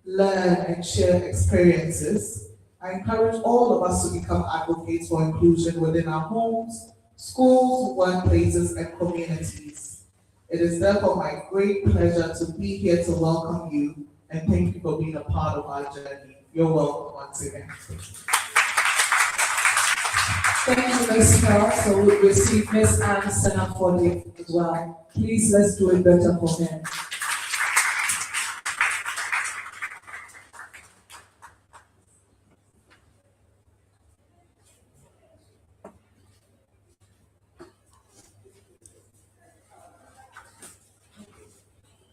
learn, and share experiences. I encourage all of us to become advocates for inclusion within our homes, schools, workplaces, and communities. It is therefore my great pleasure to be here to welcome you and thank you for being a part of our journey. You're welcome once again. Thank you, Ms. Carol. So we'll receive Ms. Anderson for the as well. Please, let's do it better for him.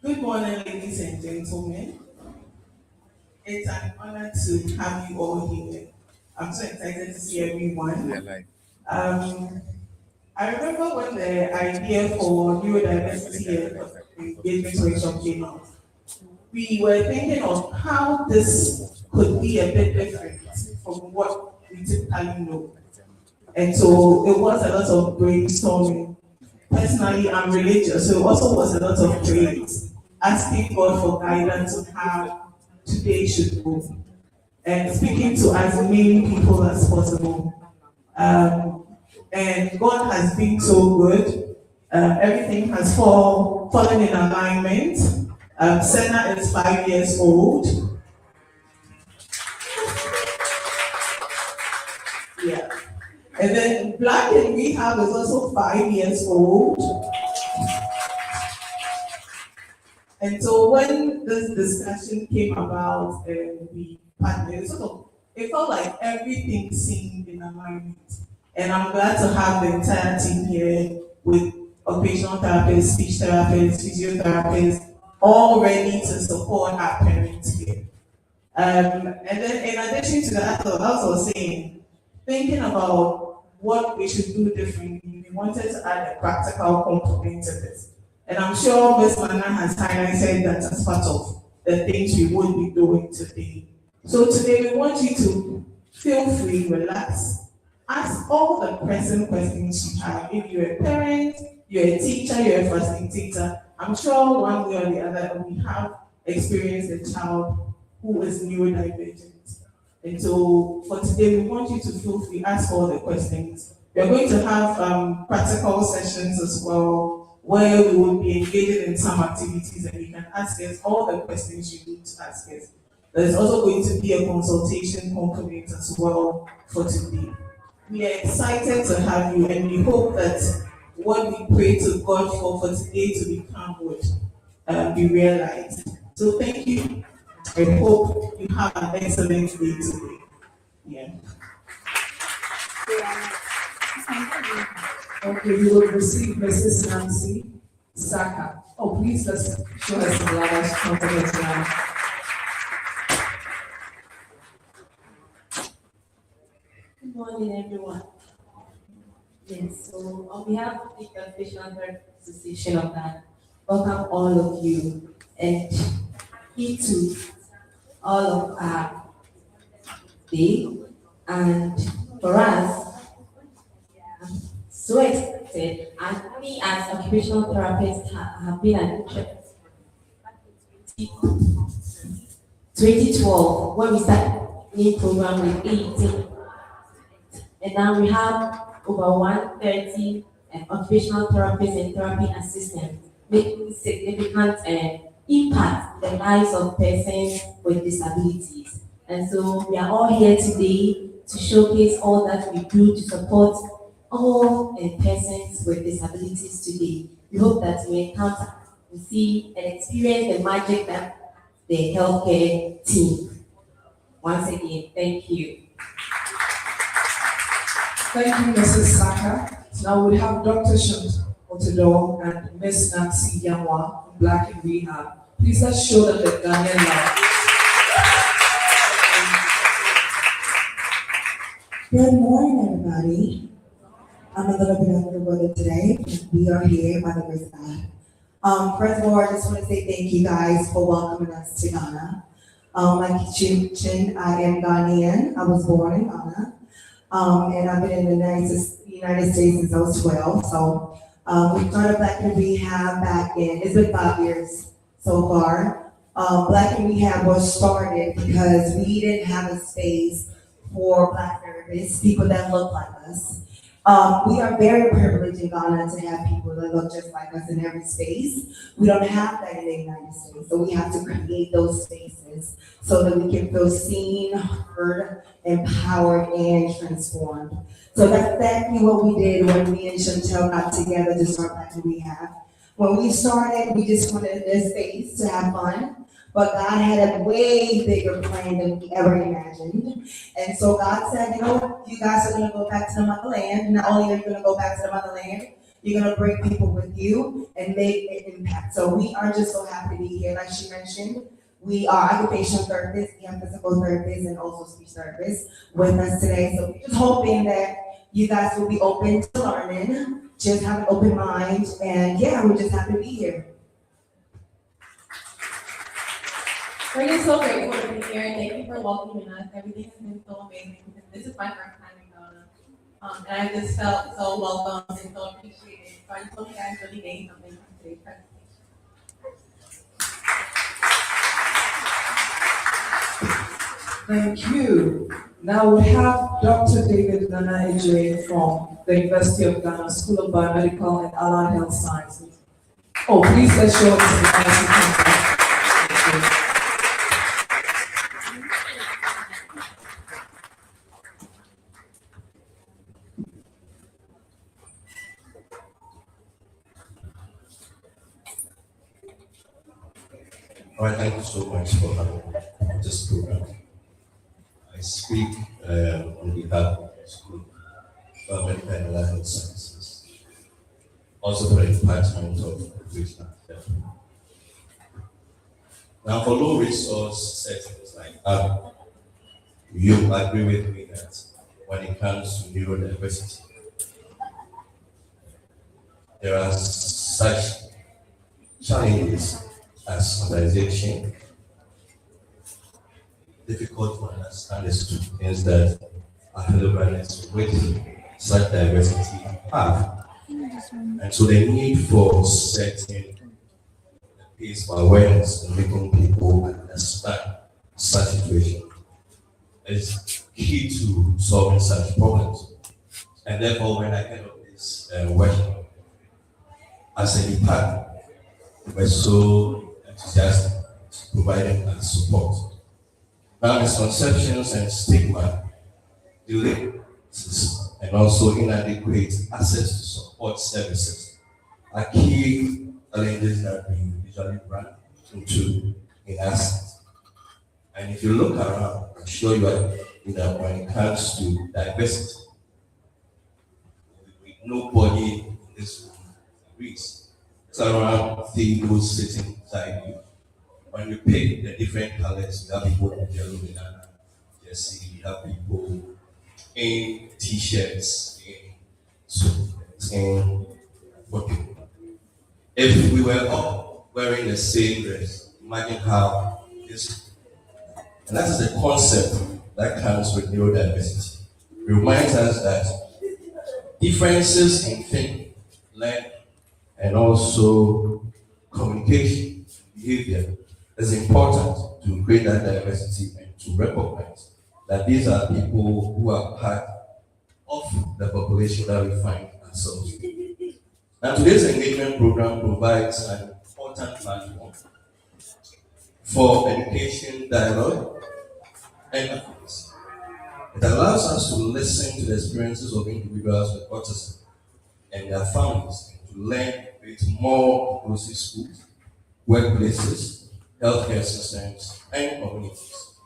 Good morning, ladies and gentlemen. It's an honor to have you all here. I'm so excited to see everyone. I remember when the idea for neurodiversity and engagement workshop came out. We were thinking of how this could be a bit different from what we typically know. And so it was a lot of brainstorming. Personally, I'm religious, so it also was a lot of praise, asking God for guidance on how today should go, and speaking to as many people as possible. And God has been so good. Everything has fallen in alignment. Senna is 5 years old. Yeah. And then Black in Rehab is also 5 years old. And so when this discussion came about, we partnered, it felt like everything seemed in alignment. And I'm glad to have the entire team here with occupational therapists, speech therapists, physiotherapists, all ready to support our parents here. And then in addition to that, as I was saying, thinking about what we should do differently, we wanted to add a practical component to this. And I'm sure Ms. Mana has highlighted that as part of the things we would be doing today. So today we want you to feel free, relax, ask all the present questions you have. If you're a parent, you're a teacher, you're a facilitator, I'm sure one way or the other we have experienced a child who is neurodivergent. And so for today, we want you to feel free, ask all the questions. We're going to have practical sessions as well, where we will be engaging in some activities and you can ask us all the questions you need to ask us. There's also going to be a consultation component as well for today. We are excited to have you and we hope that what we pray to God for today to become would be realized. So thank you. I hope you have an excellent day today. Yeah. Okay, you will receive Mrs. Nancy Saka. Oh, please let's show us some large confidence now. Good morning, everyone. Yes, so on behalf of the Occupational Therapy Association of that, welcome all of you and here to all of our day. And for us, I'm so excited, and me as occupational therapist have been an interest. 2012, when we started a program with 18, and now we have over 130 occupational therapists and therapy assistants making significant impact in the lives of persons with disabilities. And so we are all here today to showcase all that we do to support all persons with disabilities today. We hope that we encounter, we see and experience the magic that the healthcare team. Once again, thank you. Thank you, Mrs. Saka. Now we have Dr. Shunt Otedo and Ms. Nancy Yamwa from Black in Rehab. Please let's show them the Ghanaian love. Good morning, everybody. I'm a little bit under the weather today. We are here by the grace of God. First of all, I just want to say thank you guys for welcoming us to Ghana. Like Chin, I am Ghanaian. I was born in Ghana. And I've been in the United States since I was 12. So we started Black in Rehab back in, it's been 5 years so far. Black in Rehab was started because we didn't have a space for Black therapists, people that look like us. We are very privileged in Ghana to have people that look just like us in every space. We don't have that in the United States, so we have to create those spaces so that we can feel seen, heard, empowered, and transformed. So that's exactly what we did when me and Chantel got together to start Black in Rehab. When we started, we just wanted this space to have fun, but God had a way bigger plan than we ever imagined. And so God said, you know what, you guys are gonna go back to the motherland. Not only are you gonna go back to the motherland, you're gonna bring people with you and make an impact. So we are just so happy to be here. Like she mentioned, we are occupational therapists, we have physical therapists and also speech therapists with us today. So we're just hoping that you guys will be open to learning, just have an open mind, and yeah, we're just happy to be here. We're just so grateful to be here. Thank you for welcoming us. Everything has been so amazing because this is my first time in Ghana. And I just felt so welcome and so appreciated. So I just hope you guys really gained something from today's presentation. Thank you. Now we have Dr. David Nana Ejire from the University of Ghana School of Biomedical and Allied Health Sciences. Oh, please let's show us the nice. All right, thank you so much for having this program. I speak on behalf of the School of Medical and Allied Health Sciences, also for the Department of Occupational Health. Now, for low resource settings like that, you agree with me that when it comes to neurodiversity, there are such challenges as standardization, difficult to understand the students that affiliates with such diversity have. And so the need for setting the pace for awareness and making people understand such situation is key to solving such problems. And therefore, when I heard of this workshop, as a department, we're so enthusiastic to providing that support. Now, misconceptions and stigma, delays, and also inadequate access to support services are key challenges that we usually run into in ASCET. And if you look around, I'm sure you are, when it comes to diversity, nobody in this room agrees. It's around those sitting beside you. When we pick the different colors, we have people in yellow, banana, jersey, we have people in t-shirts, in suits, in what people. If we were all wearing the same dress, imagine how this. And that's the concept that comes with neurodiversity. It reminds us that differences in thinking, learning, and also communication, behavior is important to create that diversity and to recognize that these are people who are part of the population that we find ourselves in. And today's engagement program provides an important platform for education, dialogue, and advocacy. It allows us to listen to the experiences of individuals with autism and their families, and to learn with more inclusive schools, workplaces, healthcare systems, and communities.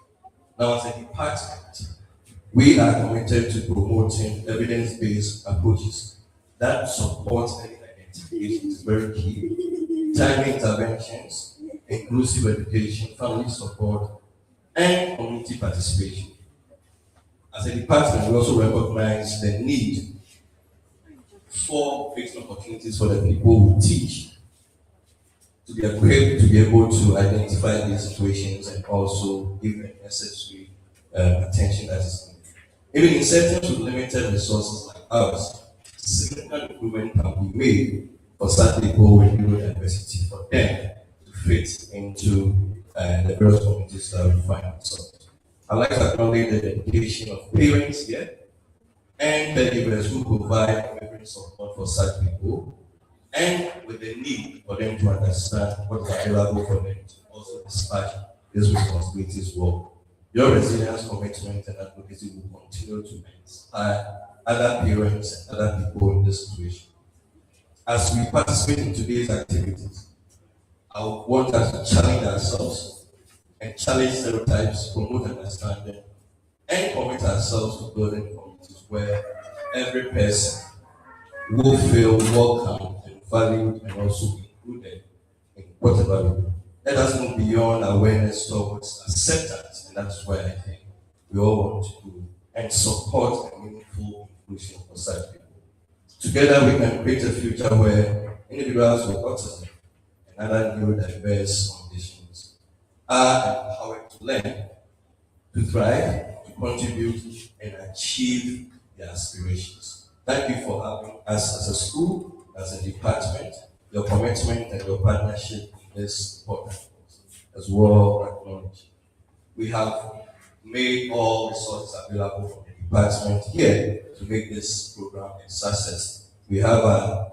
Now, as a department, we are committed to promoting evidence-based approaches that support early identification is very key, timely interventions, inclusive education, family support, and community participation. As a department, we also recognize the need for fixed opportunities for the people who teach to be equipped to be able to identify these situations and also give them necessary attention that is needed. Even in settings with limited resources like ours, significant improvement can be made for such people with neurodiversity for them to fit into the various communities that we find ourselves. I'd like to acknowledge the dedication of parents here and caregivers who provide unwavering support for such people, and with the need for them to understand what is available for them to also dispatch these responsibilities well. Your resilience, commitment, and advocacy will continue to inspire other parents and other people in this situation. As we participate in today's activities, I want us to challenge ourselves and challenge stereotypes, promote understanding, and commit ourselves to building communities where every person will feel welcome and valued and also included in whatever we do. Let us move beyond awareness towards acceptance, and that's why I think we all want to do and support a meaningful inclusion for such people. Together, we can create a future where individuals with autism and other neurodiverse conditions are empowered to learn, to thrive, to contribute, and achieve their aspirations. Thank you for having us as a school, as a department, your commitment and your partnership in this important cause as well acknowledged. We have made all resources available from the department here to make this program a success. We have a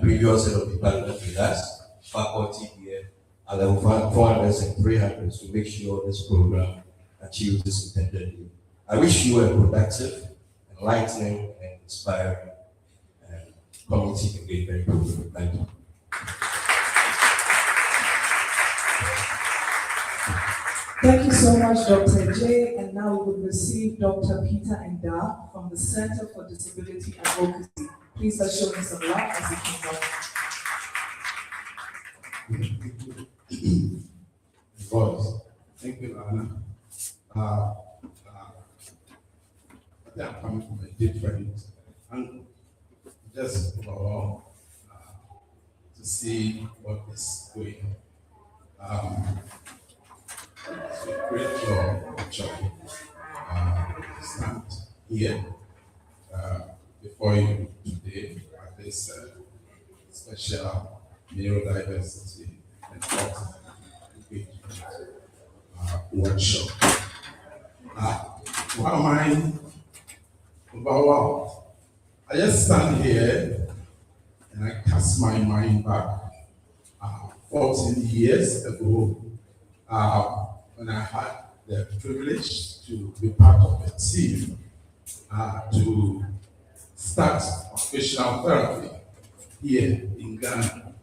previous head of department with us, faculty here, at level 400s and 300s to make sure this program achieves this intended aim. I wish you a productive, enlightening, and inspiring community engagement program. Thank you. Thank you so much, Dr. J. And now we will receive Dr. Peter Enda from the Center for Disability Advocacy. Please let's show him some love as he comes up. Voice. Thank you, Anna. I think I'm coming from a different angle. Just overall, to see what is going on. It's a great job, actually, to stand here before you today at this special neurodiversity and autism engagement workshop. Why am I overwhelmed? I just stand here and I cast my mind back 14 years ago when I had the privilege to be part of a team to start occupational therapy here in Ghana.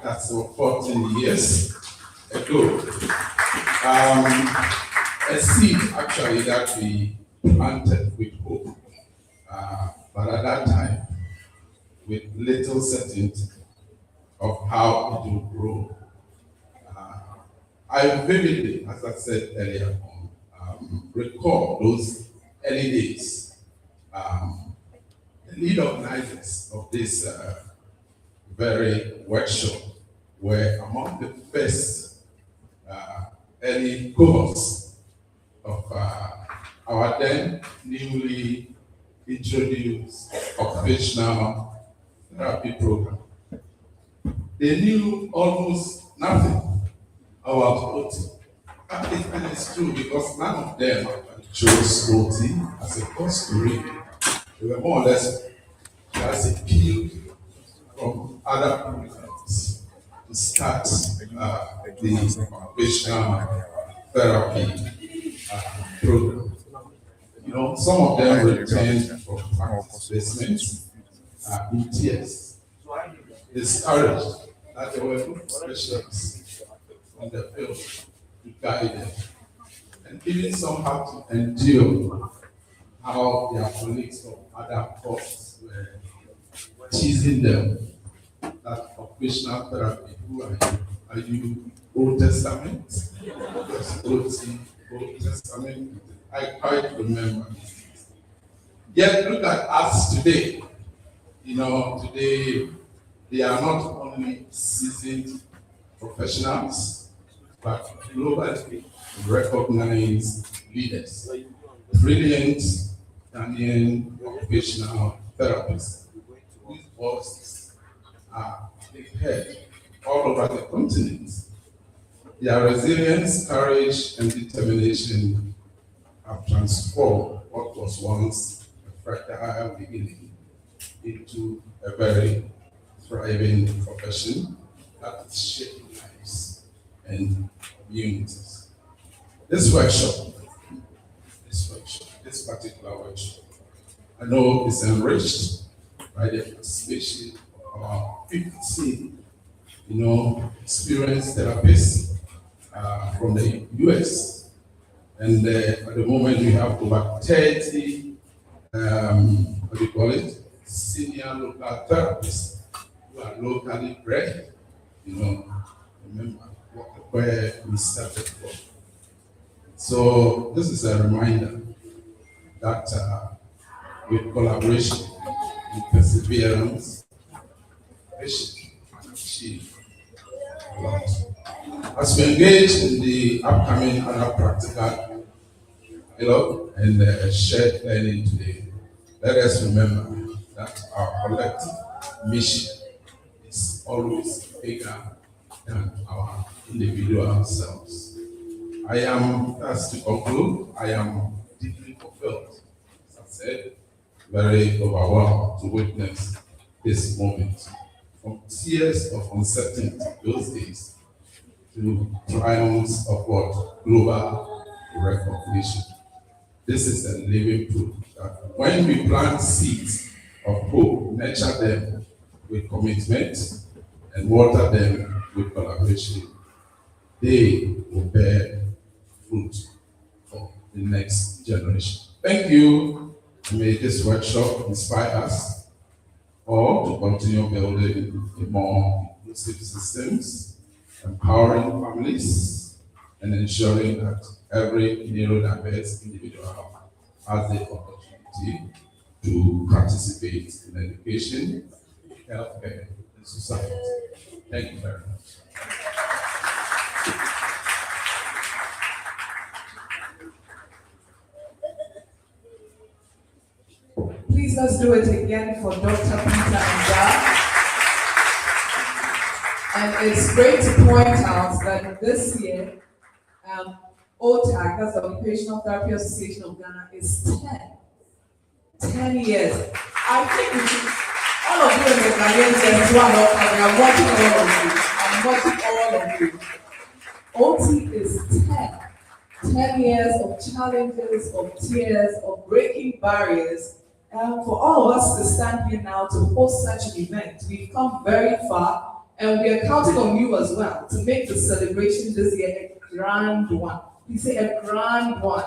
That's 14 years ago. A seed actually that we planted with hope, but at that time, with little certainty of how it will grow. I vividly, as I said earlier on, recall those early days. The lead organizers of this very workshop were among the first early cohorts of our then newly introduced occupational therapy program. They knew almost nothing about OT. And it's true because none of them actually chose OT as a course to read. They were more or less as a peer from other programs to start the occupational therapy program. You know, some of them returned from practice placements in tears, discouraged that there were no professionals on the field to guide them. And even some had to endure how their colleagues from other courses were teasing them that occupational therapy, who are you? Are you Old Testament? Yes, Old Testament. I quite remember. Yet look at us today. You know, today they are not only seasoned professionals, but globally recognized leaders, brilliant Ghanaian occupational therapists whose voices are heard all over the continent. Their resilience, courage, and determination have transformed what was once a fragile beginning into a very thriving profession that is shaping lives and communities. This particular workshop, I know is enriched by the participation of our 15, experienced therapists from the US. And at the moment, we have over 30, senior local therapists who are locally bred, remember where we started from. So this is a reminder that with collaboration and perseverance, patience can achieve a lot. As we engage in the upcoming other practical, and shared learning today, let us remember that our collective mission is always bigger than our individual selves. As to conclude, I am deeply fulfilled, as I said, very overwhelmed to witness this moment. From tears of uncertainty those days to triumphs of what? Global recognition. This is a living proof that when we plant seeds of hope, nurture them with commitment, and water them with collaboration, they will bear fruit for the next generation. Thank you. May this workshop inspire us all to continue building a more inclusive systems, empowering families, and ensuring that every neurodiverse individual has the opportunity to participate in education, healthcare, and society. Thank you very much. Please let's do it again for Dr. Peter and Dad. And it's great to point out that this year, OTAG, that's the Occupational Therapy Association of Ghana, is 10 years. I think we should, all of you in the Ghanaians and I'm watching all of you. I'm watching all of you. OT is 10 years of challenges, of tears, of breaking barriers. For all of us to stand here now to host such an event, we've come very far, and we are counting on you as well to make the celebration this year a grand one. We say a grand one.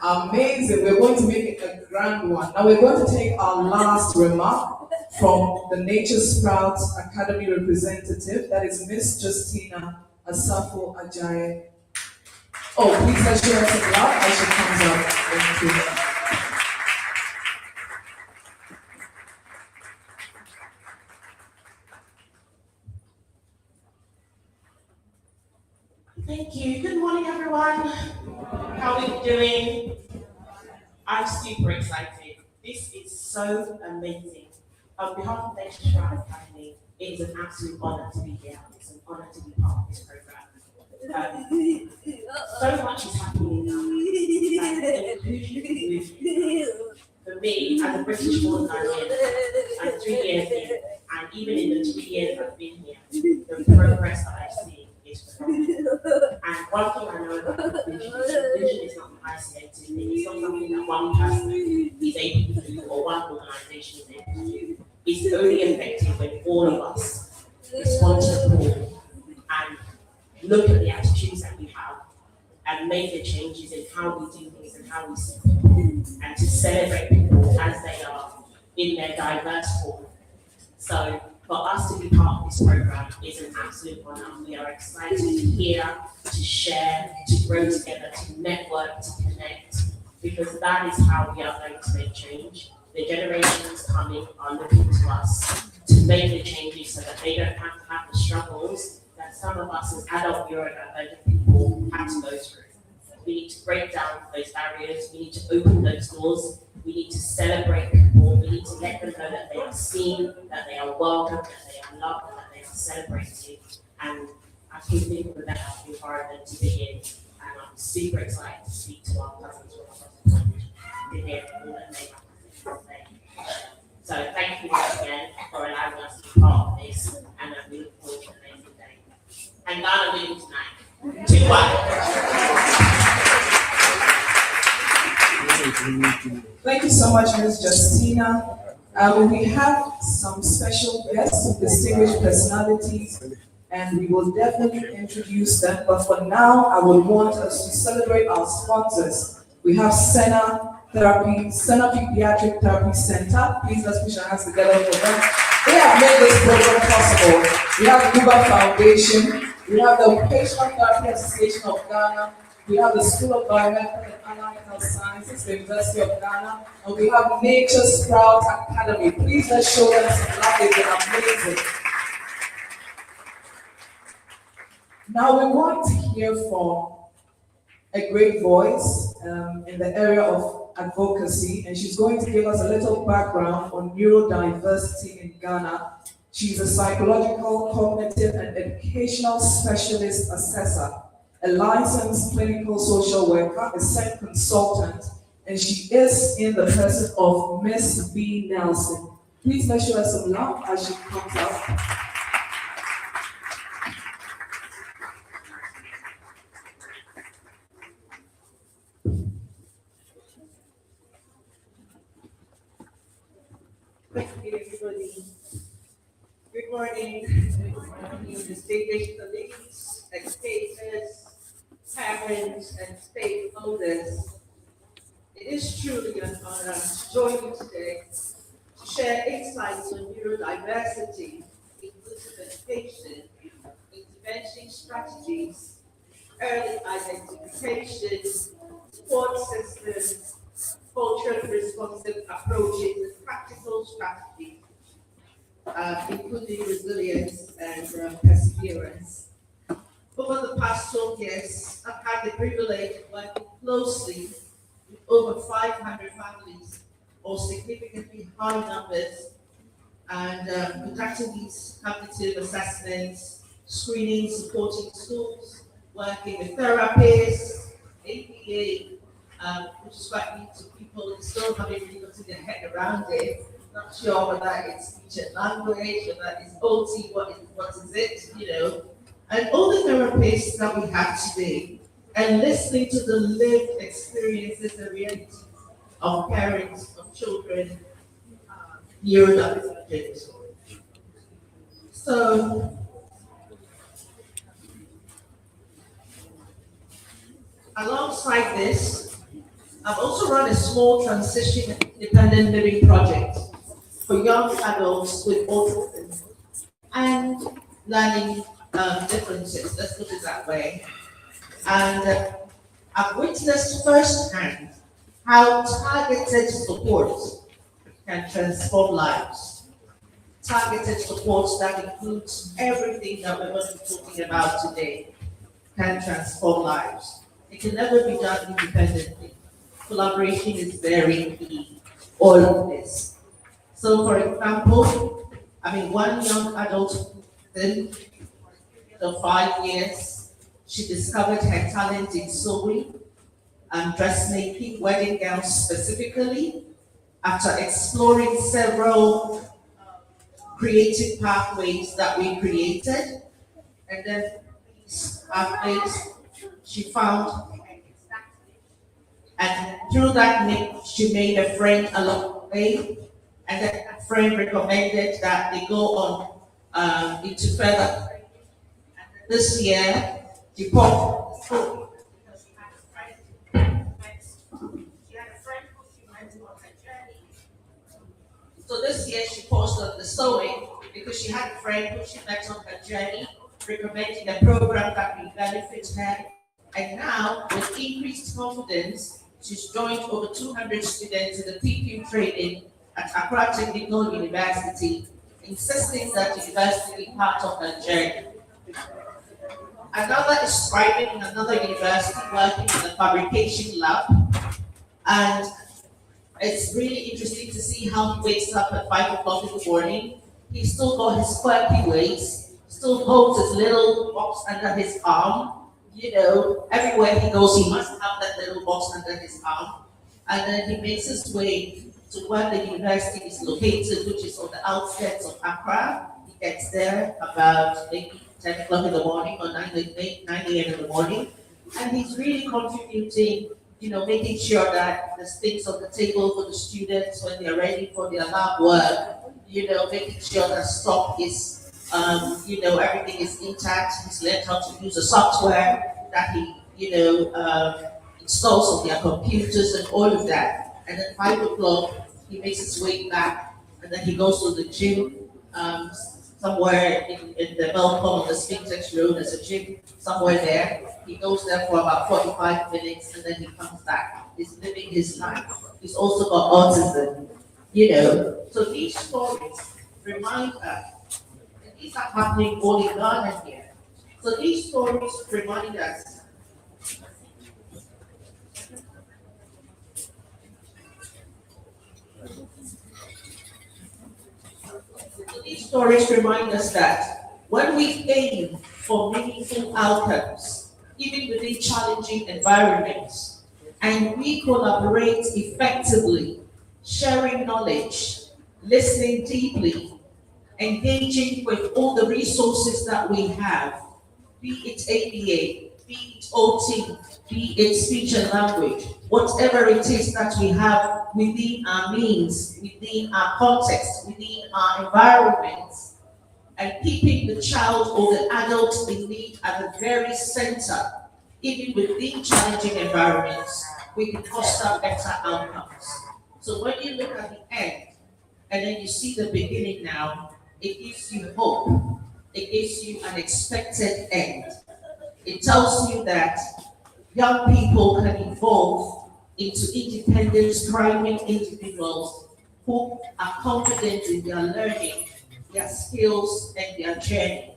Amazing. We're going to make it a grand one. Now we're going to take our last remark from the Nature Sprouts Academy representative, that is Miss Justina Asafo Ajayi. Oh, please let's share some love as she comes up. Thank you. Thank you. Good morning, everyone. How are we doing? I'm super excited. This is so amazing. On behalf of the Nature Sprout Academy, it is an absolute honor to be here. It's an honor to be part of this program. So much is happening now. Like, inclusion movement. For me, as a British born Ghanaian, I'm 3 years in, and even in the 2 years I've been here, the progress that I've seen is phenomenal. And one thing I know about inclusion is not an isolated thing. It's not something that one person is able to do or one organization is able to do. It's only effective when all of us respond to the call and look at the attitudes that we have and make the changes in how we do things and how we see people, and to celebrate people as they are in their diverse form. So for us to be part of this program is an absolute honor. We are excited to hear, to share, to grow together, to network, to connect, because that is how we are going to make change. The generations coming are looking to us to make the changes so that they don't have to have the struggles that some of us as adult neurodivergent people have to go through. We need to break down those barriers. We need to open those doors. We need to celebrate people. We need to let them know that they are seen, that they are welcome, that they are loved, and that they are celebrated. And as we think of that environment to begin. And I'm super excited to speak to our cousins from across the country to hear all that they have to say. So thank you once again for allowing us to be part of this, and we look forward to an amazing day. And Ghana winning tonight. 2-1. Thank you so much, Ms. Justina. We have some special guests, some distinguished personalities, and we will definitely introduce them. But for now, I would want us to celebrate our sponsors. We have Senna Pediatric Therapy Center. Please let's put our hands together for them. They have made this program possible. We have the Cuba Foundation. We have the Occupational Therapy Association of Ghana. We have the School of Biomedical and Allied Health Sciences, the University of Ghana, and we have Nature Sprout Academy. Please let's show them some love. They've been amazing. Now we want to hear from a great voice in the area of advocacy, and she's going to give us a little background on neurodiversity in Ghana. She's a psychological, cognitive, and educational specialist assessor, a licensed clinical social worker, a SEND consultant, and she is in the person of Miss B. Nelson. Please let's show her some love as she comes up. Thank you, everybody. Good morning. Good morning, distinguished colleagues, educators, parents, and stakeholders. It is truly an honor to join you today to share insights on neurodiversity, inclusive education, intervention strategies, early identification, support systems, culturally responsive approaches, and practical strategies, including resilience and perseverance. Over the past 12 years, I've had the privilege of working closely with over 500 families or significantly high numbers, and conducting these cognitive assessments, screening, supporting schools, working with therapists, APA, which is quite neat to people who still haven't really gotten their head around it. Not sure whether it's speech and language, whether it's OT, what is it, you know. And all the therapists that we have today, and listening to the lived experiences and realities of parents, of children, neurodivergent. So, alongside this, I've also run a small transition independent living project for young adults with autism and learning differences, let's put it that way. And I've witnessed firsthand how targeted support can transform lives. Targeted support that includes everything that we're going to be talking about today can transform lives. It can never be done independently. Collaboration is very key, all of this. So for example, one young adult within the 5 years, she discovered her talent in sewing and dressmaking, wedding gowns specifically, after exploring several creative pathways that we created. And then these pathways she found, and through that she made a friend along the way, and then that friend recommended that they go on into further. This year, she bought because she had a friend who she went on her journey. So this year she paused on the sewing because she had a friend who she met on her journey, recommending a program that will benefit her. And now, with increased confidence, she's joined over 200 students in the PQ training at Accra Technical University, insisting that the university be part of her journey. Another is thriving in another university, working in the fabrication lab. And it's really interesting to see how he wakes up at 5 o'clock in the morning. He's still got his quirky ways. still holds his little box under his arm. You know, everywhere he goes, he must have that little box under his arm. And then he makes his way to where the university is located, which is on the outskirts of Accra. He gets there about maybe 10 o'clock in the morning or 9 a.m. in the morning. And he's really contributing, you know, making sure that there's things on the table for the students when they're ready for their lab work, you know, making sure that stock is, you know, everything is intact. He's learned how to use the software that he, you know, installs on their computers and all of that. And then 5 o'clock, he makes his way back, and then he goes to the gym somewhere in the Belcom on the Spintex Road. There's a gym somewhere there. He goes there for about 45 minutes, and then he comes back. He's living his life. He's also got autism, you know. So these stories remind us, and these are happening all in Ghana here. So these stories remind us these stories remind us that when we aim for meaningful outcomes, even within challenging environments, and we collaborate effectively, sharing knowledge, listening deeply, engaging with all the resources that we have, be it ABA, be it OT, be it speech and language, whatever it is that we have within our means, within our context, within our environments, and keeping the child or the adult in need at the very center, even within challenging environments, we can foster better outcomes. So when you look at the end, and then you see the beginning now, it gives you hope. It gives you an expected end. It tells you that young people can evolve into independent, thriving individuals who are confident in their learning, their skills, and their journey.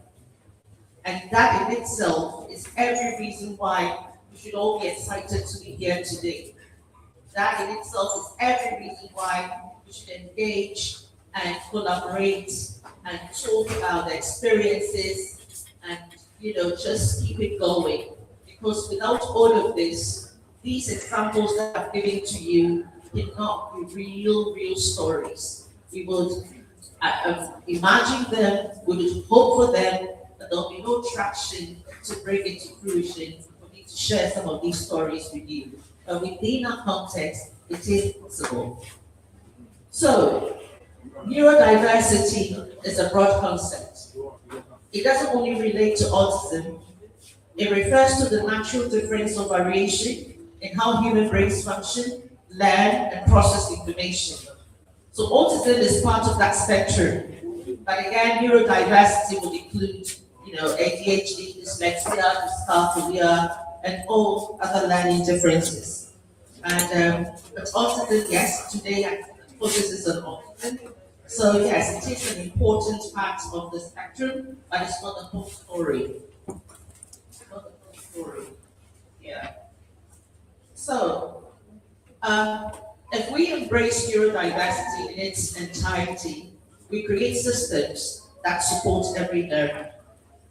And that in itself is every reason why we should all be excited to be here today. That in itself is every reason why we should engage and collaborate and talk about the experiences and, you know, just keep it going. Because without all of this, these examples that I've given to you cannot be real stories. We would imagine them, we would hope for them, but there'll be no traction to bring it to fruition for me to share some of these stories with you. But within our context, it is possible. So, neurodiversity is a broad concept. It doesn't only relate to autism. It refers to the natural difference or variation in how human brains function, learn, and process information. So autism is part of that spectrum. But again, neurodiversity would include, you know, ADHD, dyslexia, dyscalculia, and all other learning differences. And but autism, yes, today I focus on autism. So yes, it is an important part of the spectrum, but it's not the whole story. It's not the whole story. Yeah. So, if we embrace neurodiversity in its entirety, we create systems that support every learner.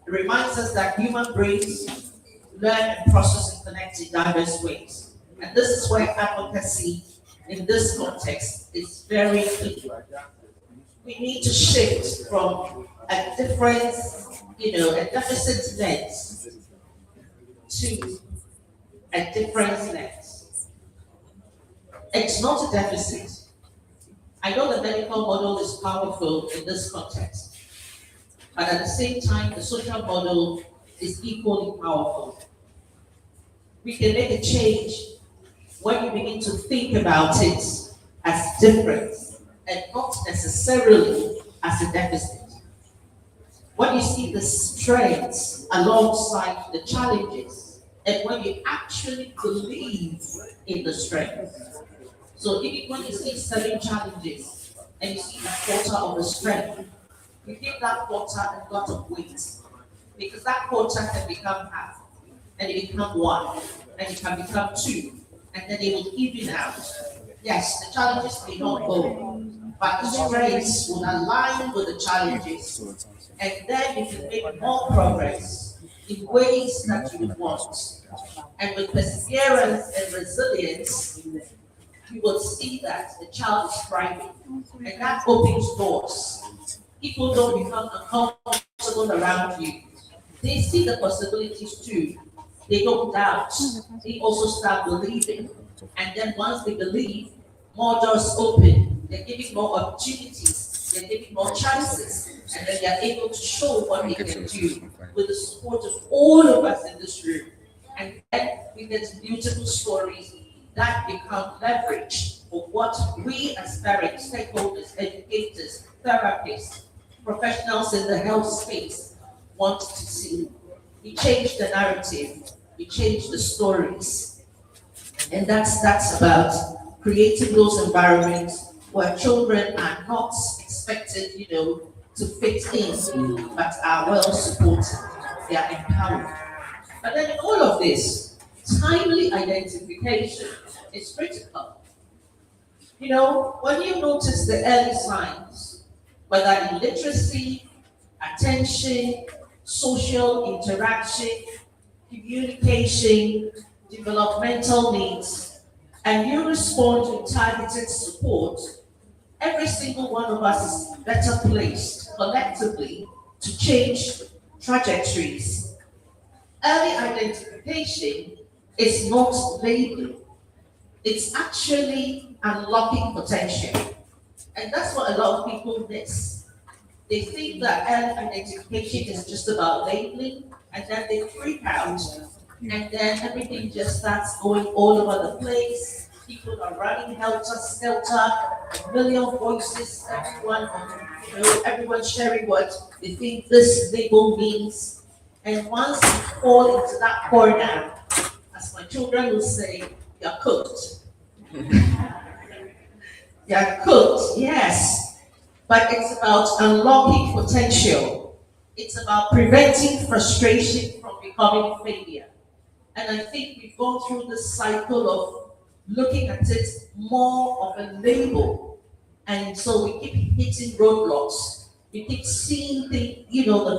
It reminds us that human brains learn and process and connect in diverse ways. And this is where advocacy in this context is very key. We need to shift from a difference, you know, a deficit lens to a difference lens. It's not a deficit. I know the medical model is powerful in this context, but at the same time, the social model is equally powerful. We can make a change when you begin to think about it as difference and not necessarily as a deficit. When you see the strengths alongside the challenges, and when you actually believe in the strengths. So even when you see 7 challenges and you see a quarter of the strength, you give that quarter a lot of weight, because that quarter can become half, and it become 1, and it can become 2, and then it will even out. Yes, the challenges may not go, but the strengths will align with the challenges, and then you can make more progress in ways that you want. And with perseverance and resilience, you will see that the child is thriving, and that opens doors. People don't become uncomfortable around you. They see the possibilities too. They don't doubt. They also start believing. And then once they believe, more doors open. They're giving more opportunities. They're giving more chances. And then they're able to show what they can do with the support of all of us in this room. And then we get beautiful stories that become leverage for what we as parents, stakeholders, educators, therapists, professionals in the health space want to see. We change the narrative, we change the stories. And that's about creating those environments where children are not expected, to fit in, but are well supported, they are empowered. But then in all of this, timely identification is critical. When you notice the early signs, whether in literacy, attention, social interaction, communication, developmental needs, and you respond with targeted support, every single one of us is better placed collectively to change trajectories. Early identification is not labeling, it's actually unlocking potential. And that's what a lot of people miss. They think that early identification is just about labeling, and then they freak out, and then everything just starts going all over the place. People are running helter-skelter, a million voices, everyone sharing what they think this label means. And once you fall into that corner, as my children will say, you're cooked. You're cooked, yes. But it's about unlocking potential. It's about preventing frustration from becoming failure. And I think we've gone through this cycle of looking at it more of a label. And so we keep hitting roadblocks. We keep seeing the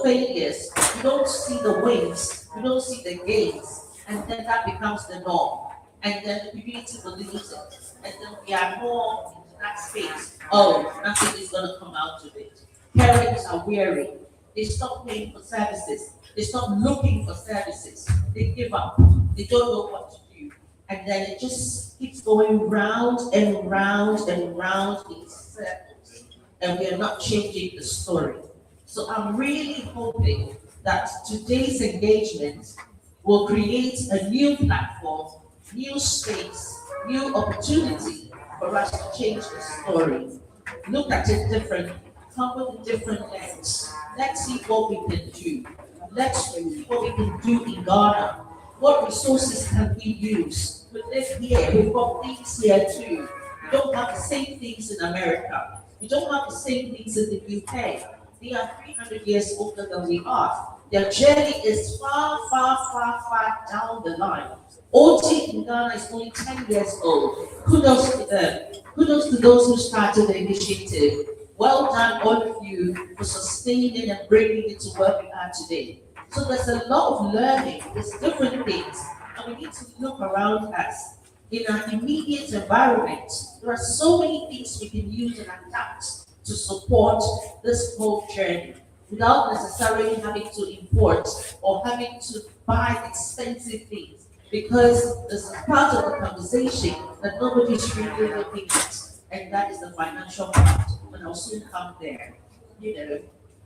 failures. We don't see the wins. We don't see the gains. And then that becomes the norm. And then the community believes it. And then we are more into that space. Oh, nothing is going to come out of it. Parents are weary. They stop paying for services. They stop looking for services. They give up. They don't know what to do. And then it just keeps going round and round and round in circles. And we are not changing the story. So I'm really hoping that today's engagement will create a new platform, new space, new opportunity for us to change the story. Look at it differently, come with a different lens. Let's see what we can do. Let's see what we can do in Ghana. What resources can we use? We live here, we've got things here too. We don't have the same things in America. We don't have the same things in the UK. They are 300 years older than we are. Their journey is far, far, far, far down the line. OT in Ghana is only 10 years old. Kudos to them. Kudos to those who started the initiative. Well done, all of you, for sustaining and bringing it to where we are today. So there's a lot of learning, there's different things, and we need to look around us. In our immediate environment, there are so many things we can use and adapt to support this whole journey without necessarily having to import or having to buy expensive things, because there's a part of the conversation that nobody's really looking at, and that is the financial part, and I'll soon come there.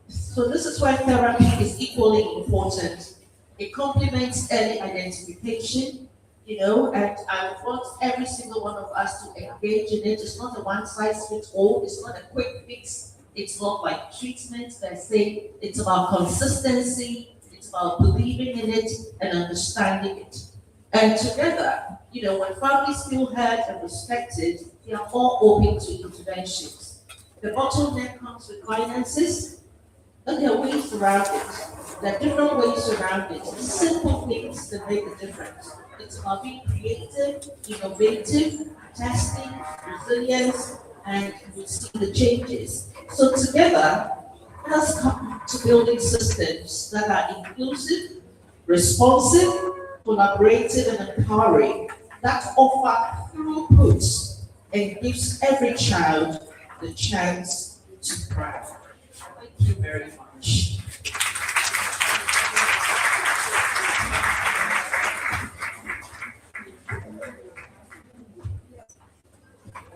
So this is why therapy is equally important. It complements early identification, and I want every single one of us to engage in it. It's not a one-size-fits-all. It's not a quick fix. It's not like treatment per se. It's about consistency. It's about believing in it and understanding it. And together, when families feel heard and respected, they are more open to interventions. The bottleneck comes with finances, but there are ways around it. There are different ways around it. Simple things that make a difference. It's about being creative, innovative, testing, resilience, and we see the changes. So together, Let us come to building systems that are inclusive, responsive, collaborative, and empowering, that offer throughput and gives every child the chance to thrive. Thank you very much.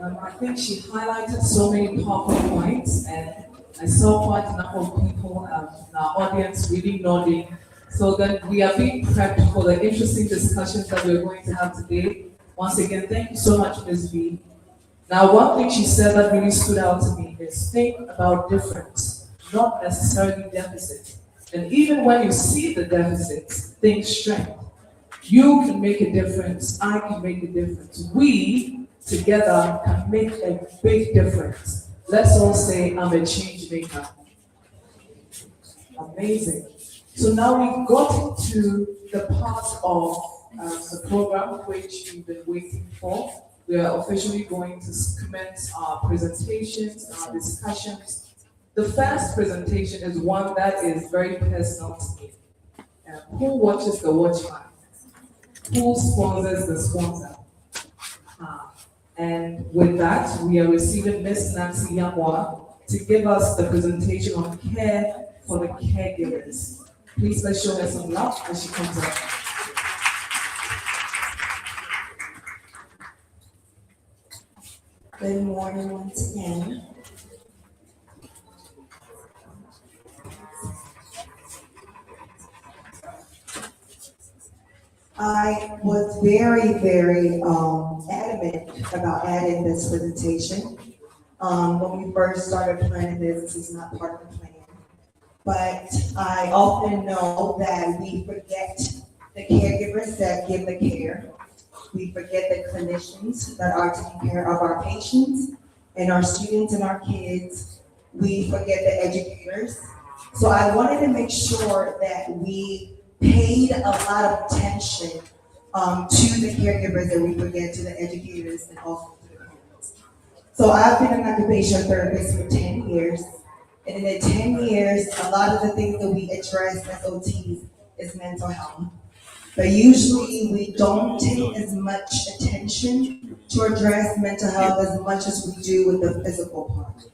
I think she highlighted so many powerful points, and I saw quite a number of people in our audience really nodding. So that we are being prepped for the interesting discussions that we're going to have today. Once again, thank you so much, Ms. B. Now, one thing she said that really stood out to me is think about difference, not necessarily deficit. And even when you see the deficits, think strength. You can make a difference, I can make a difference. We together can make a big difference. Let's all say, I'm a change maker. Amazing. So now we've got to the part of the program which we've been waiting for. We are officially going to commence our presentations, our discussions. The first presentation is one that is very personal to me. Who watches the watchman? Who sponsors the sponsor? And with that, we are receiving Miss Nancy Yamwa to give us the presentation on care for the caregivers. Please let's show her some love as she comes up. Good morning once again. I was very, very adamant about adding this presentation. When we first started planning this is not part of the plan. But I often know that we forget the caregivers that give the care. We forget the clinicians that are taking care of our patients and our students and our kids. We forget the educators. So I wanted to make sure that we paid a lot of attention to the caregivers that we forget to the educators and also to the parents. So I've been an occupational therapist for 10 years. And in the 10 years, a lot of the things that we address as OTs is mental health. But usually we don't take as much attention to address mental health as much as we do with the physical part.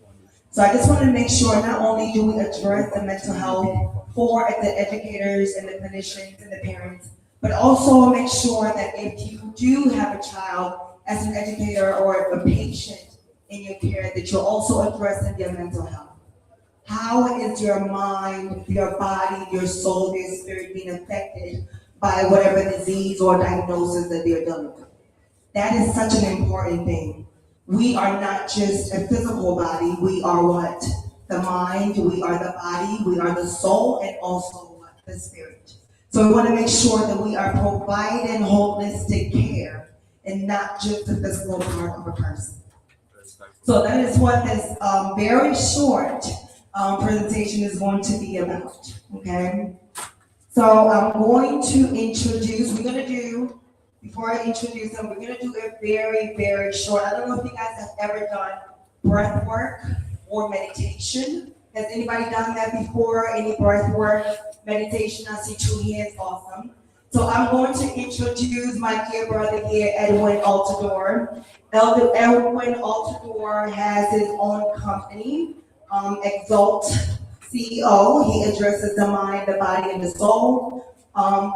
So I just want to make sure not only do we address the mental health for the educators and the clinicians and the parents, but also make sure that if you do have a child as an educator or a patient in your care, that you're also addressing their mental health. How is your mind, your body, your soul, your spirit being affected by whatever disease or diagnosis that they're dealing with? That is such an important thing. We are not just a physical body, we are what? The mind, we are the body, we are the soul, and also what? The spirit. So we want to make sure that we are providing holistic care and not just the physical part of a person. So that is what this very short presentation is going to be about, okay? So I'm going to introduce, before I introduce them, we're gonna do a very, very short, I don't know if you guys have ever done breath work or meditation. Has anybody done that before? Any breath work, meditation? I see 2 hands, awesome. So I'm going to introduce my dear brother here, Edwin Altador. Edwin Altador has his own company, Exalt CEO. He addresses the mind, the body, and the soul,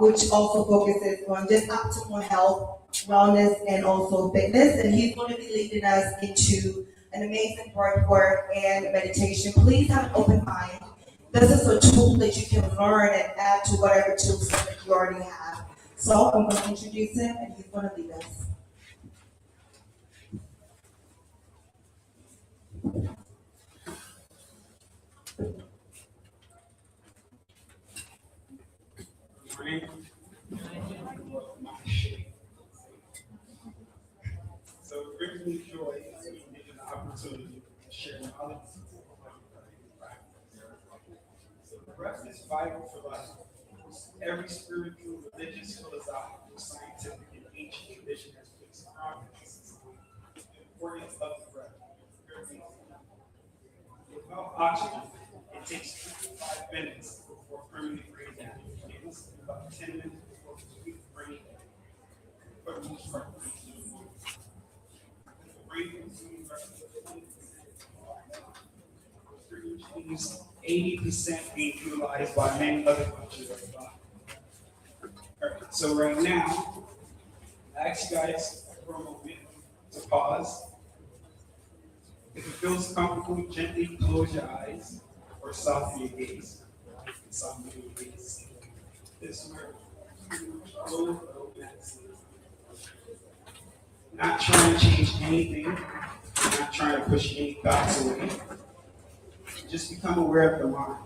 which also focuses on just optimal health, wellness, and also fitness. And he's going to be leading us into an amazing breath work and meditation. Please have an open mind. This is a tool that you can learn and add to whatever tools that you already have. So I'm going to introduce him, and he's going to lead us. So it brings me joy to be given the opportunity to share knowledge. So the breath is vital for life. Every spiritual, religious, philosophical, scientific, and ancient tradition has placed prominence on the importance of the breath. Without oxygen, it takes 5 minutes before permanent brain damage begins, and about 10 minutes before complete brain damage. For the most part, brain consuming roughly 20%, which leaves 80% being utilized by many other functions of the body. Alright, so right now, I ask you guys for a moment to pause. If it feels comfortable, gently close your eyes or soften your gaze. Soften your gaze. This is where you close or open at the same time. Not trying to change anything, not trying to push any thoughts away. Just become aware of the mind,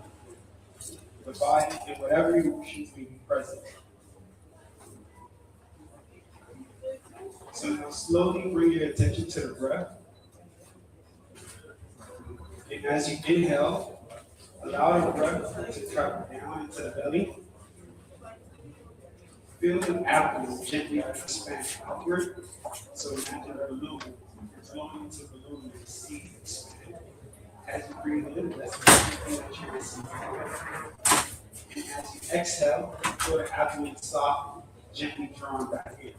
the body, and whatever emotions may be present. So now slowly bring your attention to the breath. And as you inhale, allow the breath to travel down into the belly. Feel the abdomen gently expand outward. So imagine a balloon. You're flowing into the balloon and see it expand. As you breathe in, that's everything that you're receiving. And as you exhale, feel the abdomen soften, gently drawn back in.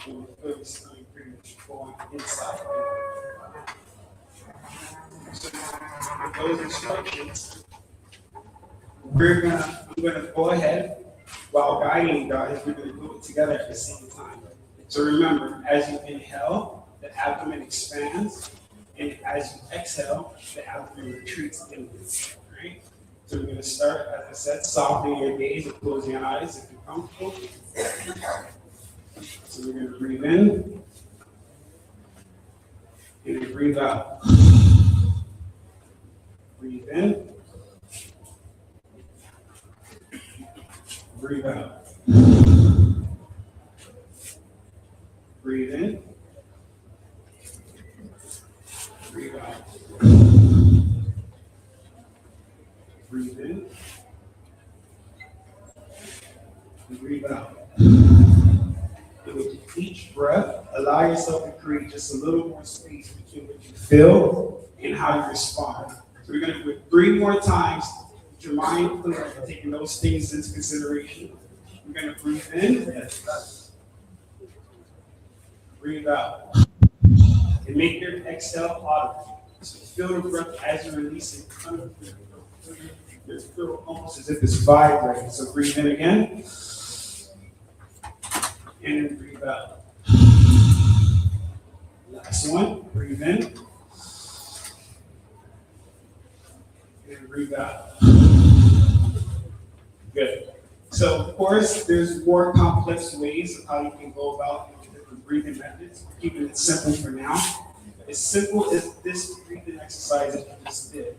And you feel the stomach pretty much going inside. So with those instructions, I'm gonna go ahead while guiding you guys, we're gonna do it together at the same time. So remember, as you inhale, the abdomen expands, and as you exhale, the abdomen retreats inwards, right? So we're gonna start, as I said, softening your gaze and closing your eyes if you're comfortable. So we're gonna breathe in, and then breathe out. Breathe in. Breathe out. Breathe in. Breathe out. Breathe in. And breathe out. And with each breath, allow yourself to create just a little more space between what you feel and how you respond. So we're going to do it 3 more times. With your mind clear, taking those things into consideration. We're going to breathe in. Breathe out. And make your exhale audible. So feel the breath as you release it. You feel almost as if it's vibrating. So breathe in again. And then breathe out. Last one. Breathe in. And breathe out. Good. So, of course, there's more complex ways of how you can go about different breathing methods. We're keeping it simple for now. As simple as this breathing exercise that you just did.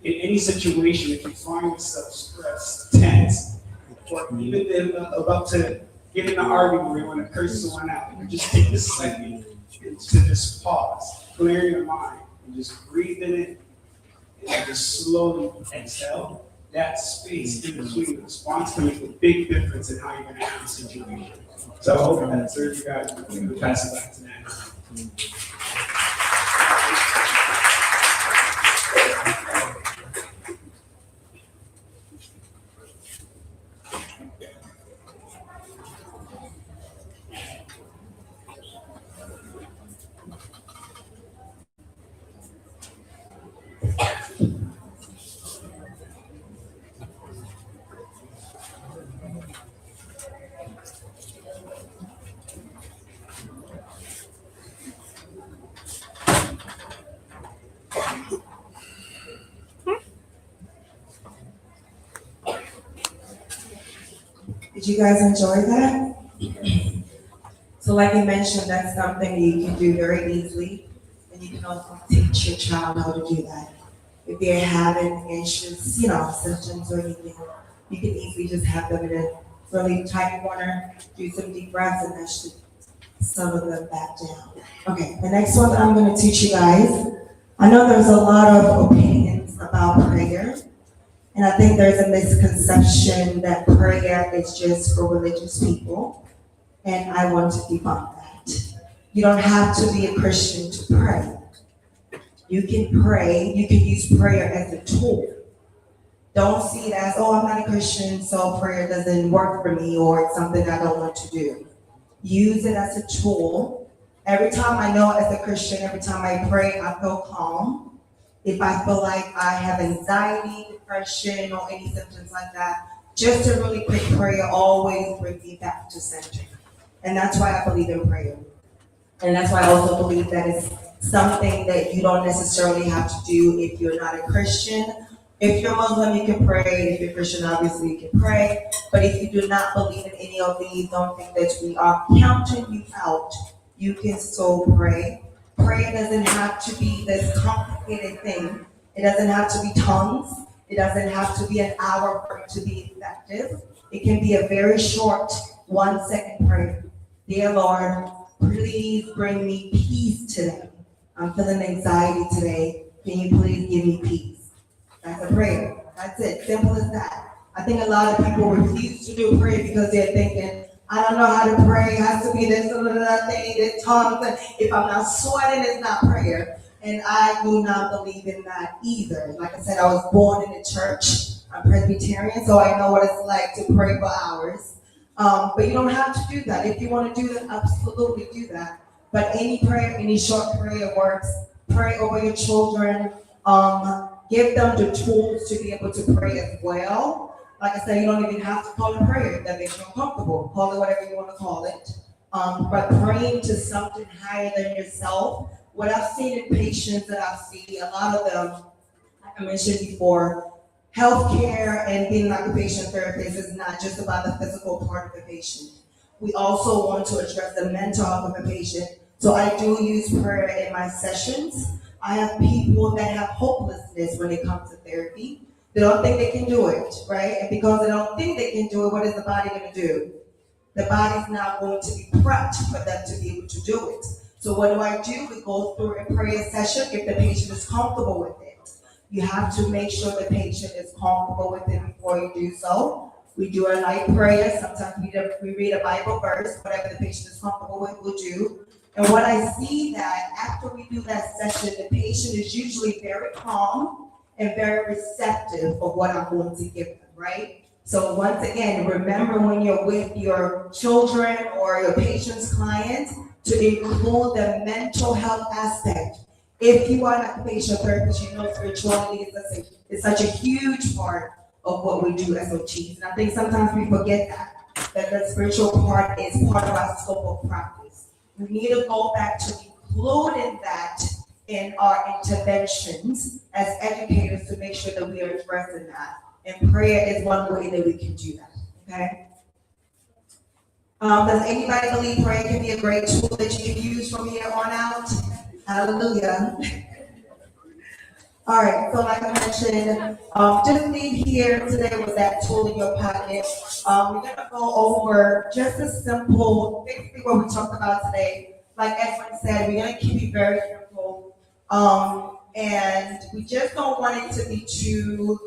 In any situation, if you find yourself stressed, tense, or even if about to get in an argument where you want to curse someone out, you just take a second to just pause, clear your mind, and just breathe in it, and just slowly exhale. That space in between the response can make a big difference in how you're going to handle the situation. So I hope that serves you guys. I'm going to pass it back to Nana. Did you guys enjoy that? So like I mentioned, that's something you can do very easily, and you can also teach your child how to do that. If they're having anxious, symptoms or anything, you can easily just have them in a really tight corner, do some deep breaths, and that should settle them back down. Okay, the next one I'm gonna teach you guys. I know there's a lot of opinions about prayer. And I think there's a misconception that prayer is just for religious people, and I want to debunk that. You don't have to be a Christian to pray. You can pray, you can use prayer as a tool Don't see it as, oh, I'm not a Christian, so prayer doesn't work for me, or it's something I don't want to do. Use it as a tool. Every time I know as a Christian, every time I pray, I feel calm. If I feel like I have anxiety, depression, or any symptoms like that, just a really quick prayer always brings me back to center. And that's why I believe in prayer. And that's why I also believe that it's something that you don't necessarily have to do if you're not a Christian. If you're Muslim, you can pray. If you're Christian, obviously you can pray. But if you do not believe in any of these, don't think that we are counting you out. You can still pray. Prayer doesn't have to be this complicated thing. It doesn't have to be tongues. It doesn't have to be an hour for it to be effective. It can be a very short 1 second prayer. Dear Lord, please bring me peace today. I'm feeling anxiety today. Can you please give me peace? That's a prayer. That's it. Simple as that. I think a lot of people refuse to do prayer because they're thinking, I don't know how to pray. It has to be this thing, this tongue. If I'm not sweating, it's not prayer. And I do not believe in that either. Like I said, I was born in the church. I'm Presbyterian, so I know what it's like to pray for hours. But you don't have to do that. If you want to do that, absolutely do that. But any prayer, any short prayer works. Pray over your children. Give them the tools to be able to pray as well. Like I said, you don't even have to call it prayer. That makes you uncomfortable. Call it whatever you want to call it. But praying to something higher than yourself. What I've seen in patients that I see, a lot of them, like I mentioned before, healthcare and being an occupational therapist is not just about the physical part of the patient. We also want to address the mental health of the patient. So I do use prayer in my sessions. I have people that have hopelessness when it comes to therapy. They don't think they can do it, right? And because they don't think they can do it, what is the body going to do? The body's not going to be prepped for them to be able to do it. So what do? We go through a prayer session if the patient is comfortable with it. You have to make sure the patient is comfortable with it before you do so. We do a light prayer. Sometimes we read a Bible verse, whatever the patient is comfortable with, we'll do. And what I see that after we do that session, the patient is usually very calm and very receptive of what I'm going to give them, right? So once again, remember when you're with your children or your patient's clients to include the mental health aspect. If you are an occupational therapist, you know spirituality is such a huge part of what we do as OTs. And I think sometimes we forget that the spiritual part is part of our scope of practice. We need to go back to including that in our interventions as educators to make sure that we are addressing that. And prayer is one way that we can do that, okay? Does anybody believe prayer can be a great tool that you can use from here on out? Hallelujah. All right, so like I mentioned, just leave here today with that tool in your pocket. We're gonna go over just a simple, basically what we talked about today. Like Edwin said, we're gonna keep it very simple. And we just don't want it to be too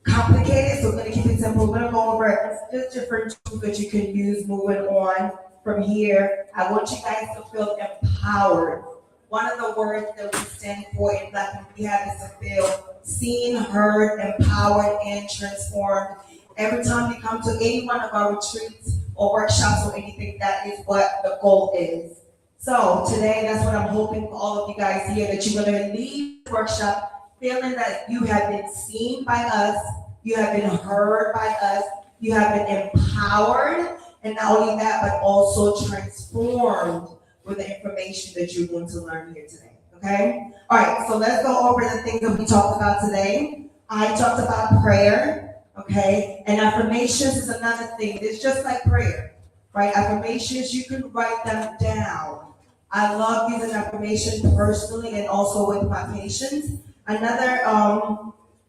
complicated, so we're gonna keep it simple. We're gonna go over just different tools that you can use moving on from here. I want you guys to feel empowered. One of the words that we stand for in Black and Rehab is to feel seen, heard, empowered, and transformed. Every time you come to any one of our retreats or workshops or anything, that is what the goal is. So today, that's what I'm hoping for all of you guys here, that you're gonna leave the workshop feeling that you have been seen by us, you have been heard by us, you have been empowered, and not only that, but also transformed with the information that you're going to learn here today, okay? All right, so let's go over the things that we talked about today. I talked about prayer, okay? And affirmations is another thing. It's just like prayer, right? Affirmations, you can write them down. I love using affirmations personally and also with my patients. Another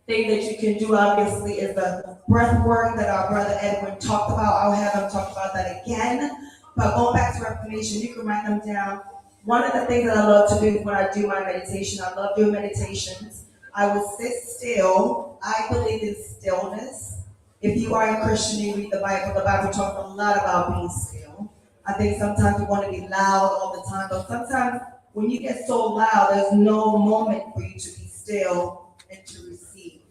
thing that you can do, obviously, is the breath work that our brother Edwin talked about. I'll have him talk about that again. But going back to affirmation, you can write them down. One of the things that I love to do when I do my meditation, I love doing meditations. I will sit still. I believe in stillness. If you are a Christian, you read the Bible talks a lot about being still. I think sometimes we want to be loud all the time, but sometimes when you get so loud, there's no moment for you to be still and to receive.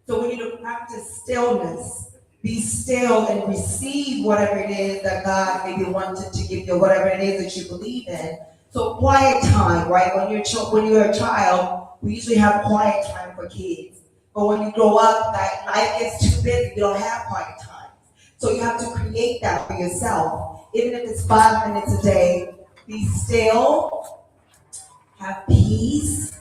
So we need to practice stillness. Be still and receive whatever it is that God maybe wanted to give you, whatever it is that you believe in. So quiet time, right? When you're a child, we usually have quiet time for kids. But when you grow up, that life gets too busy, you don't have quiet time. So you have to create that for yourself. Even if it's 5 minutes a day, be still, have peace,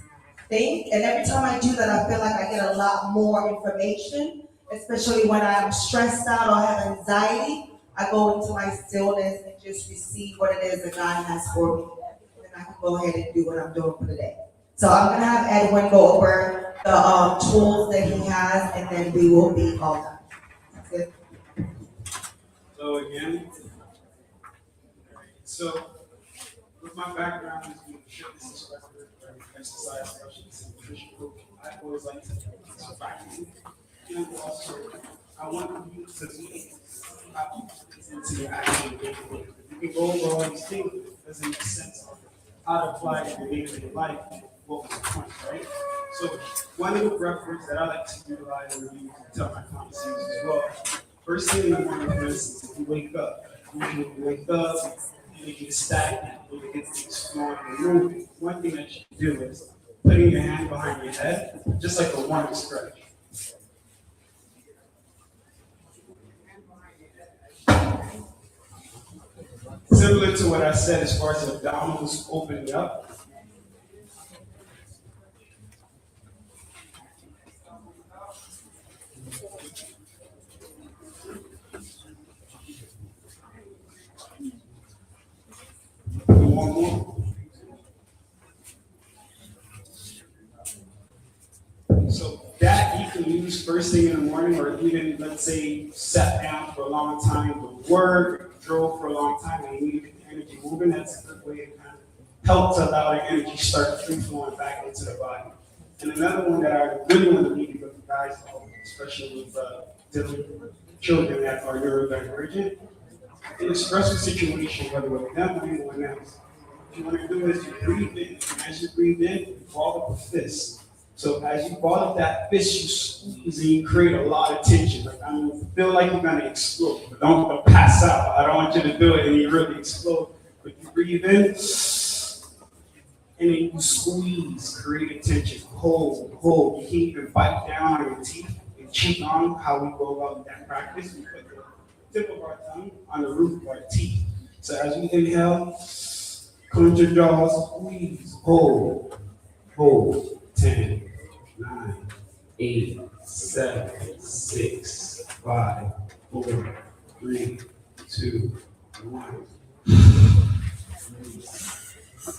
think. And every time I do that, I feel like I get a lot more information, especially when I'm stressed out or have anxiety. I go into my stillness and just receive what it is that God has for me. And then I can go ahead and do what I'm doing for the day. So I'm going to have Edwin go over the tools that he has, and then we will be all done. That's it. So again, so with my background as being a fitness instructor, exercise specialist, and nutrition coach, I always like to faculty. And also, I want you to be into your actual day-to-day. You can go over all these things, but it doesn't make sense of how to apply it in your day-to-day life. What was the point, right? So one little reference that I like to utilize and use to tell my clients as well. First thing in the morning, for instance, if you wake up, usually you wake up and you get stagnant, you get things flowing and moving. One thing that you can do is putting your hand behind your head, just like a warm stretch. Similar to what I said as far as the abdominals opening up. One more. So that you can use first thing in the morning, or even, let's say, sat down for a long time to work, drove for a long time, and you need to get the energy moving. That's a good way to kind of help to allow the energy start free flowing back into the body. And another one that I really want to leave with you guys, especially with children that are neurodivergent, in a stressful situation, whether with them or anyone else, what you want to do is you breathe in. And as you breathe in, you ball up a fist. So as you ball up that fist, you squeeze and you create a lot of tension. Like, I mean, feel like you're gonna explode, but don't pass out. I don't want you to do it and you really explode. But you breathe in, and then you squeeze, create tension, hold. You can't even bite down on your teeth and cheat on how we go about that practice. We put the tip of our tongue on the roof of our teeth. So as we inhale, clench your jaws, squeeze, hold. 10, 9, 8, 7, 6, 5, 4, 3, 2, 1.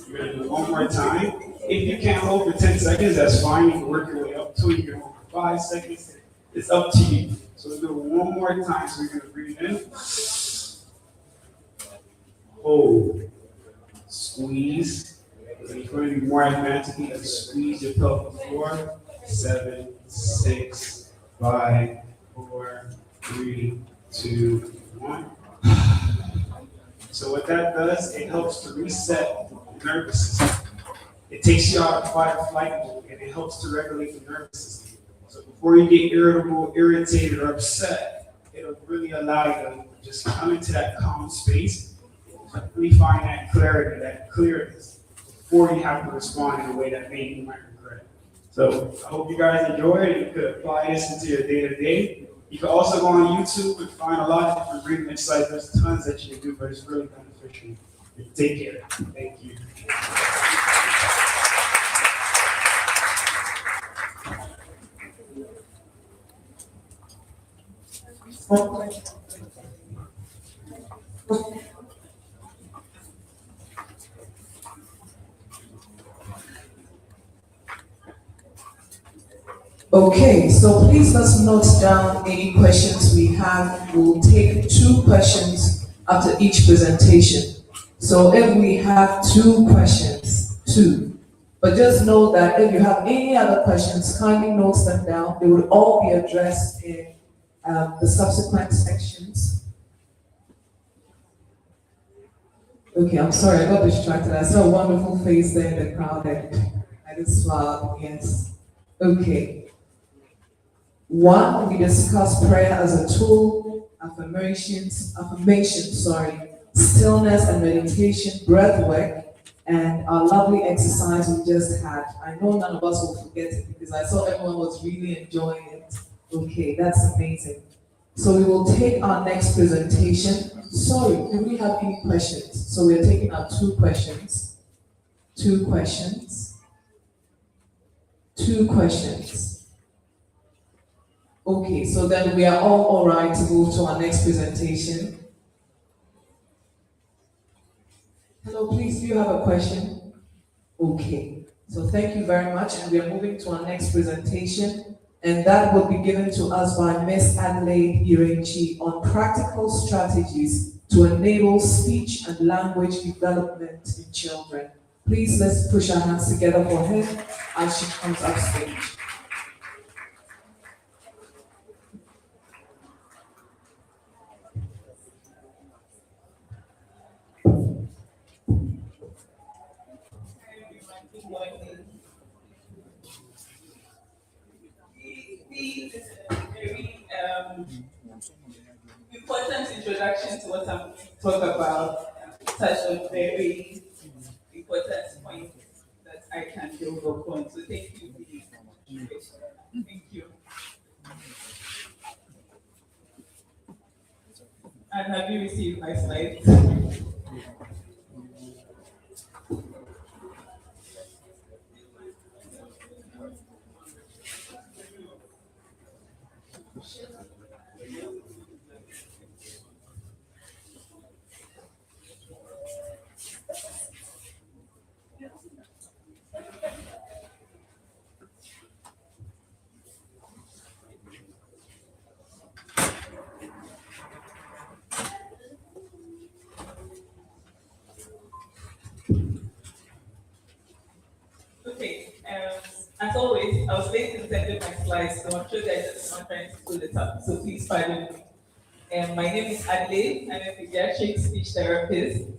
You're gonna do it one more time. If you can't hold for 10 seconds, that's fine. You can work your way up to it. You can hold for 5 seconds. It's up to you. So we'll do it one more time. So you're gonna breathe in, hold, squeeze. And it's going to be more advanced. You can squeeze your pelvic floor. 7, 6, 5, 4, 3, 2, 1. So what that does, it helps to reset the nervous system. It takes you out of fight or flight mode, and it helps to regulate the nervous system. So before you get irritable, irritated, or upset, it'll really allow you to just come into that calm space, really find that clarity, that clearness, before you have to respond in a way that maybe you might regret. So I hope you guys enjoy it. You could apply this into your day-to-day. You can also go on YouTube and find a lot of different breathing exercises. There's tons that you can do, but it's really beneficial. Take care. Thank you. Okay, so please let's note down any questions we have. We'll take 2 questions after each presentation. So if we have 2 questions, 2. But just know that if you have any other questions, kindly note them down. They will all be addressed in the subsequent sections. Okay, I'm sorry, I got distracted. I saw a wonderful face there in the crowd and I just smiled, yes. Okay. One, we discussed prayer as a tool, stillness and meditation, breath work, and our lovely exercise we just had. I know none of us will forget it because I saw everyone was really enjoying it. Okay, that's amazing. So we will take our next presentation. Sorry, do we have any questions? So we're taking our two questions. Two questions. Okay, so then we are all right to move to our next presentation. Hello, please, do you have a question? Okay, so thank you very much, and we are moving to our next presentation, and that will be given to us by Miss Adelaide Irenchi on practical strategies to enable speech and language development in children. Please, let's push our hands together for her as she comes up stage. This is a very important introduction to what I'm going to talk about. Touch on very important points that I can build upon. So thank you for this introduction. Thank you. And have you received my slides? Okay, as always, I was late in sending my slides, so I'm sure they're just not trying to pull it up, so please pardon me. My name is Adelaide. I'm a pediatric speech therapist.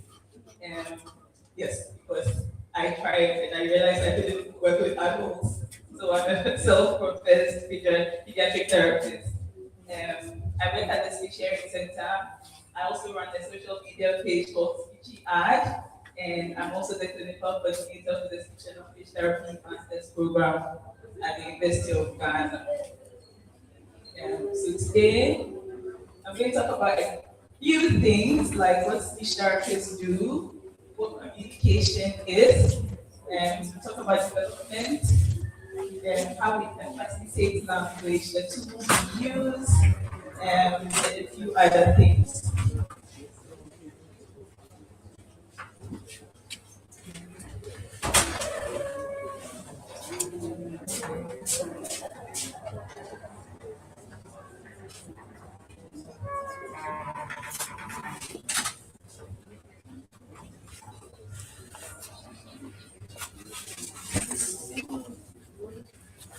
Yes, because I tried and I realized I couldn't work with adults, so I'm a self-professed pediatric therapist. I work at the Speech Hearing Center. I also run a social media page called Speechy Ad, and I'm also the clinical coordinator for the Speech and Speech Therapy Masters Program at the University of Ghana. So today, I'm going to talk about a few things like what speech therapists do, what communication is, and talk about development, and how we can facilitate language, the tools we use, and a few other things.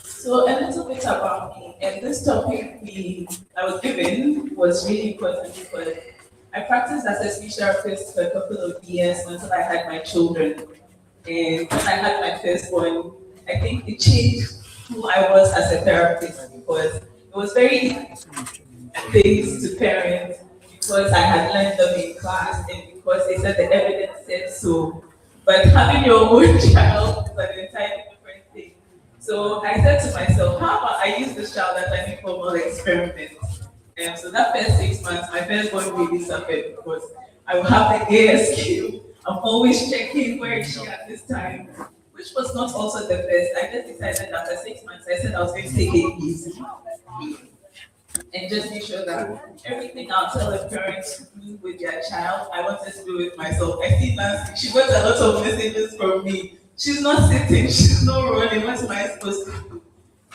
So a little bit about me, and this topic I was given was really important because I practiced as a speech therapist for a couple of years until I had my children. And when I had my firstborn, I think it changed who I was as a therapist because it was very things to parents because I had learned them in class and because they said the evidence said so. But having your own child is an entirely different thing. So I said to myself, how about I use this child as an informal experiment? And so that first 6 months, my firstborn really suffered because I would have the ASQ. I'm always checking where is she at this time, which was not also the best. I just decided after 6 months, I said I was going to take it easy and just make sure that everything I'll tell a parent to do with their child, I wanted to do with myself. I see Nancy, she got a lot of messages from me. She's not sitting, she's not running. What am I supposed to do?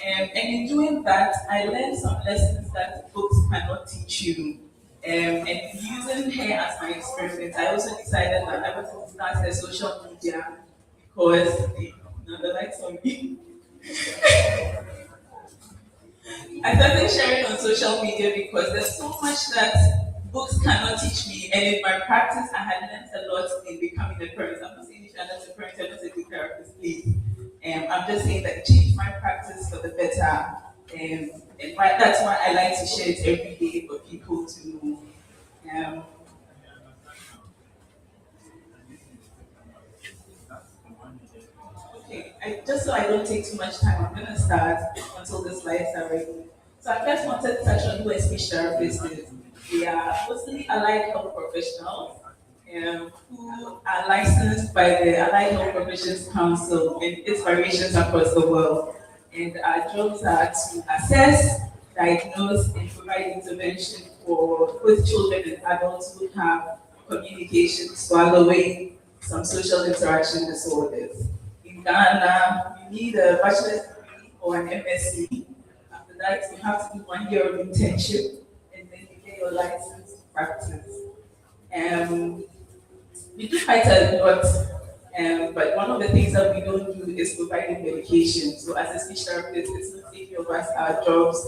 And in doing that, I learned some lessons that books cannot teach you. And using her as my experiment, I also decided that I wanted to start a social media because the lights on me. I started sharing on social media because there's so much that books cannot teach me, and in my practice, I had learned a lot in becoming a parent. I'm not saying if you're not a parent, you're not a good therapist, please. I'm just saying that it changed my practice for the better That's why I like to share it every day for people to um, okay, just so I don't take too much time, I'm gonna start until the slides are ready. So I first wanted to touch on who a speech therapist is. We are mostly allied health professionals who are licensed by the Allied Health Professions Council and its variations across the world. And our jobs are to assess, diagnose, and provide intervention for both children and adults who have communication swallowing, some social interaction disorders. In Ghana, you need a bachelor's degree or an MSc. After that, you have to do 1 year of internship, and then you get your license to practice. We do quite a lot, but one of the things that we don't do is providing medication. So as a speech therapist, it's not taking of us our jobs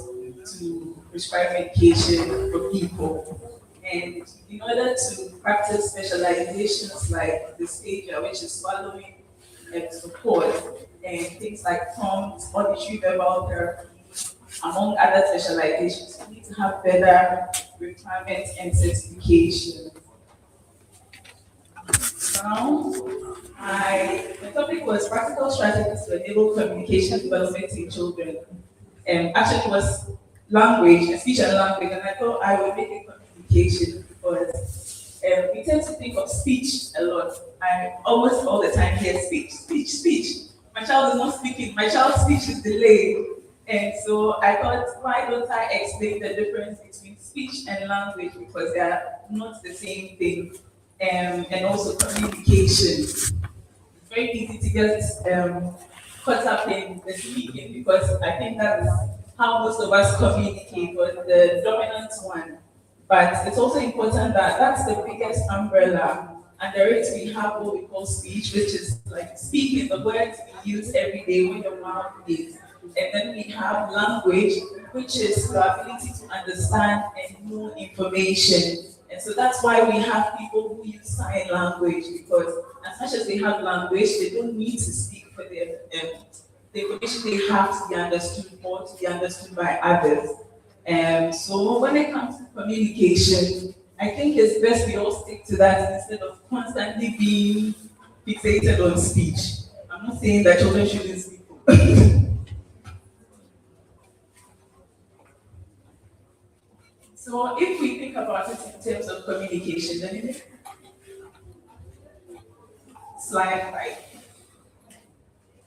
to prescribe medication for people. And in order to practice specializations like dysphagia, which is swallowing and support, and things like prompt, auditory verbal therapy, among other specializations, we need to have better requirements and certification. Now, the topic was practical strategies to enable communication development in children. Actually, it was language, speech and language, and I thought I would make it communication because we tend to think of speech a lot. I almost all the time hear speech. My child is not speaking, my child's speech is delayed. And so I thought, why don't I explain the difference between speech and language because they are not the same thing. And also communication. It's very easy to get caught up in the speaking because I think that's how most of us communicate, or the dominant one. But it's also important that that's the biggest umbrella. Under it, we have what we call speech, which is like speaking the words we use every day when your mouth is. And then we have language, which is the ability to understand and know information. And so that's why we have people who use sign language, because as much as they have language, they don't need to speak for the information they have to be understood or to be understood by others. So when it comes to communication, I think it's best we all stick to that instead of constantly being fixated on speech. I'm not saying that children shouldn't speak. So if we think about it in terms of communication, then slide 5.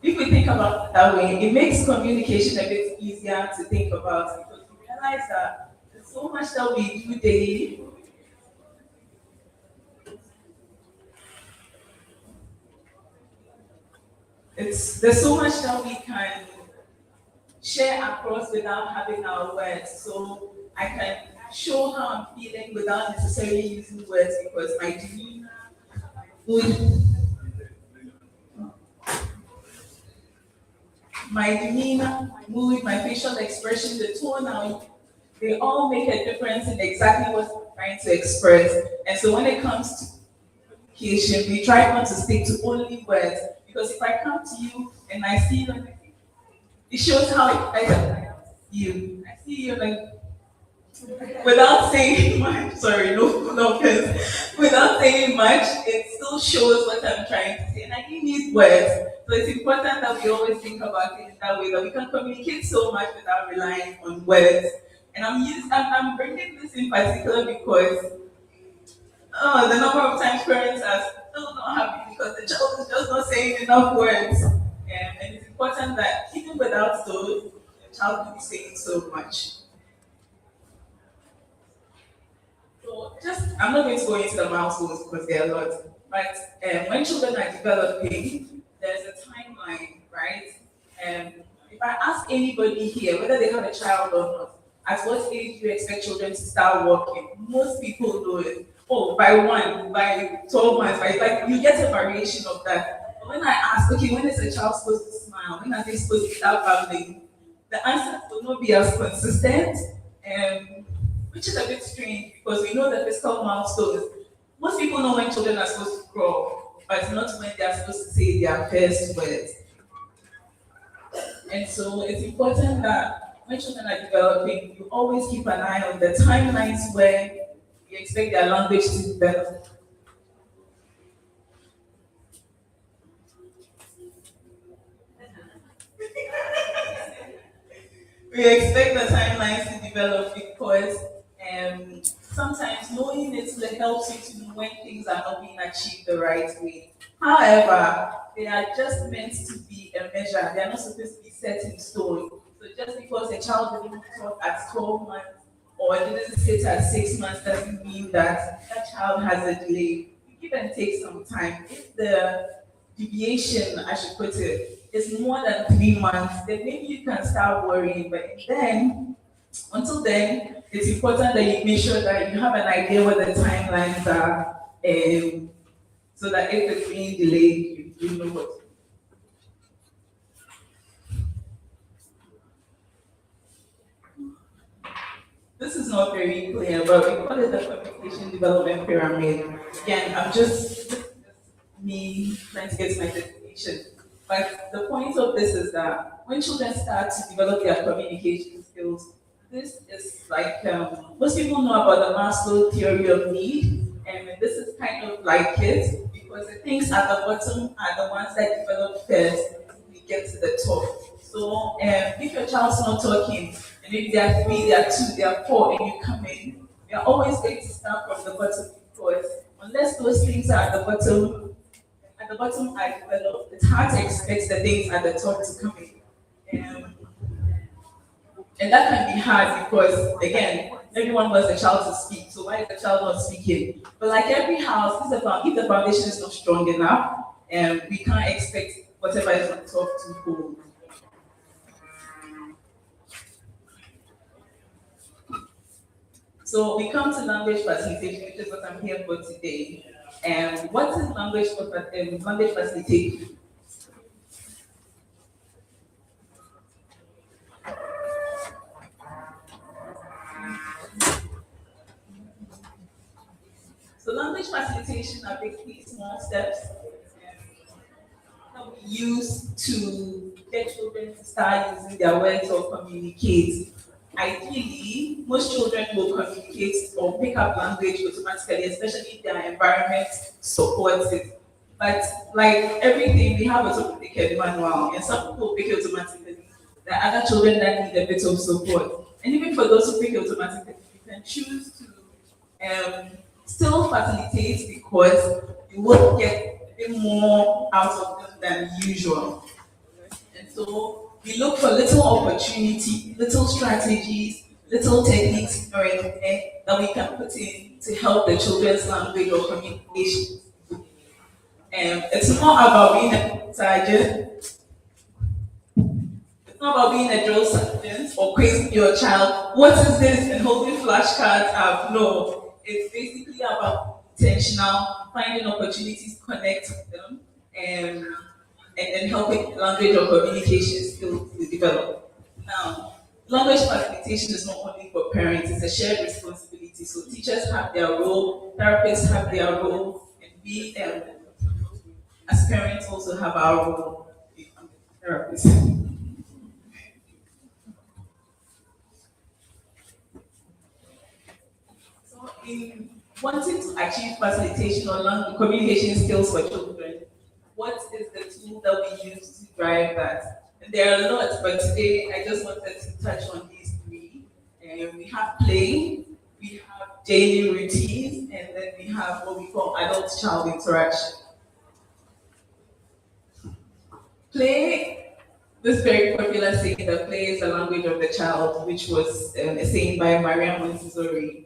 If we think about it that way, it makes communication a bit easier to think about because we realize that there's so much that we do daily. There's so much that we can share across without having our words. So I can show how I'm feeling without necessarily using words because my demeanor, my mood, my facial expression, the tone, they all make a difference in exactly what I'm trying to express. And so when it comes to communication, we try not to stick to only words because if I come to you and I see you, it shows how excited I am to see you. I see you like without saying much, sorry, no offense. Without saying much, it still shows what I'm trying to say. And I do need words. So it's important that we always think about it in that way, that we can communicate so much without relying on words. And I'm bringing this in particular because the number of times parents are still not happy because the child is just not saying enough words. And it's important that even without those, the child will be saying so much. So I'm not going to go into the milestones because there are a lot. But when children are developing, there's a timeline, right? If I ask anybody here whether they have a child or not, at what age do you expect children to start walking? Most people know it. Oh, by 1, by 12 months, like you get a variation of that. But when I ask, okay, when is a child supposed to smile? When are they supposed to start babbling? The answer will not be as consistent, which is a bit strange because we know the physical milestones. Most people know when children are supposed to crawl, but not when they are supposed to say their first words. And so it's important that when children are developing, you always keep an eye on the timelines where you expect their language to develop. We expect the timelines to develop because sometimes knowing it helps you to know when things are not being achieved the right way. However, they are just meant to be a measure. They are not supposed to be set in stone. So just because a child didn't talk at 12 months or didn't sit at 6 months doesn't mean that that child has a delay. You give and take some time. If the deviation, I should put it, is more than 3 months, then maybe you can start worrying. But then, until then, it's important that you make sure that you have an idea what the timelines are, so that if it's being delayed, you know what. This is not very clear, but we call it the communication development pyramid. Again, I'm just me trying to get my definition. But the point of this is that when children start to develop their communication skills, this is like most people know about the Maslow theory of need, and this is kind of like it because the things at the bottom are the ones that develop first. We get to the top. So if your child's not talking, and maybe they are 3, they are 2, they are 4, and you come in, you're always going to start from the bottom because unless those things are at the bottom are developed, it's hard to expect the things at the top to come in. And that can be hard because, again, everyone wants the child to speak. So why is the child not speaking? But like every house, if the foundation is not strong enough, we can't expect whatever is on top to hold. So we come to language facilitation, which is what I'm here for today. What is language facilitation? So language facilitation are basically small steps that we use to get children to start using their words or communicate. Ideally, most children will communicate or pick up language automatically, especially if their environment supports it. But like everything, we have a automatic manual, and some people pick it automatically. There are other children that need a bit of support. And even for those who pick it automatically, you can choose to still facilitate because you will get a bit more out of them than usual. And so we look for little opportunity, little strategies, little techniques that we can put in to help the children's language or communication. It's not about being a sergeant. It's not about being a drill sergeant or quizzing your child. What is this? And holding flashcards up. No. It's basically about intentional, finding opportunities to connect with them, and helping language or communication skills to develop. Now, language facilitation is not only for parents, it's a shared responsibility. So teachers have their role, therapists have their role, and we as parents also have our role in therapists. In wanting to achieve facilitation or language communication skills for children, what is the tool that we use to drive that? And there are a lot, but today I just wanted to touch on these 3. We have play, we have daily routines, and then we have what we call adult-child interaction. Play, this very popular saying that play is the language of the child, which was a saying by Maria Montessori.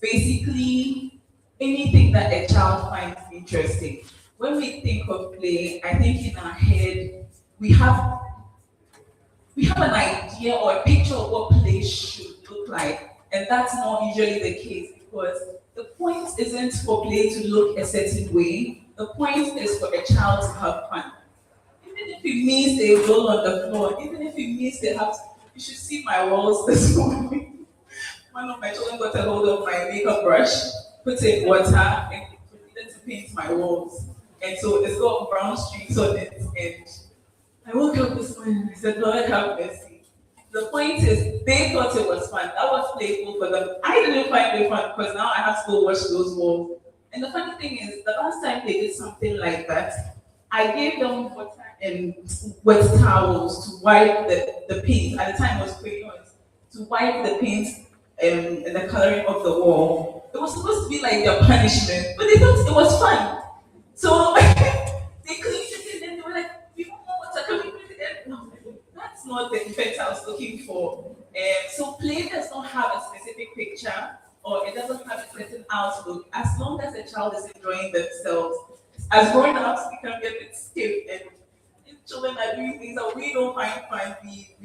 Basically anything that a child finds interesting. When we think of play, I think in our head we have an idea or a picture of what play should look like, and that's not usually the case because the point isn't for play to look a certain way. The point is for a child to have fun. Even if it means they roll on the floor, even if it means they have to, you should see my walls this morning. One of my children got a hold of my makeup brush, put in water, and proceeded to paint my walls. And so it's got brown streaks on it. And I woke up this morning and I said, Lord, have mercy. The point is, they thought it was fun. That was playful for them. I didn't find it fun because now I have to go wash those walls. And the funny thing is, the last time they did something like that, I gave them water and wet towels to wipe the paint. At the time, it was crayons to wipe the paint and the coloring of the wall. It was supposed to be like their punishment, but they thought it was fun. So they cleaned it and then they were like, "We want more water, can we put it in?" No, that's not the effect I was looking for. So play does not have a specific picture or it doesn't have a certain outlook. As long as the child is enjoying themselves, as grown-ups, we can get a bit stiff and children are doing things that we don't find fun, we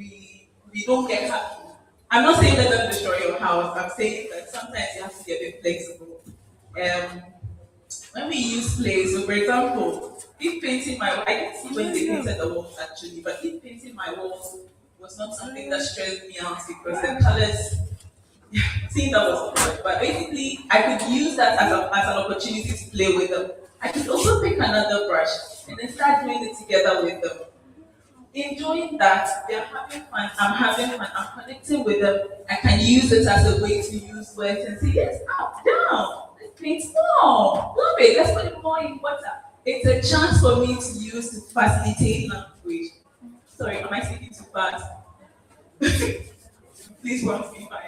don't get happy. I'm not saying let them destroy your house. I'm saying that sometimes you have to be a bit flexible. When we use play, so for example, if painting my I didn't see when they painted the walls actually, but if painting my walls was not something that stressed me out because the colors, seeing that was good. But basically, I could use that as an opportunity to play with them. I could also pick another brush and then start doing it together with them. Enjoying that, they're having fun, I'm having fun, I'm connecting with them. I can use it as a way to use words and say, yes, up, down, let's paint more, love it, let's put it more in water. It's a chance for me to use to facilitate language. Sorry, am I speaking too fast? Please prompt me if I am.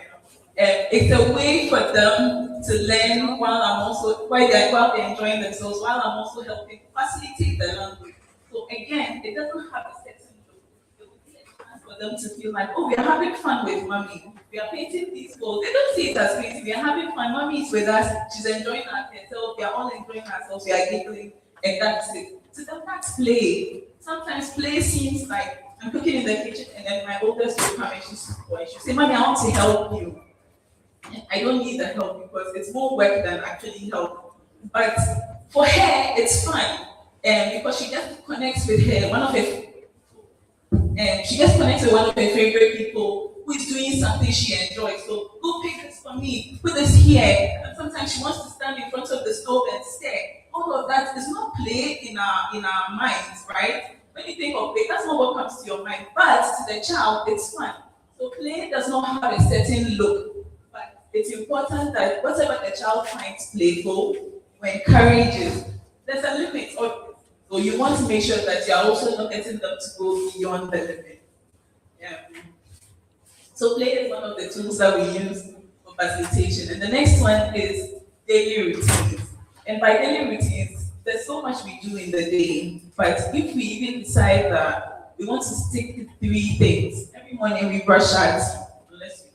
It's a way for them to learn while they're enjoying themselves, while I'm also helping facilitate the language. So again, it doesn't have a certain look. It will be a chance for them to feel like, oh, we are having fun with mommy. We are painting these goals. They don't see it as painting. We are having fun. Mommy is with us. She's enjoying herself. We are all enjoying ourselves. We are giggling, and that's it. So that's play. Sometimes play seems like I'm cooking in the kitchen, and then my oldest will come and she'll say, "Mommy, I want to help you." I don't need the help because it's more work than actually help. But for her, it's fun. Because she just connects with one of her favorite people who is doing something she enjoys. So go pick this for me, put this here. And sometimes she wants to stand in front of the stove and stare. All of that is not play in our minds, right? When you think of play, that's not what comes to your mind. But to the child, it's fun. So play does not have a certain look. But it's important that whatever the child finds playful, we encourage it. There's a limit. So you want to make sure that you're also not letting them to go beyond the limit. Yeah. So play is one of the tools that we use for facilitation. And the next one is daily routines. And by daily routines, there's so much we do in the day. But if we even decide that we want to stick to 3 things, every morning we brush our teeth, unless you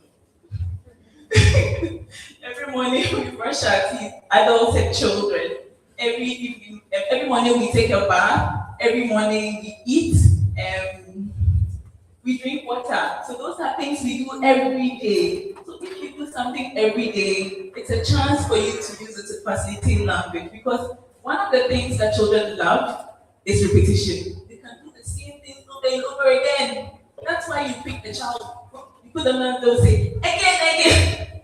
know. Every morning we brush our teeth, adults and children. Every morning we take a bath, every morning we eat, we drink water. So those are things we do every day. So if you do something every day, it's a chance for you to use it to facilitate language. Because one of the things that children love is repetition. They can do the same thing over and over again. That's why you pick the child, you put them on, they'll say, again.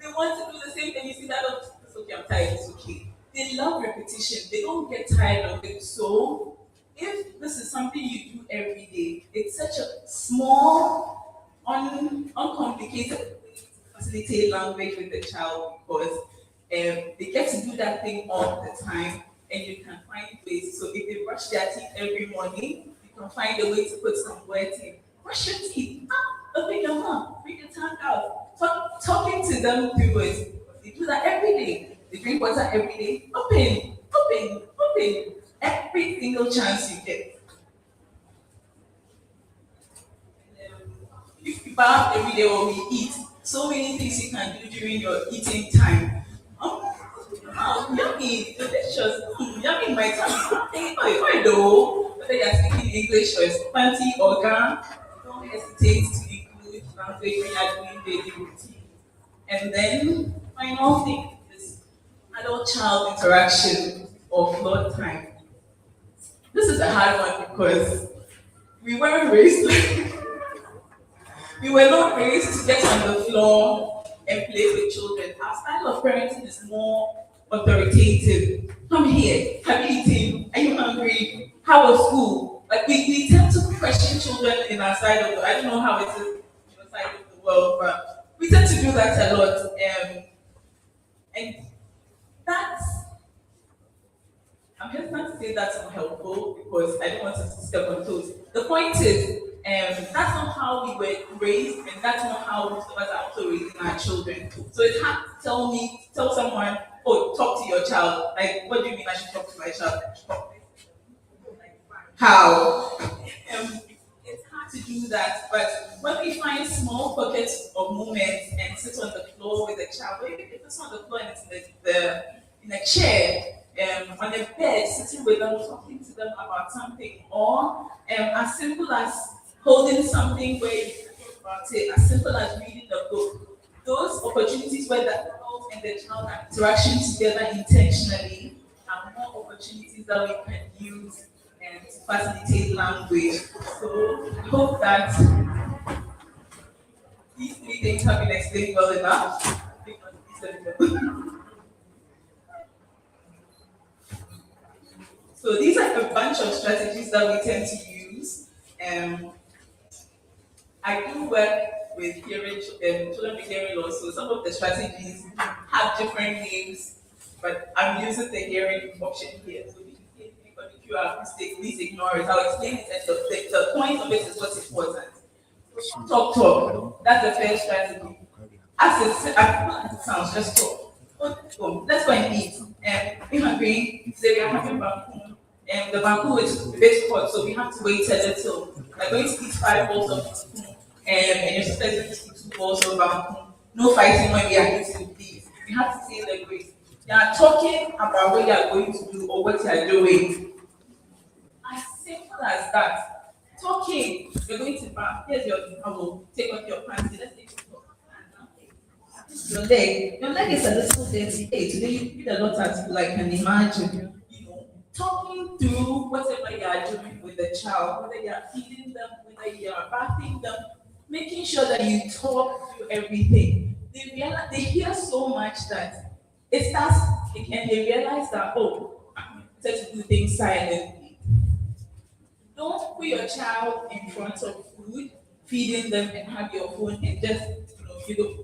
They want to do the same thing. You see that, it's okay, I'm tired, it's okay. They love repetition. They don't get tired of it. So, if this is something you do every day, it's such a small, uncomplicated way to facilitate language with the child because they get to do that thing all the time, and you can find ways. So, if they brush their teeth every morning, you can find a way to put some words in. Brush your teeth. Open your mouth. Bring your tongue out. Talking to them through it. They do that every day. They drink water every day. Open. Every single chance you get. If you bath every day or we eat, so many things you can do during your eating time. Yummy, delicious, yummy in my tongue. I know whether you're speaking English or fancy or Ghana, don't hesitate to include language when you're doing daily routine. And then, final thing is adult-child interaction or floor time. This is a hard one because we weren't raised we were not raised to get on the floor and play with children. Our style of parenting is more authoritative. Come here, have you eaten? Are you hungry? How was school? Like we tend to question children in our side of the, I don't know how it is in your side of the world, but we tend to do that a lot. And that's, I'm hesitant to say that's unhelpful because I don't want us to step on toes. The point is, that's not how we were raised, and that's not how most of us are also raising our children. So it's hard to tell someone, oh, talk to your child. Like, what do you mean I should talk to my child? How? It's hard to do that, but when we find small pockets of moments and sit on the floor with a child, or even if it's on the floor and it's in a chair, on a bed, sitting with them, talking to them about something, or as simple as holding something where you talk about it, as simple as reading a book. Those opportunities where the adult and the child are interaction together intentionally are more opportunities that we can use to facilitate language. So I hope that these three things have been explained well enough. So these are a bunch of strategies that we tend to use. I do work with hearing children with hearing loss, so some of the strategies have different names, but I'm using the hearing option here. So if you are mistake, please ignore it. I'll explain it, and the point of it is what's important. Talk. That's the first strategy. As it sounds, just talk. Let's go and eat. If I'm going, say we are having bamboo, and the bamboo is a bit hot, so we have to wait a little. We're going to eat 5 balls of spoon, and you're supposed to eat 2 balls of bamboo. No fighting when we are eating, please. We have to say the grace. You are talking about what you are going to do or what you are doing. As simple as that. Talking, you're going to bath. Here's your towel. Take off your pants. Let's take it off. Your leg is a little dirty. Hey, today you did a lot as you like can imagine. Talking through whatever you are doing with the child, whether you are feeding them, whether you are bathing them, making sure that you talk through everything. They hear so much that it starts, and they realize that, oh, I'm supposed to do things silently. Don't put your child in front of food, feeding them, and have your phone and just, you know.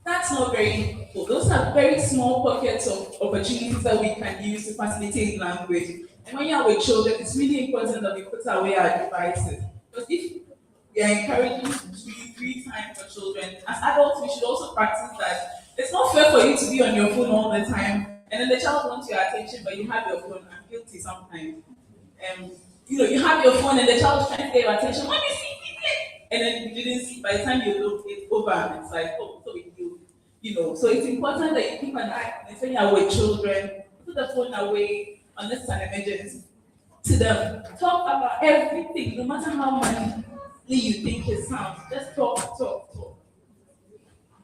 That's not very cool. Those are very small pockets of opportunities that we can use to facilitate language. And when you're with children, it's really important that we put away our devices. Because if we are encouraging free time for children, as adults, we should also practice that. It's not fair for you to be on your phone all the time, and then the child wants your attention, but you have your phone. I'm guilty sometimes. You have your phone, and the child is trying to get your attention. Let me see, and then you didn't see. By the time you look, it's over, and it's like, oh, so it you. So it's important that you keep an eye on it when you're with children. Put the phone away unless it's an emergency. To them, talk about everything, no matter how much you think it sounds. Just talk.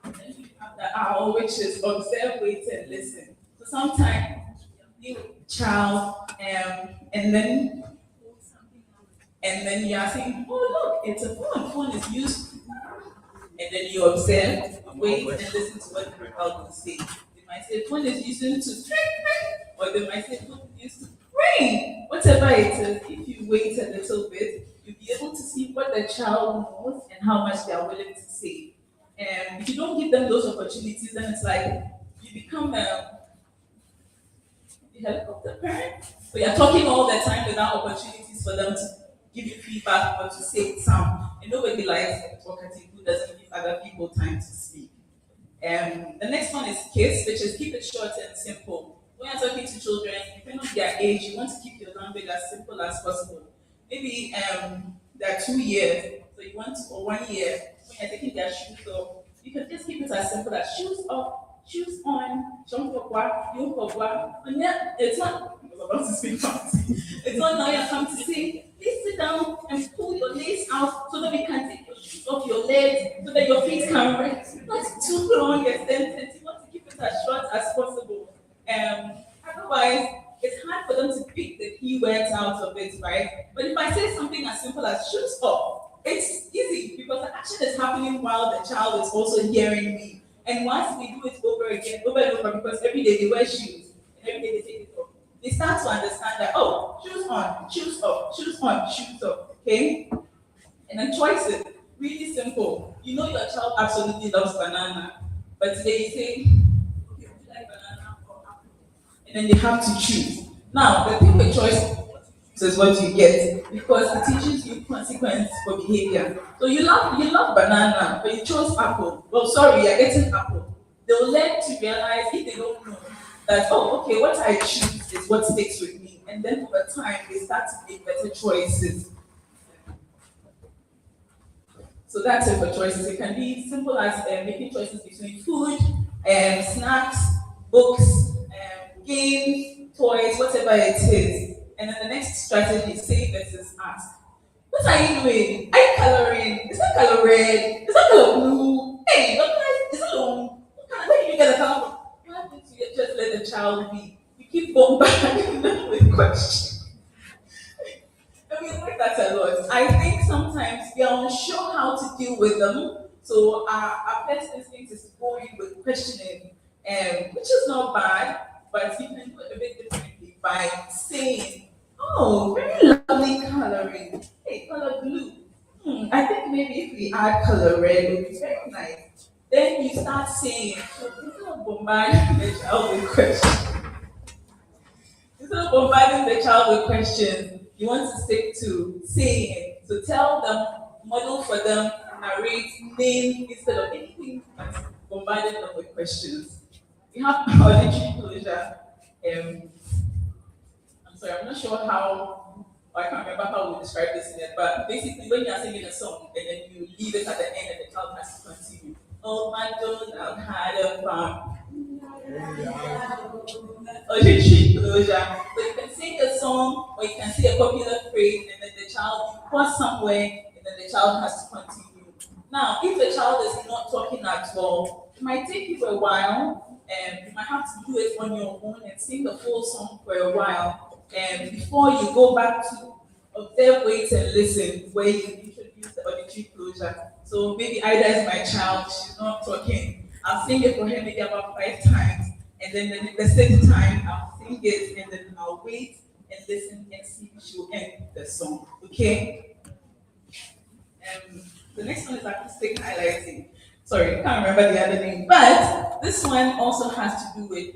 And then you have the hour, which is observe, wait, and listen. So sometimes you child, and then you are saying, oh look, it's a phone. Phone is used, and then you observe, wait, and listen to what the child will say. They might say phone is used to or they might say phone is used to ring. Whatever it is, if you wait a little bit, you'll be able to see what the child knows and how much they are willing to say. And if you don't give them those opportunities, then it's like you become a helicopter parent. So you're talking all the time without opportunities for them to give you feedback or to say some. And nobody likes a talkative who doesn't give other people time to speak. The next one is KISS, which is keep it short and simple. When you're talking to children, depending on their age, you want to keep your language as simple as possible. Maybe they're 2 years, so you want to, or 1 year, when you're taking their shoes off, you can just keep it as simple as shoes off, shoes on, and yeah, it's not, I was about to speak fancy. It's not now you come to say, please sit down and pull your legs out so that we can take your shoes off your legs, so that your feet can rest. Not too long extended. You want to keep it as short as possible. Otherwise, it's hard for them to pick the key words out of it, right? But if I say something as simple as shoes off, it's easy because the action is happening while the child is also hearing me. And once we do it over again, over and over, because every day they wear shoes, and every day they take it off, they start to understand that, oh, shoes on, shoes off, shoes on, shoes off, okay? And then choices, really simple. You know your child absolutely loves banana, but today you say, okay, would you like banana or apple? And then they have to choose. Now, the thing with choice is what you get, because it teaches you consequence for behavior. So you love banana, but you chose apple. Well, sorry, you're getting apple. They'll learn to realize, if they don't know, that, oh, okay, what I choose is what sticks with me. And then over time, they start to make better choices. So that's it for choices. It can be simple as making choices between food, snacks, books, games, toys, whatever it is. And then the next strategy is say versus ask. What are you doing? Are you coloring? Is that color red? Is that color blue? Hey, what kind is it long? Where did you get the color from? You have to just let the child be. You keep bombarding them with questions. I mean, like that a lot. I think sometimes we are unsure how to deal with them. So our first instinct is to go in with questioning, which is not bad, but you can do it a bit differently by saying, oh, very lovely coloring. Hey, color blue. I think maybe if we add color red, it would be very nice. Then you start saying, so instead of bombarding the child with questions, you want to stick to saying it. So tell them, model for them, narrate, name instead of anything that's bombarding them with questions. We have auditory closure. I'm sorry, I'm not sure how, or I can't remember how we describe this in it, but basically when you're singing a song and then you leave it at the end and the child has to continue. Oh, my Donald had a farm. Auditory closure. So you can sing a song or you can say a popular phrase and then the child, you pause somewhere and then the child has to continue. Now, if the child is not talking at all, it might take you a while and you might have to do it on your own and sing the full song for a while. And before you go back to observe, wait and listen, where you introduce the auditory closure. So maybe Ida is my child, she's not talking. I'll sing it for her maybe about 5 times. And then the sixth time, I'll sing it, and then I'll wait and listen and see if she'll end the song. Okay? The next one is acoustic highlighting. Sorry, I can't remember the other name. But this one also has to do with,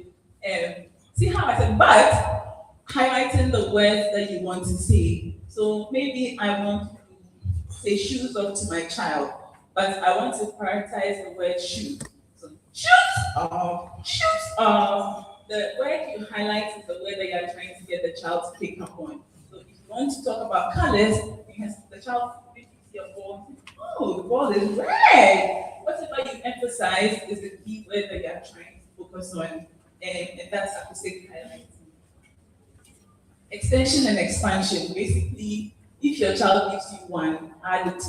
see how I said, but highlighting the words that you want to say. So maybe I want to say shoes off to my child, but I want to prioritize the word shoes. Shoes off, shoes off. The word you highlight is the word that you're trying to get the child to pick up on. So if you want to talk about colors, because the child picks your ball, oh, the ball is red. Whatever you emphasize is the key word that you're trying to focus on, and that's acoustic highlighting. Extension and expansion. Basically, if your child gives you one, add on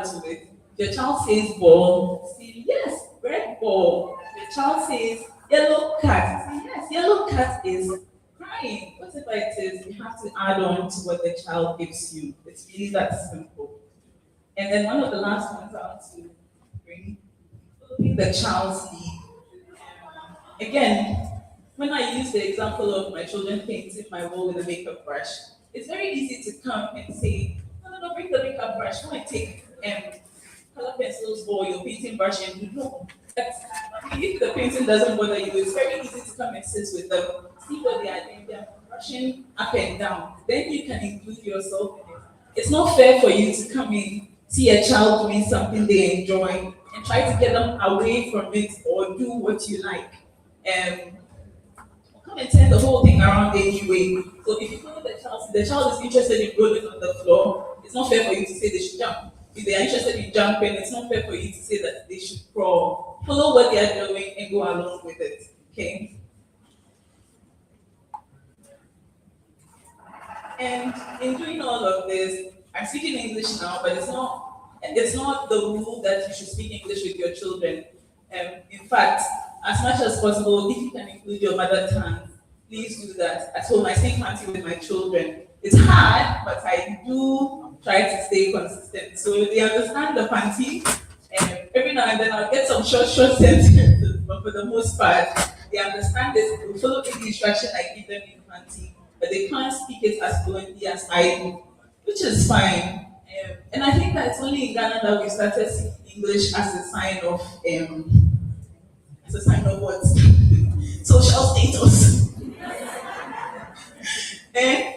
to it. If your child says ball, say yes, red ball. If your child says yellow cat, say yes, yellow cat is crying. Whatever it is, you have to add on to what the child gives you. It's really that simple. And then one of the last ones I want to bring, following the child's lead. Again, when I use the example of my children painting my wall with a makeup brush, it's very easy to come and say, no, bring the makeup brush. Go and take color pencils or your painting brush and do no. If the painting doesn't bother you, it's very easy to come and sit with them, see what they are doing. They are brushing up and down. Then you can include yourself in it. It's not fair for you to come in, see a child doing something they enjoy, and try to get them away from it or do what you like. Come and turn the whole thing around anyway. So if you follow the child is interested in rolling on the floor, it's not fair for you to say they should jump. If they are interested in jumping, it's not fair for you to say that they should crawl. Follow what they are doing and go along with it. Okay? And in doing all of this, I'm speaking English now, but it's not the rule that you should speak English with your children. In fact, as much as possible, if you can include your mother tongue, please do that. At home, I speak Fanti with my children. It's hard, but I do try to stay consistent. So they understand the Fanti, and every now and then I'll get some short sentences for the most part, they understand this, they follow the instruction I give them in Fanti, but they can't speak it as fluently as I do, which is fine. And I think that it's only in Ghana that we started seeing English as a sign of what? Social status. And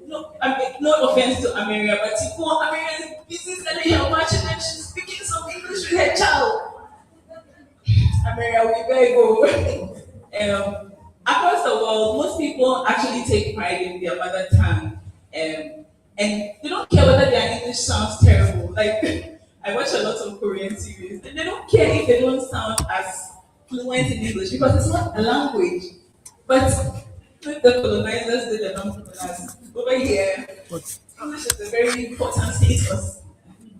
no, I mean, no offense to Ameria, but you go, Ameria is busy selling her watch and then she's speaking some English with her child. Ameria, we better go. Across the world, most people actually take pride in their mother tongue. And they don't care whether their English sounds terrible. Like, I watch a lot of Korean series, and they don't care if they don't sound as fluent in English because it's not a language. But with the colonizers did the non-colonizers over here, English is a very important status.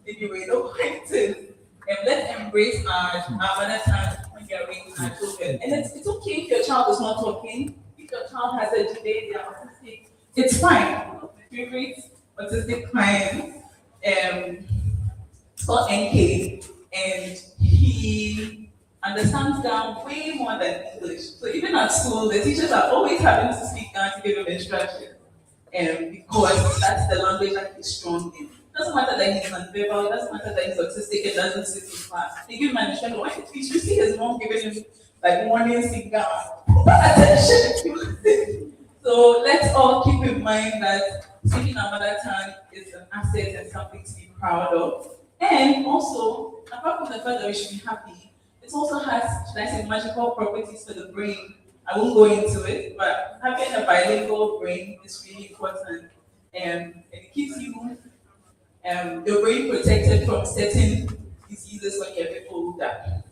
Anyway, no point in let's embrace our mother tongue when we are raising our children. And it's okay if your child is not talking, if your child has a delay, they are autistic, it's fine. Favorite autistic client, it's called NK, and he understands Ghana way more than English. So even at school, the teachers are always having to speak Ghana to give him instruction, because that's the language that he's strong in. It doesn't matter that he's non-verbal, it doesn't matter that he's autistic, it doesn't sit in class. They give him an instruction. When you see his mom giving him like warnings in Ghana, pay attention if you listen. So let's all keep in mind that speaking our mother tongue is an asset and something to be proud of. And also, apart from the fact that we should be happy, it also has, should I say, magical properties for the brain. I won't go into it, but having a bilingual brain is really important. And it keeps you, your brain protected from certain diseases when you're a bit older.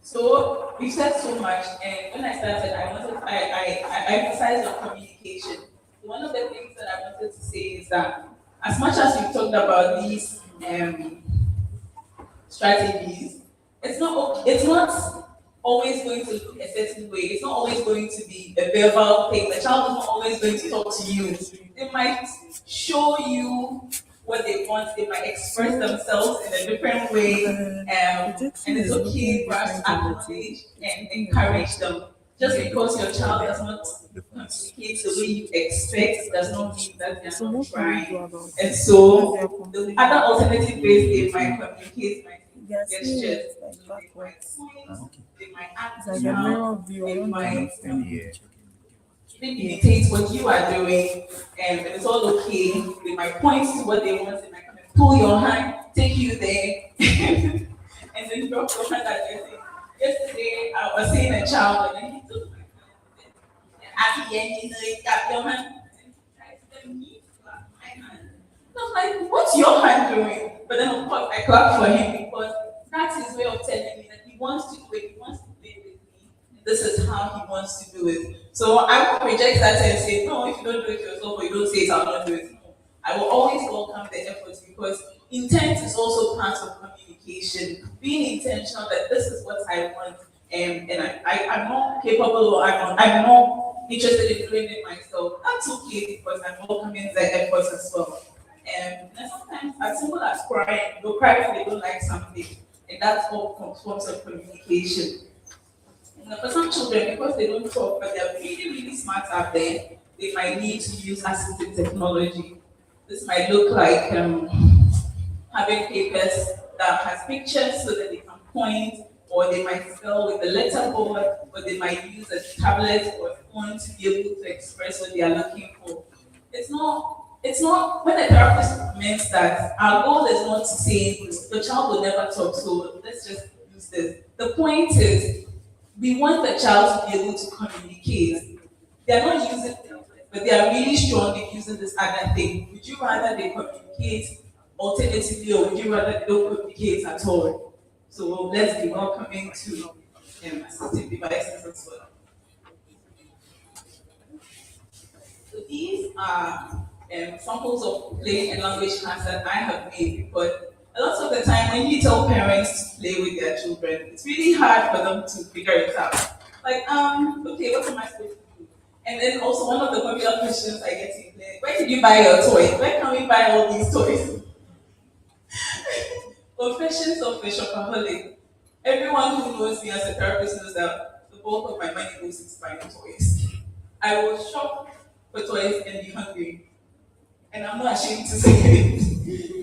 So we said so much, and when I started, I emphasized on communication. One of the things that I wanted to say is that as much as we talked about these strategies, it's not always going to look a certain way. It's not always going to be a verbal thing. The child is not always going to talk to you. They might show you what they want. They might express themselves in a different way, and it's okay for us to acknowledge and encourage them. Just because your child does not communicate the way you expect does not mean that they're not trying. And so the other alternative ways they might communicate might be gestures, they might point, they might act now, they might imitate what you are doing, and it's all okay. They might point to what they want, they might come and pull your hand, take you there, and then drop your hand at your thing. Yesterday, I was seeing a child, and then he took my hand, and he got your hand, and tried to let me clap my hand. I was like, what's your hand doing? But then, of course, I clapped for him because that's his way of telling me that he wants to do it, he wants to play with me. This is how he wants to do it. So I won't reject that and say, no, if you don't do it yourself or you don't say it, I'll not do it. No. I will always welcome the efforts because intent is also part of communication. Being intentional that this is what I want, and I'm not capable or I'm not interested in doing it myself. That's okay because I'm welcoming the efforts as well. And sometimes as simple as crying, they'll cry if they don't like something, and that's all forms of communication. And for some children, because they don't talk, but they're really, really smart out there, they might need to use assistive technology. This might look like having papers that has pictures so that they can point, or they might spell with the letterboard, or they might use a tablet or a phone to be able to express what they are looking for. It's not when a therapist means that our goal is not to say the child will never talk, so let's just use this. The point is we want the child to be able to communicate. They are not using it, but they are really strong in using this other thing. Would you rather they communicate alternatively, or would you rather they don't communicate at all? So let's be welcoming to assistive devices as well. So these are samples of play and language class that I have made, but a lot of the time when you tell parents to play with their children, it's really hard for them to figure it out. Like, okay, what am I supposed to do? And then also one of the popular questions I get in there, where did you buy your toys? Where can we buy all these toys? Confessions of a shopaholic. Everyone who knows me as a therapist knows that the bulk of my money goes into buying toys. I will shop for toys and be hungry, and I'm not ashamed to say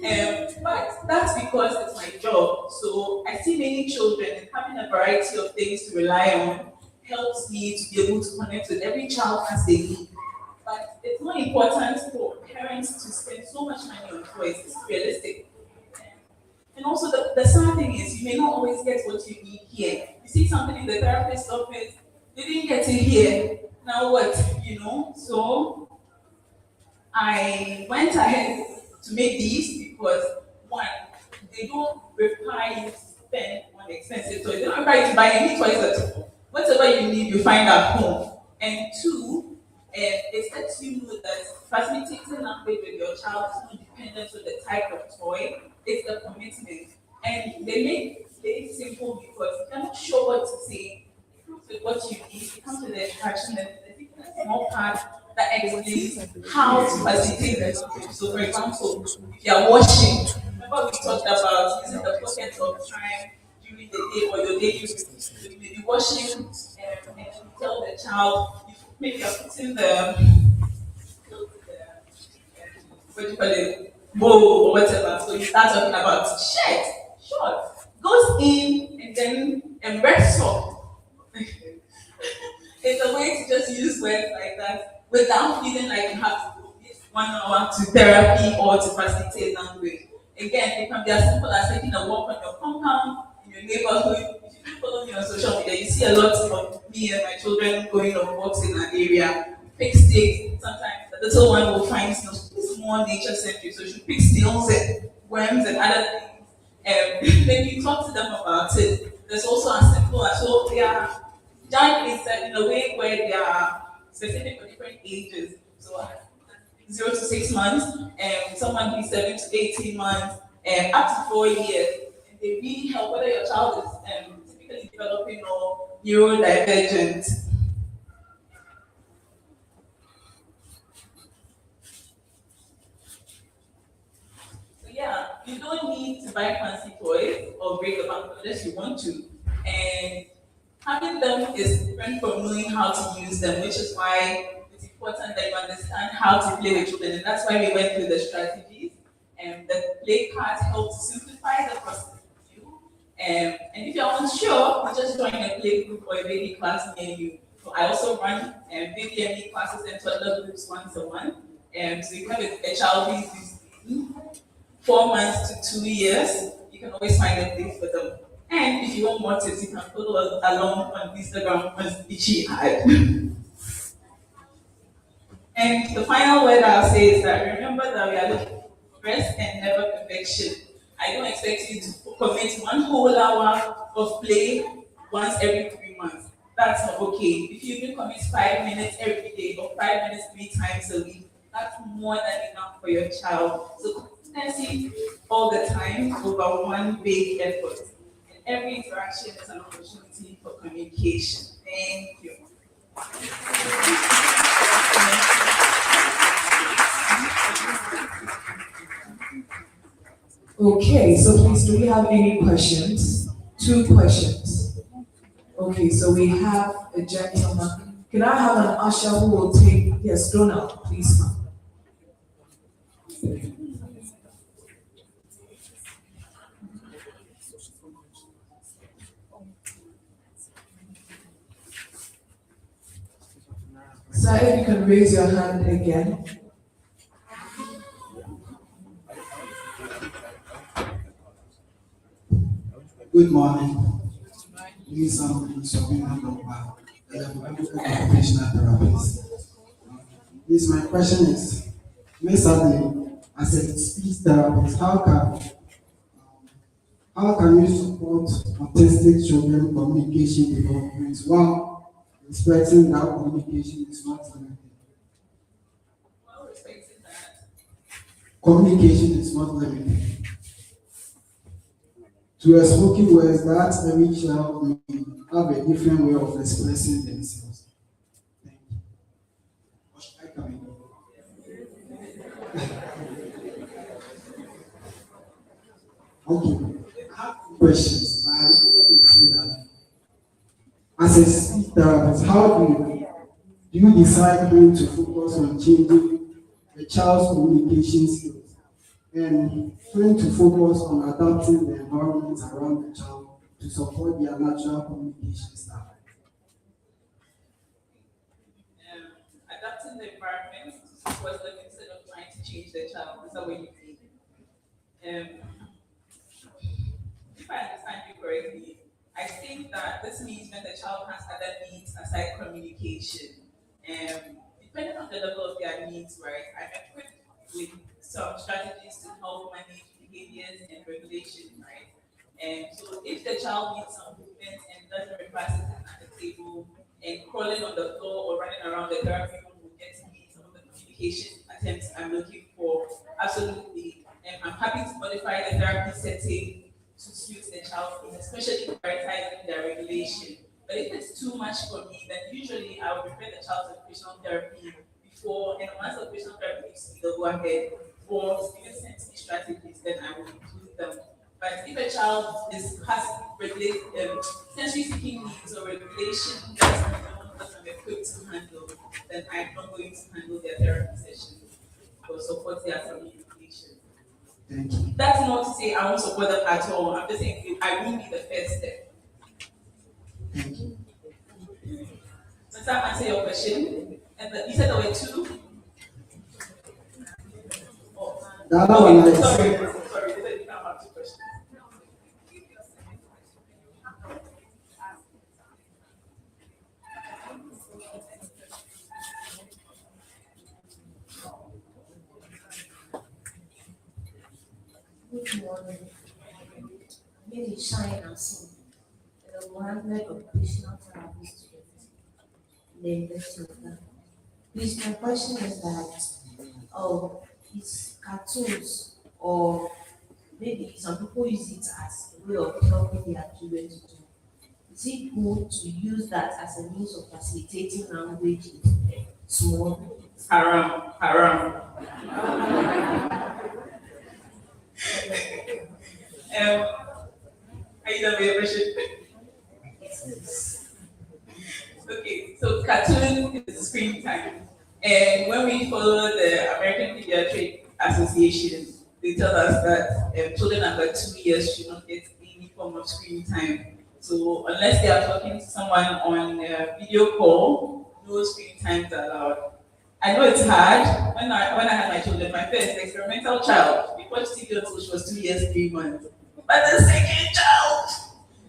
it. But that's because it's my job. So I see many children, and having a variety of things to rely on helps me to be able to connect with every child as they need. But it's not important for parents to spend so much money on toys. It's realistic. And also, the sad thing is, you may not always get what you need here. You see something in the therapist's office, you didn't get it here. Now what? So I went ahead to make these because one, they don't require you to spend on expensive toys. They don't require you to buy any toys at all. Whatever you need, you find at home. And two, it lets you know that facilitating language with your child is not dependent on the type of toy, it's the commitment. And they make it simple because if you're not sure what to say, it comes with what you need, it comes with the instruction, and the small part that explains how to facilitate the language. So, for example, if you're washing, remember we talked about using the pockets of time during the day or your daily routine. So you may be washing and you tell the child, maybe you're putting what do you call it, bowl or whatever. So you start talking about shirt, short, goes in and then rests up. It's a way to just use words like that without feeling like you have to go this 1 hour to therapy or to facilitate language. Again, it can be as simple as taking a walk on your compound, in your neighborhood. If you do follow me on social media, you see a lot of me and my children going on walks in our area. Pick sticks. Sometimes the little one will find more nature centric, so she pick snails and worms and other things. And then you talk to them about it. There's also as simple as so they are done in a way where they are specific for different ages. So 0 to 6 months, and someone who's 7 to 18 months, and up to 4 years. And they really help whether your child is typically developing or neurodivergent. So yeah, you don't need to buy fancy toys or break the bank unless you want to. And having them is different from knowing how to use them, which is why it's important that you understand how to play with children. And that's why we went through the strategies. And the play cards help to simplify the process for you. And if you're unsure, you just join a play group or a baby class near you. So I also run baby and me classes and toddler groups once a month. So you have a child who is 4 months to 2 years, you can always find a place for them. And if you want more tips, you can follow along on Instagram on Itchy Ad. And the final word I'll say is that remember that we are looking for rest and never perfection. I don't expect you to commit 1 whole hour of play once every 3 months. That's not okay. If you even commit 5 minutes every day or 5 minutes 3 times a week, that's more than enough for your child. So consistency all the time over one big effort. And every interaction is an opportunity for communication. Thank you. Okay, so please, do we have any questions? 2 questions. Okay, so we have a gentleman. Can I have an usher who will take, yes, Donald, please come. Sir, if you can raise your hand again. Good morning. Please, Sabina Loba, I'm a occupational therapist. Please, my question is, Ms. Adley, as a speech therapist, how can you support autistic children communication development while respecting that communication is not limited? Communication is not limited to a spoken words that every child may have a different way of expressing themselves. Thank you. Or should I come in? Okay, I have two questions. I really feel that as a speech therapist, how do you decide when to focus on changing the child's communication skills and when to focus on adapting the environment around the child to support their natural communication style? Adapting the environment to support them instead of trying to change the child. Is that what you mean? If I understand you correctly, I think that this means when the child has other needs aside communication. Depending on the level of their needs, right, I'm equipped with some strategies to help manage behaviors and regulation, right? So if the child needs some movement and doesn't require sitting at the table and crawling on the floor or running around the therapy room will get me some of the communication attempts I'm looking for, absolutely. I'm happy to modify the therapy setting to suit the child's needs, especially prioritizing their regulation. But if it's too much for me, then usually I would refer the child to occupational therapy before, and once occupational therapy gives me the go ahead for even sensory strategies, then I will include them. But if a child has sensory seeking needs or regulation that I'm equipped to handle, then I'm not going to handle their therapy session or support their communication. Thank you. That's not to say I won't support them at all. I'm just saying I will be the first step. Thank you. Does that answer your question? And you said there were two? The other one is sorry, you said you can't have two questions. Good morning. My name is Shine Asim, and I'm one of occupational therapy students in the University of Ghana. Please, my question is that, is cartoons or maybe some people use it as a way of helping their children to do. Is it good to use that as a means of facilitating language in small? Haram. Are you done with your question? Okay, so cartoon is screen time. And when we follow the American Pediatric Association, they tell us that children under 2 years should not get any form of screen time. So unless they are talking to someone on a video call, no screen times are allowed. I know it's hard. When I had my children, my first experimental child, we watched TV until she was 2 years, 3 months. But the second child,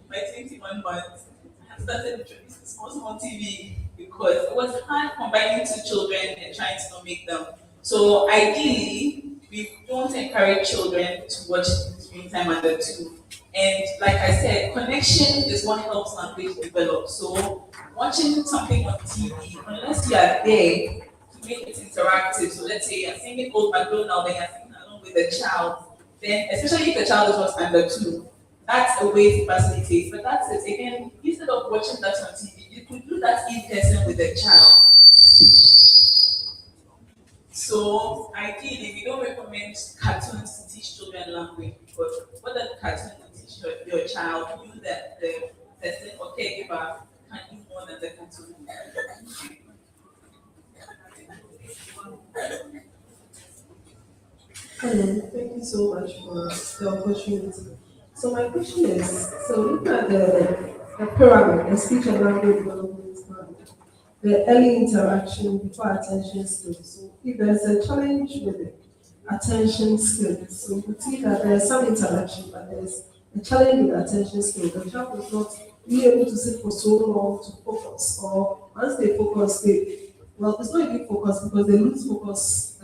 my 21 months, I started introducing small TV because it was hard combining two children and trying to not make them. So ideally, we don't encourage children to watch screen time under 2. And like I said, connection is what helps language develop. So watching something on TV, unless you are there to make it interactive. So let's say I'm singing Old MacDonald and you're singing along with the child, then especially if the child is just under 2, that's a way to facilitate. But that's it. Again, instead of watching that on TV, you could do that in person with the child. So ideally, we don't recommend cartoons to teach children language because what does cartoon teach your child? You that the person or caregiver can do more than the cartoon. Hello, thank you so much for the opportunity. So my question is, so looking at the pyramid, the speech and language development pyramid, the early interaction before attention skills. So if there's a challenge with the attention skills, so you could see that there's some interaction, but there's a challenge with attention skills. The child is not be able to sit for so long to focus, or once they focus, it's not even focus because they lose focus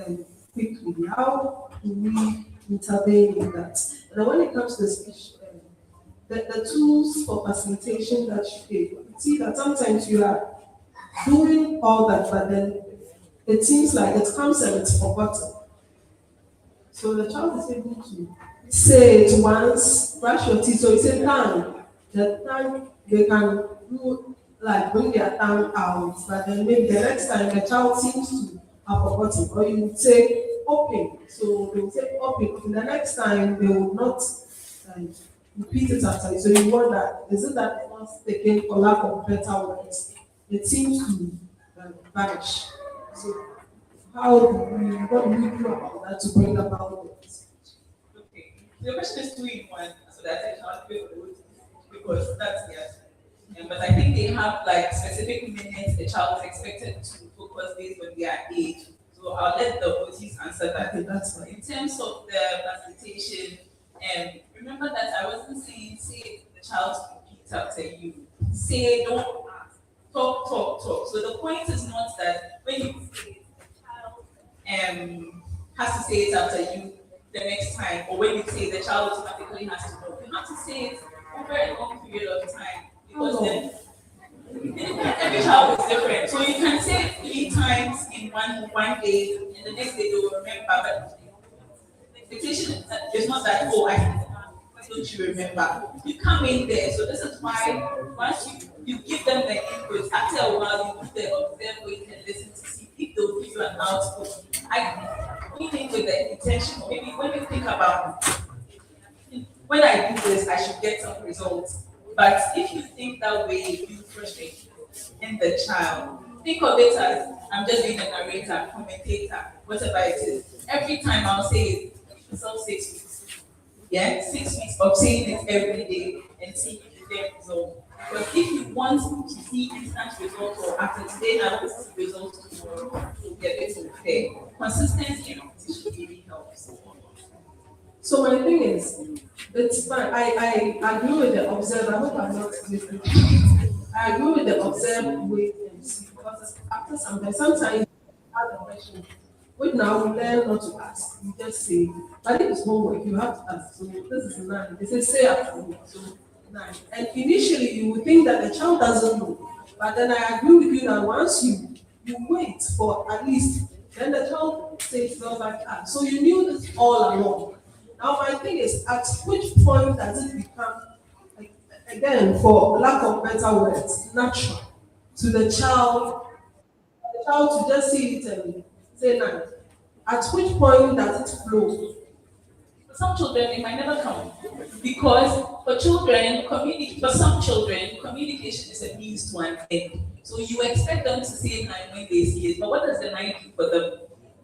quickly. How do we intervene in that? And then when it comes to the speech, the tools for facilitation that you give, you see that sometimes you are doing all that, but then it seems like it comes and it's forgotten. So the child is able to say it once, brush your teeth, so you say tongue. The tongue, they can do like bring their tongue out, but then maybe the next time the child seems to have forgotten, or you would say open. So they will say open. The next time they will not and repeat it after you. So you wonder, is it that it was taken for lack of better words? It seems to vanish. So what do we do about that to bring about this? Okay. The question is 2 in 1, so that I can't pay for the whole, because that's the answer. But I think they have like specific minutes the child is expected to focus based on their age. So I'll let the OTs answer that. Okay, that's fine. In terms of the facilitation, remember that I wasn't saying say the child repeats after you. Say don't ask. Talk. So the point is not that when you say it, the child has to say it after you the next time, or when you say the child automatically has to know. You have to say it over a long period of time, because then every child is different. So you can say it 3 times in one day, and the next day they will remember. But expectation is not that, oh, why don't you remember? You come in there. So this is why once you give them the input, after a while you do the observe, wait, and listen to see if they'll give you an output. I think with the intention, maybe when you think about, when I do this, I should get some results. But if you think that way, you frustrate in the child. Think of it as I'm just being a narrator, commentator, whatever it is. Every time I'll say it, yourself 6 weeks. Yeah, 6 weeks of saying it every day and see if you get results. But if you want to see instant results, or after today, I want to see results tomorrow, you'll get it fair. Consistency and repetition really helps. So my thing is, it's fine. I agree with the observe. I hope I'm not listening. I agree with the observe, wait and see, because after sometimes you ask a question. Wait, now we learn not to ask. You just say, but if it's homework, you have to ask. So this is 9. They say after me. So 9. And initially you would think that the child doesn't know. But then I agree with you that once you wait for at least, then the child says, well, like that. So you knew this all along. Now my thing is, at which point does it become, like, again, for lack of better words, natural to the child to just see it and say 9? At which point does it flow? For some children, it might never come, because for some children, communication is a means to an end. So you expect them to say 9 when they see it, but what does the 9 do for them?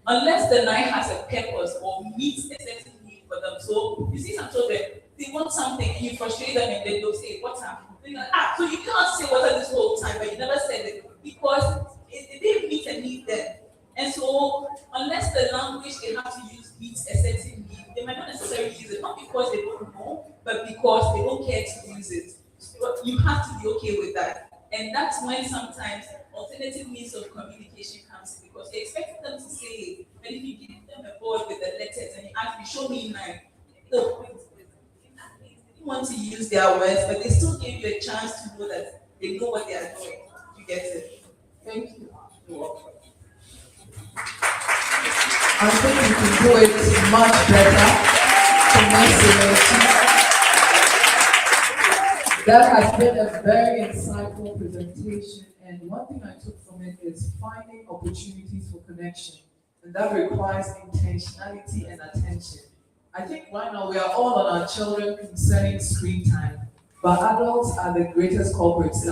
Unless the 9 has a purpose or meets a certain need for them. So you see some children, they want something and you frustrate them and then they'll say, what's happening? Like, so you can't say what this whole time, but you never said it because it didn't meet a need then. And so unless the language they have to use meets a certain need, they might not necessarily use it, not because they don't know, but because they don't care to use it. So you have to be okay with that. And that's when sometimes alternative means of communication comes in, because you expect them to say it, but if you give them a board with the letters and you ask me, show me 9, no, they want to use their words, but they still give you a chance to know that they know what they are doing. You get it? Thank you. You're welcome. I think you can do it much better. That has been a very insightful presentation, and one thing I took from it is finding opportunities for connection, and that requires intentionality and attention. I think right now we are all on our children concerning screen time, but adults are the greatest culprits.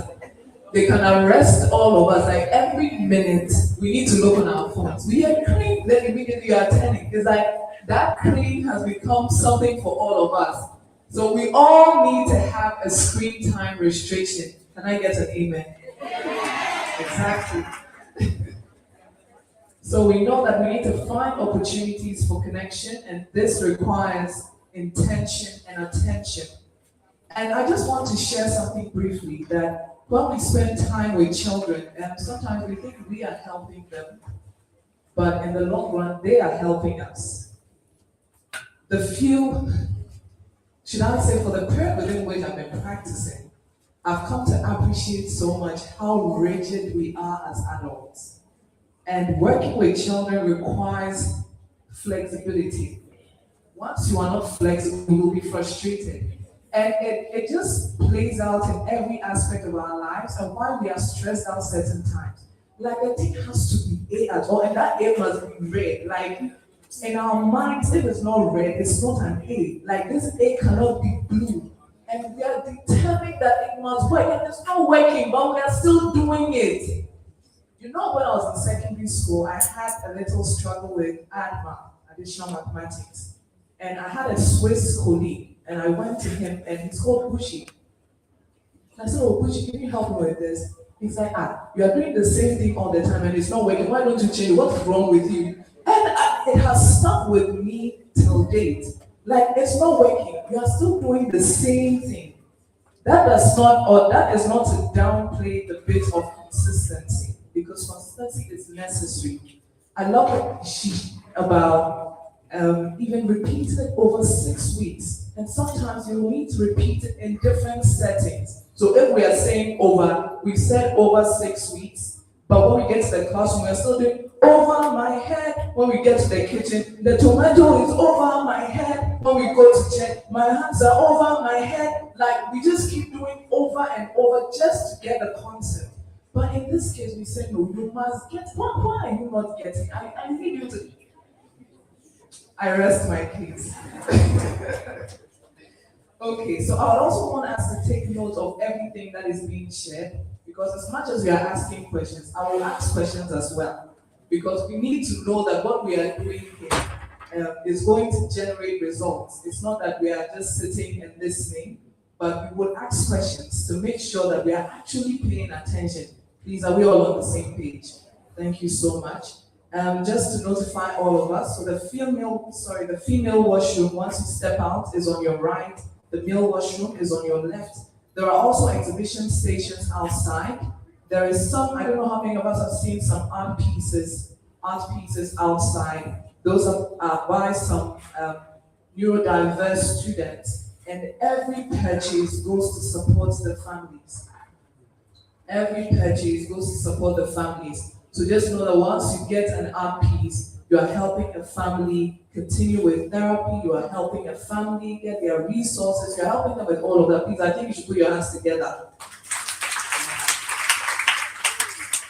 They can arrest all of us. Like every minute, we need to look on our phones. We hear clean, then immediately you are turning. It's like that clean has become something for all of us. So we all need to have a screen time restriction. Can I get an amen? Exactly. So we know that we need to find opportunities for connection, and this requires intention and attention. And I just want to share something briefly that when we spend time with children, and sometimes we think we are helping them, but in the long run, they are helping us. Should I say, for the period within which I've been practicing, I've come to appreciate so much how rigid we are as adults. And working with children requires flexibility. Once you are not flexible, you will be frustrated. And it just plays out in every aspect of our lives and why we are stressed out certain times. Like the thing has to be A at all, and that A must be red. Like in our minds, if it's not red, it's not an A. Like this A cannot be glue. And we are determined that it must work. And it's not working, but we are still doing it. You know, when I was in secondary school, I had a little struggle with ADMA, additional mathematics. And I had a Swiss colleague, and I went to him, and he's called Bushi. I said, oh, Bushi, can you help me with this? He's like, you are doing the same thing all the time, and it's not working. Why don't you change? What's wrong with you? And it has stuck with me till date. Like, it's not working. You are still doing the same thing. That is not to downplay the bit of consistency, because consistency is necessary. I love what she about even repeat it over 6 weeks, and sometimes you need to repeat it in different settings. So if we are saying we've said over 6 weeks, but when we get to the classroom, we're still doing over my head. When we get to the kitchen, the tomato is over my head. When we go to check, my hands are over my head. Like, we just keep doing over and over just to get the concept. But in this case, we said, no, you must get, why are you not getting? I need you to. I rest my case. Okay, so I would also want us to take note of everything that is being shared, because as much as we are asking questions, I will ask questions as well, because we need to know that what we are doing here is going to generate results. It's not that we are just sitting and listening, but we will ask questions to make sure that we are actually paying attention. Please, are we all on the same page? Thank you so much. Just to notify all of us, so the female washroom, once you step out, is on your right. The male washroom is on your left. There are also exhibition stations outside. There is some, I don't know how many of us have seen some art pieces outside. Those are by some neurodiverse students. And every purchase goes to support the families. Every purchase goes to support the families. So just know that once you get an art piece, you are helping a family continue with therapy, you are helping a family get their resources, you're helping them with all of that. Please, I think you should put your hands together.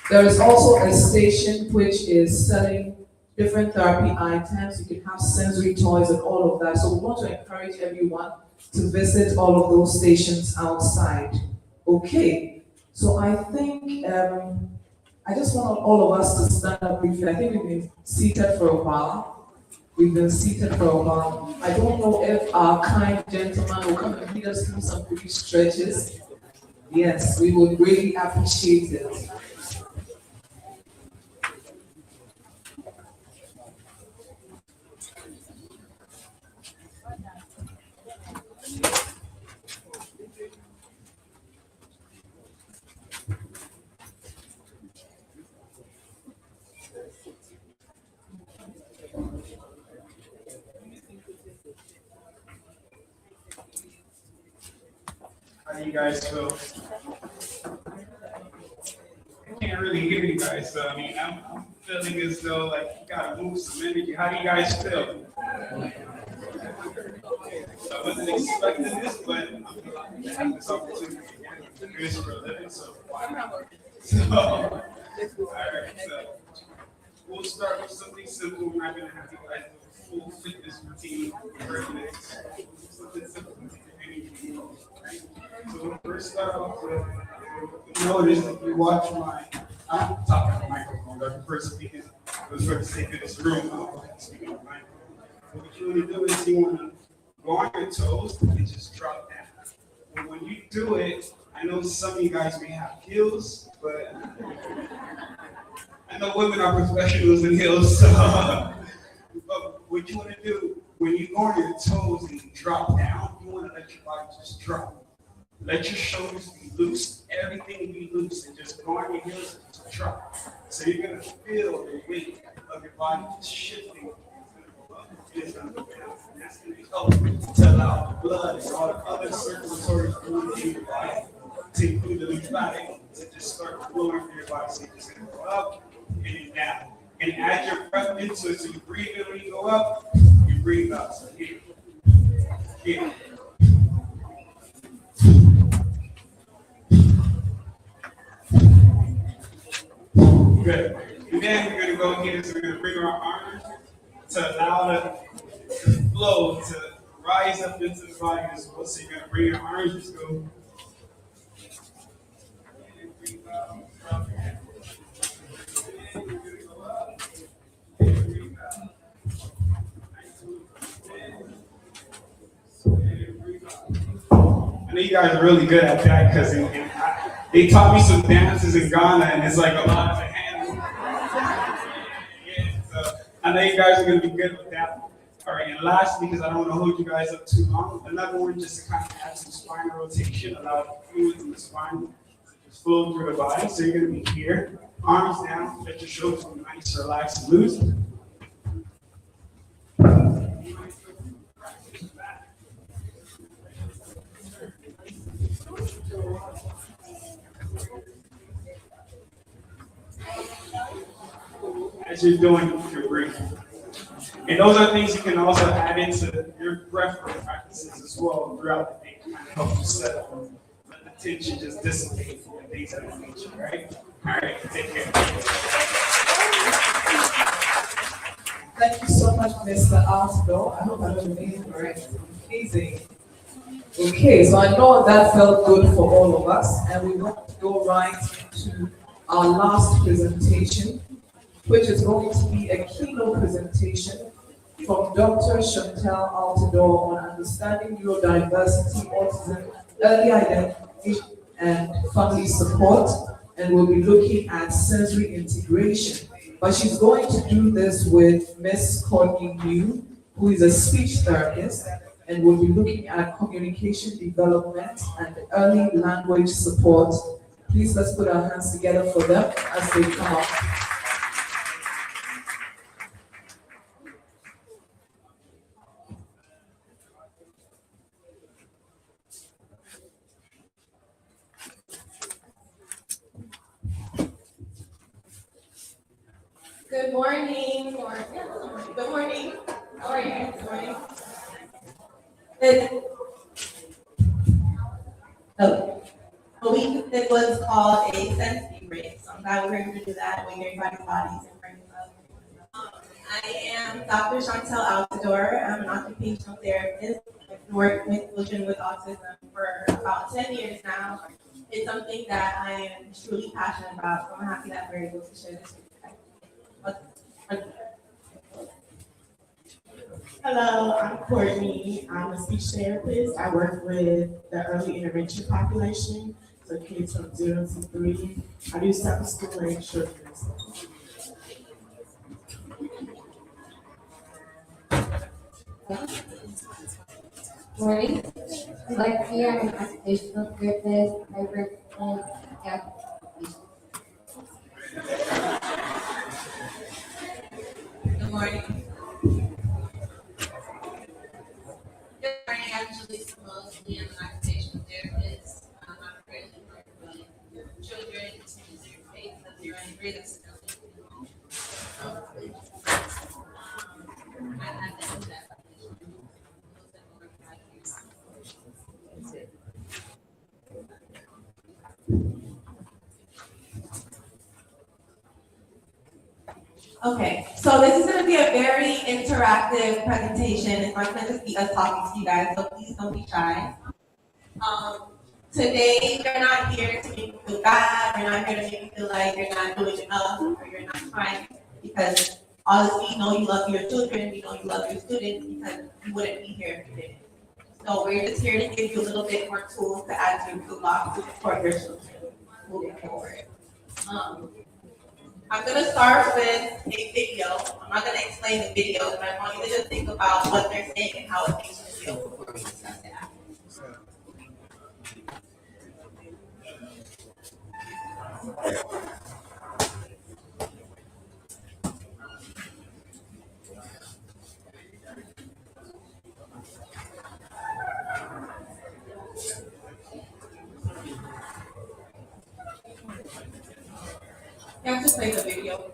There is also a station which is selling different therapy items. You can have sensory toys and all of that. So we want to encourage everyone to visit all of those stations outside. Okay, so I think I just want all of us to stand up briefly. I think we've been seated for a while. I don't know if our kind gentleman will come and lead us through some brief stretches. Yes, we would really appreciate it. How do you guys feel? I can't really hear you guys, so I mean, I'm feeling as though like you gotta move some energy. How do you guys feel? So I wasn't expecting this, but I'm having this opportunity to do this for a living, so why not? So, all right, so we'll start with something simple. We're not gonna have you guys do a full fitness routine for 30 minutes. Something simple. Right? So we'll first start off with, notice if you watch I'm talking on the microphone, but the first speaking was for the sake of this room. Speaking on the microphone. What you want to do is you want to go on your toes and just drop down. And when you do it, I know some of you guys may have heels, but I know women are professionals in heels, so but what you want to do when you go on your toes and you drop down, you want to let your body just drop. Let your shoulders be loose, everything be loose, and just go on your heels and just drop. So you're going to feel the weight of your body just shifting. It's going to go down. And that's going to help to allow the blood and all the other circulatory fluid in your body, to include the lymphatic, to just start flowing through your body. So you're just going to go up and then down. And add your breath into it. So you breathe in when you go up, you breathe out. So here. Good. And then we're going to go here, so we're going to bring our arms to allow the flow to rise up into the body as well. So you're gonna bring your arms, just go. I know you guys are really good at that because they taught me some dances in Ghana, and it's like a lot of the hands. Yeah, so I know you guys are going to be good with that. All right, and lastly, because I don't want to hold you guys up too long, another one just to kind of add some spinal rotation, allow fluid in the spine to just flow through the body. So you're going to be here, arms down, let your shoulders be nice, relaxed, and loose. As you're doing your breathing. And those are things you can also add into your breath work practices as well throughout the day to kind of help you settle, let the tension just dissipate and things of that nature, right? All right, take care. Thank you so much, Mr. Altidore. I hope I got the name correct. Amazing. Okay, so I know that felt good for all of us, and we want to go right to our last presentation, which is going to be a keynote presentation from Dr. Chantel Altidore on understanding neurodiversity, autism, early identification, and family support, and we'll be looking at sensory integration. But she's going to do this with Miss Courtney New, who is a speech therapist, and we'll be looking at communication development and early language support. Please let's put our hands together for them as they come up. Good morning, or yeah, good morning. How are you? Good morning. It was called a sensory break, so I'm glad we're able to do that when everybody's bodies and brains up. I am Dr. Chantel Altidore. I'm an occupational therapist. I've worked with children with autism for about 10 years now. It's something that I am truly passionate about, so I'm happy that we're able to share this with you guys. Hello, I'm Courtney. I'm a speech therapist. I work with the early intervention population, so kids from 0 to 3. I do start school and children's. Morning. Like here, I'm an occupational therapist. I work in Good morning. Good morning, I'm Julie Mostly. I'm an occupational therapist. I'm currently working with children to their faith of their own rhythm. I had to do that. Okay, so this is going to be a very interactive presentation. It's not going to just be us talking to you guys, so please don't be shy. Today, you're not here to make you feel bad. You're not here to make you feel like you're not doing enough or you're not trying, because honestly, we know you love your children, we know you love your students, because you wouldn't be here if you didn't. So we're just here to give you a little bit more tools to add to your toolbox to support your children moving forward. I'm going to start with a video. I'm not going to explain the video, but I want you to just think about what they're saying and how it makes you feel before we discuss it after. You have to play the video.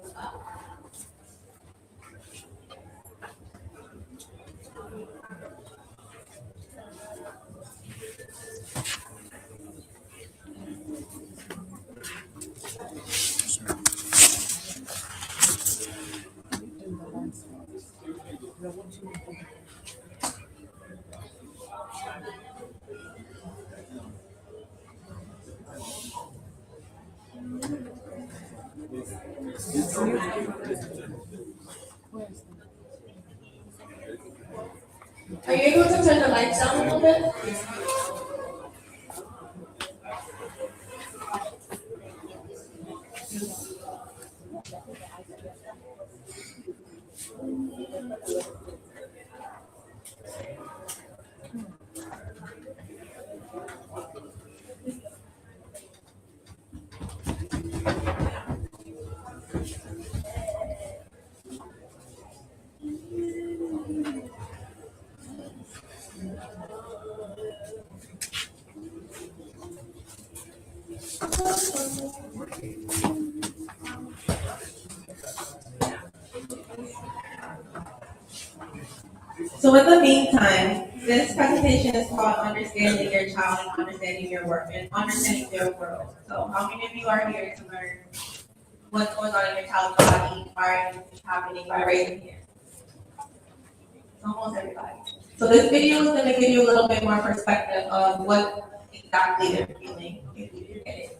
Are you able to turn the lights down a little bit? So in the meantime, this presentation is called Understanding Your Child and Understanding Your Work and Understanding Their World. So how many of you are here to learn what's going on in your child's body, why it's happening by raising your hand? Almost everybody. So this video is going to give you a little bit more perspective of what exactly they're feeling if you get it.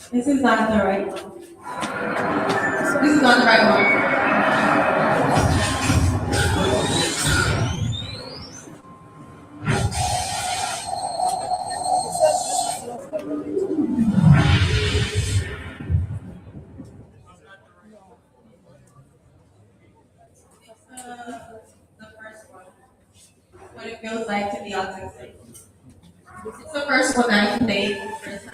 This is not the right one. This is not the right one. The first one. What it feels like to be autistic. It's the first one that I can make the first time.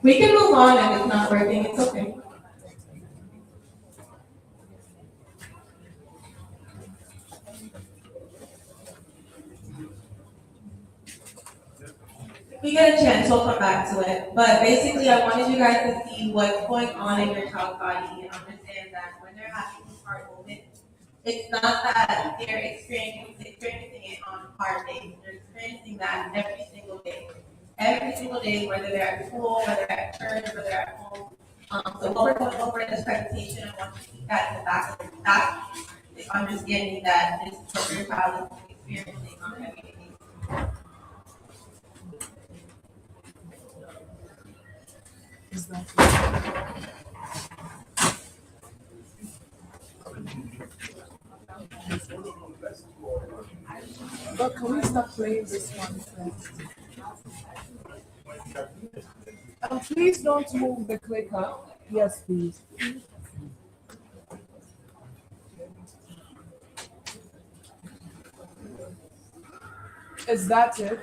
We can move on if it's not working, it's okay. If we get a chance, we'll come back to it. But basically, I wanted you guys to see what's going on in your child's body and understand that when they're having these hard moments, it's not that they're experiencing it on hard days. They're experiencing that every single day. Every single day, whether they're at school, whether they're at church, whether they're at home. So what we're going over in this presentation, I want you to keep that in the back of your back, the understanding that this is what your child is experiencing on every day. But can we stop playing this one first? Please don't move the clicker. Yes, please. Is that it?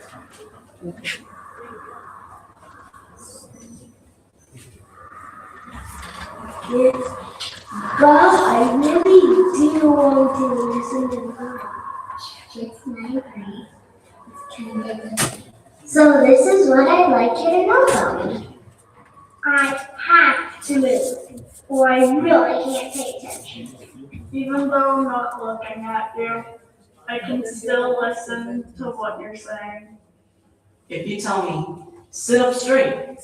Okay. Yes. Well, I really do want to listen to God. It's my brain. It's kind of. So this is what I'd like you to know about me. I have to move, or I really can't pay attention. Even though I'm not looking at you, I can still listen to what you're saying. If you tell me, sit up straight,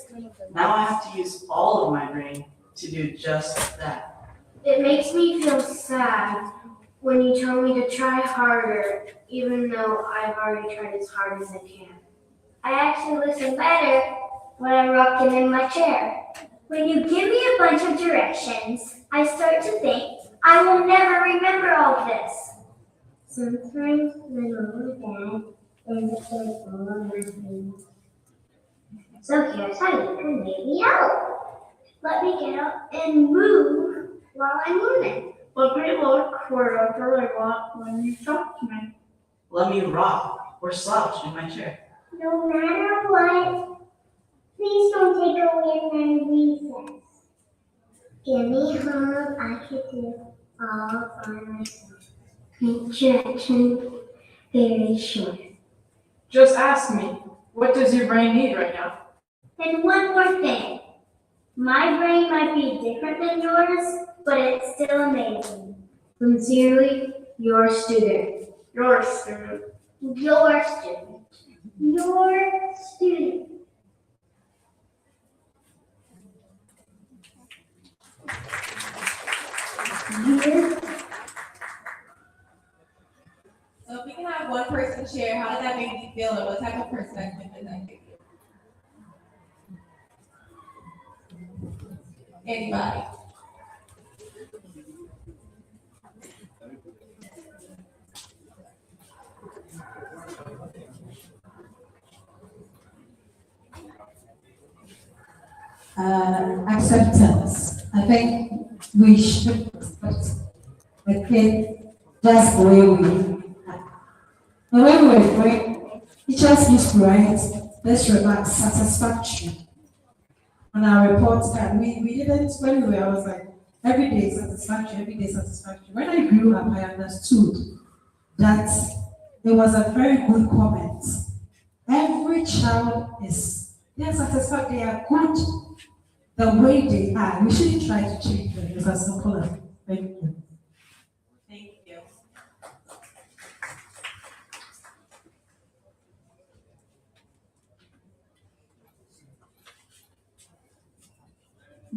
now I have to use all of my brain to do just that. It makes me feel sad when you tell me to try harder, even though I've already tried as hard as I can. I actually listen better when I'm rocking in my chair. When you give me a bunch of directions, I start to think I will never remember all of this. Sometimes my mom and dad indicate all of my things. So here's how you can maybe help. Let me get up and move while I'm moving. Let me look wherever I want when you talk to me. Let me rock or slouch in my chair. No matter what, please don't take away my reasons. Give me home, I can do all by myself. Instruction very short. Just ask me, what does your brain need right now? And one more thing. My brain might be different than yours, but it's still amazing. Sincerely, your student. Your student. Your student. Your student. Dear. So if we can have one person share, how does that make you feel and what type of perspective does that give you? Anybody? Acceptance. I think we should accept the kid just the way we are. And when we were growing, teachers used to write, let's remark satisfaction on our report card. We didn't, when we were, I was like, every day satisfaction, every day satisfaction. When I grew up, I understood that it was a very good comment. Every child they are satisfied, they are good the way they are. We shouldn't try to change them. It's as simple as thank you. Thank you.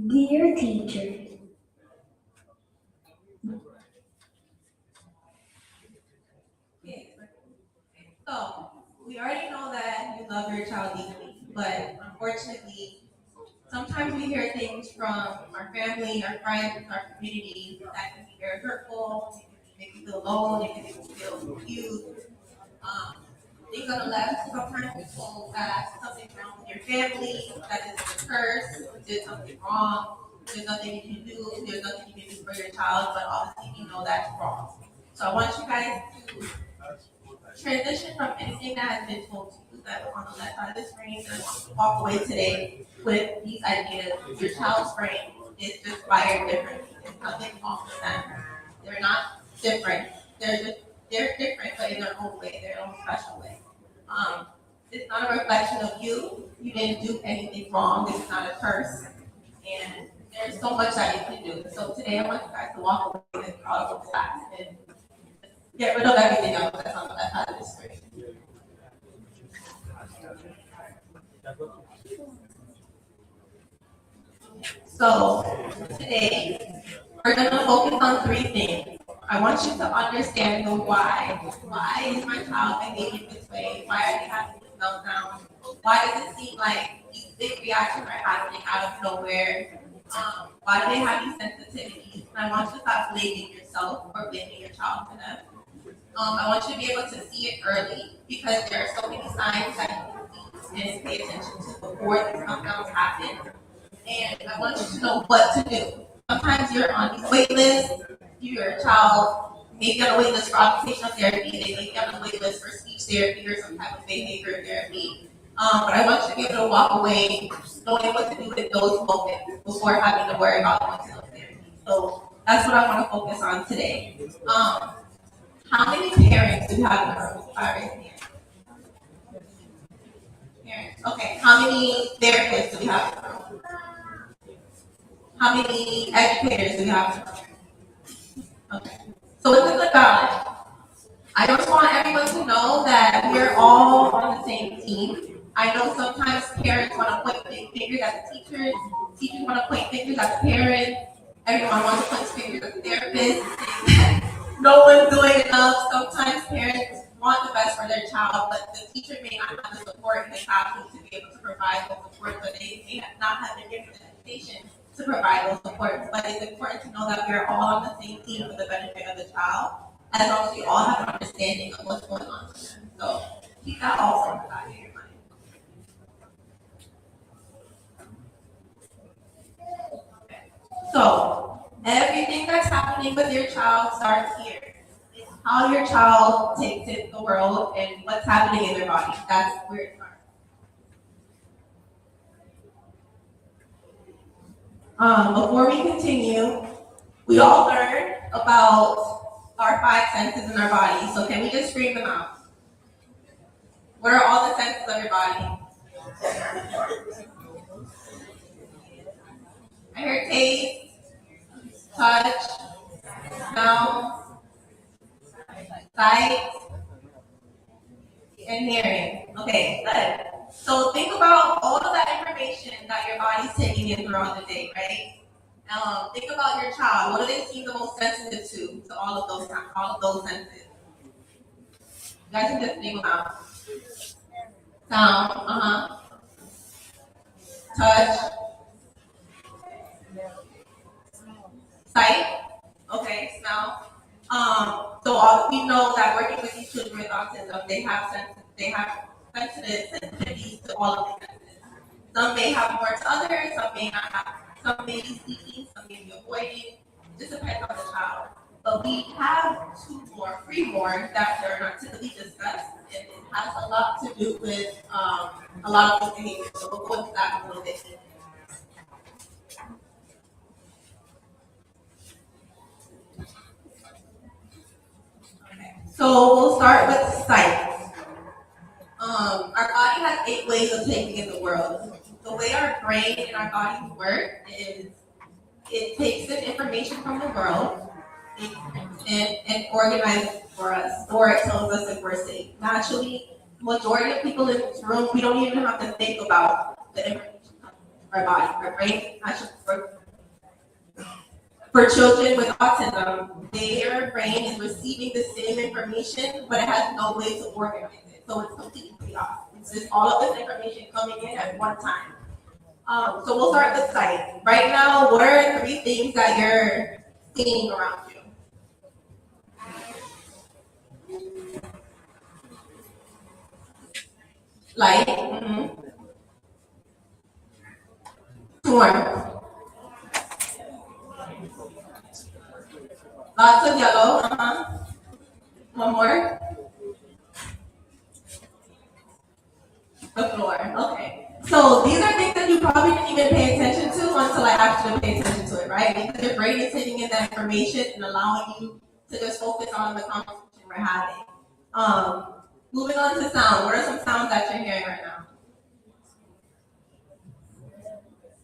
Dear teacher. So we already know that you love your child deeply, but unfortunately, sometimes we hear things from our family, our friends, our community that can be very hurtful, it can make you feel alone, it can make you feel confused. Things on the left, sometimes we're told that something's wrong with your family, that this is a curse, you did something wrong, there's nothing you can do, there's nothing you can do for your child, but obviously we know that's wrong. So I want you guys to transition from anything that has been told to you that on the left side of the screen and walk away today with these ideas. Your child's brain is just wired differently. There's nothing wrong with them. They're not different. They're different, but in their own way, their own special way. It's not a reflection of you. You didn't do anything wrong. This is not a curse. And there's so much that you can do. So today I want you guys to walk away with all of those facts and get rid of everything else that's on the left side of the screen. So today we're going to focus on three things. I want you to understand the why. Why is my child behaving this way? Why are they having this meltdown? Why does it seem like these big reactions are happening out of nowhere? Why do they have these sensitivities? And I want you to stop blaming yourself or blaming your child for them. I want you to be able to see it early because there are so many signs that you can see and pay attention to before these meltdowns happen. And I want you to know what to do. Sometimes you're on these wait lists, your child may be on a wait list for occupational therapy, they may be on a wait list for speech therapy or some type of behavior therapy. But I want you to be able to walk away knowing what to do in those moments before having to worry about going to those therapies. So that's what I want to focus on today. How many parents do you have in the room? Parents. Okay. How many therapists do we have in the room? How many educators do we have in the room? Okay. So it's a good balance. I just want everyone to know that we're all on the same team. I know sometimes parents want to point fingers at the teachers want to point fingers at the parents, everyone wants to point fingers at the therapists. No one's doing enough. Sometimes parents want the best for their child, but the teacher may not have the support in the classroom to be able to provide those support, but they may not have the given education to provide those supports. But it's important to know that we're all on the same team for the benefit of the child, as long as we all have an understanding of what's going on with them. So keep that also in the back of your mind. So everything that's happening with your child starts here. It's how your child takes in the world and what's happening in their body. That's where it starts. Before we continue, we all learned about our 5 senses in our body. So can we just scream them out? What are all the senses of your body? I heard taste, touch, smell, sight, and hearing. Okay, good. So think about all of that information that your body's taking in throughout the day, right? Think about your child. What do they seem the most sensitive to all of those senses? You guys can just think about sound, touch, sight, okay, smell. So we know that working with these children with autism, they have sensitive sensitivities to all of the senses. Some may have more to others, some may not have. Some may be seeking, some may be avoiding. It just depends on the child. But we have 2 more preborn that are not typically discussed, and it has a lot to do with a lot of those behaviors. So we'll go into that a little bit. So we'll start with sight. Our body has 8 ways of taking in the world. The way our brain and our bodies work is it takes in information from the world and organizes it for us, or it tells us if we're safe. Naturally, majority of people in this room, we don't even have to think about the information coming from our body. Our brain actually works. For children with autism, their brain is receiving the same information, but it has no way to organize it. So it's completely chaos. It's just all of this information coming in at one time. So we'll start with sight. Right now, what are 3 things that you're seeing around you? Light. Storm. Lots of yellow. One more. The floor. Okay. So these are things that you probably didn't even pay attention to until I asked you to pay attention to it, right? Because your brain is taking in that information and allowing you to just focus on the conversation we're having. Moving on to sound. What are some sounds that you're hearing right now?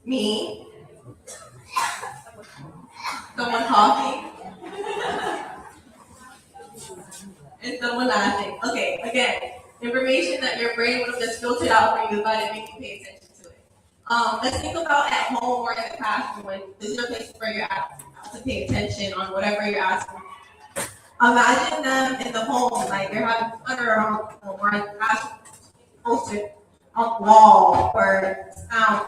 Me. Someone talking. And someone laughing. Okay, again, information that your brain would have just filtered out for you, but it makes you pay attention to it. Let's think about at home or in the classroom when this is your place where you're asked to pay attention on whatever you're asking. Imagine them in the home, like they're having fun around or in the classroom, posted on the wall or sound.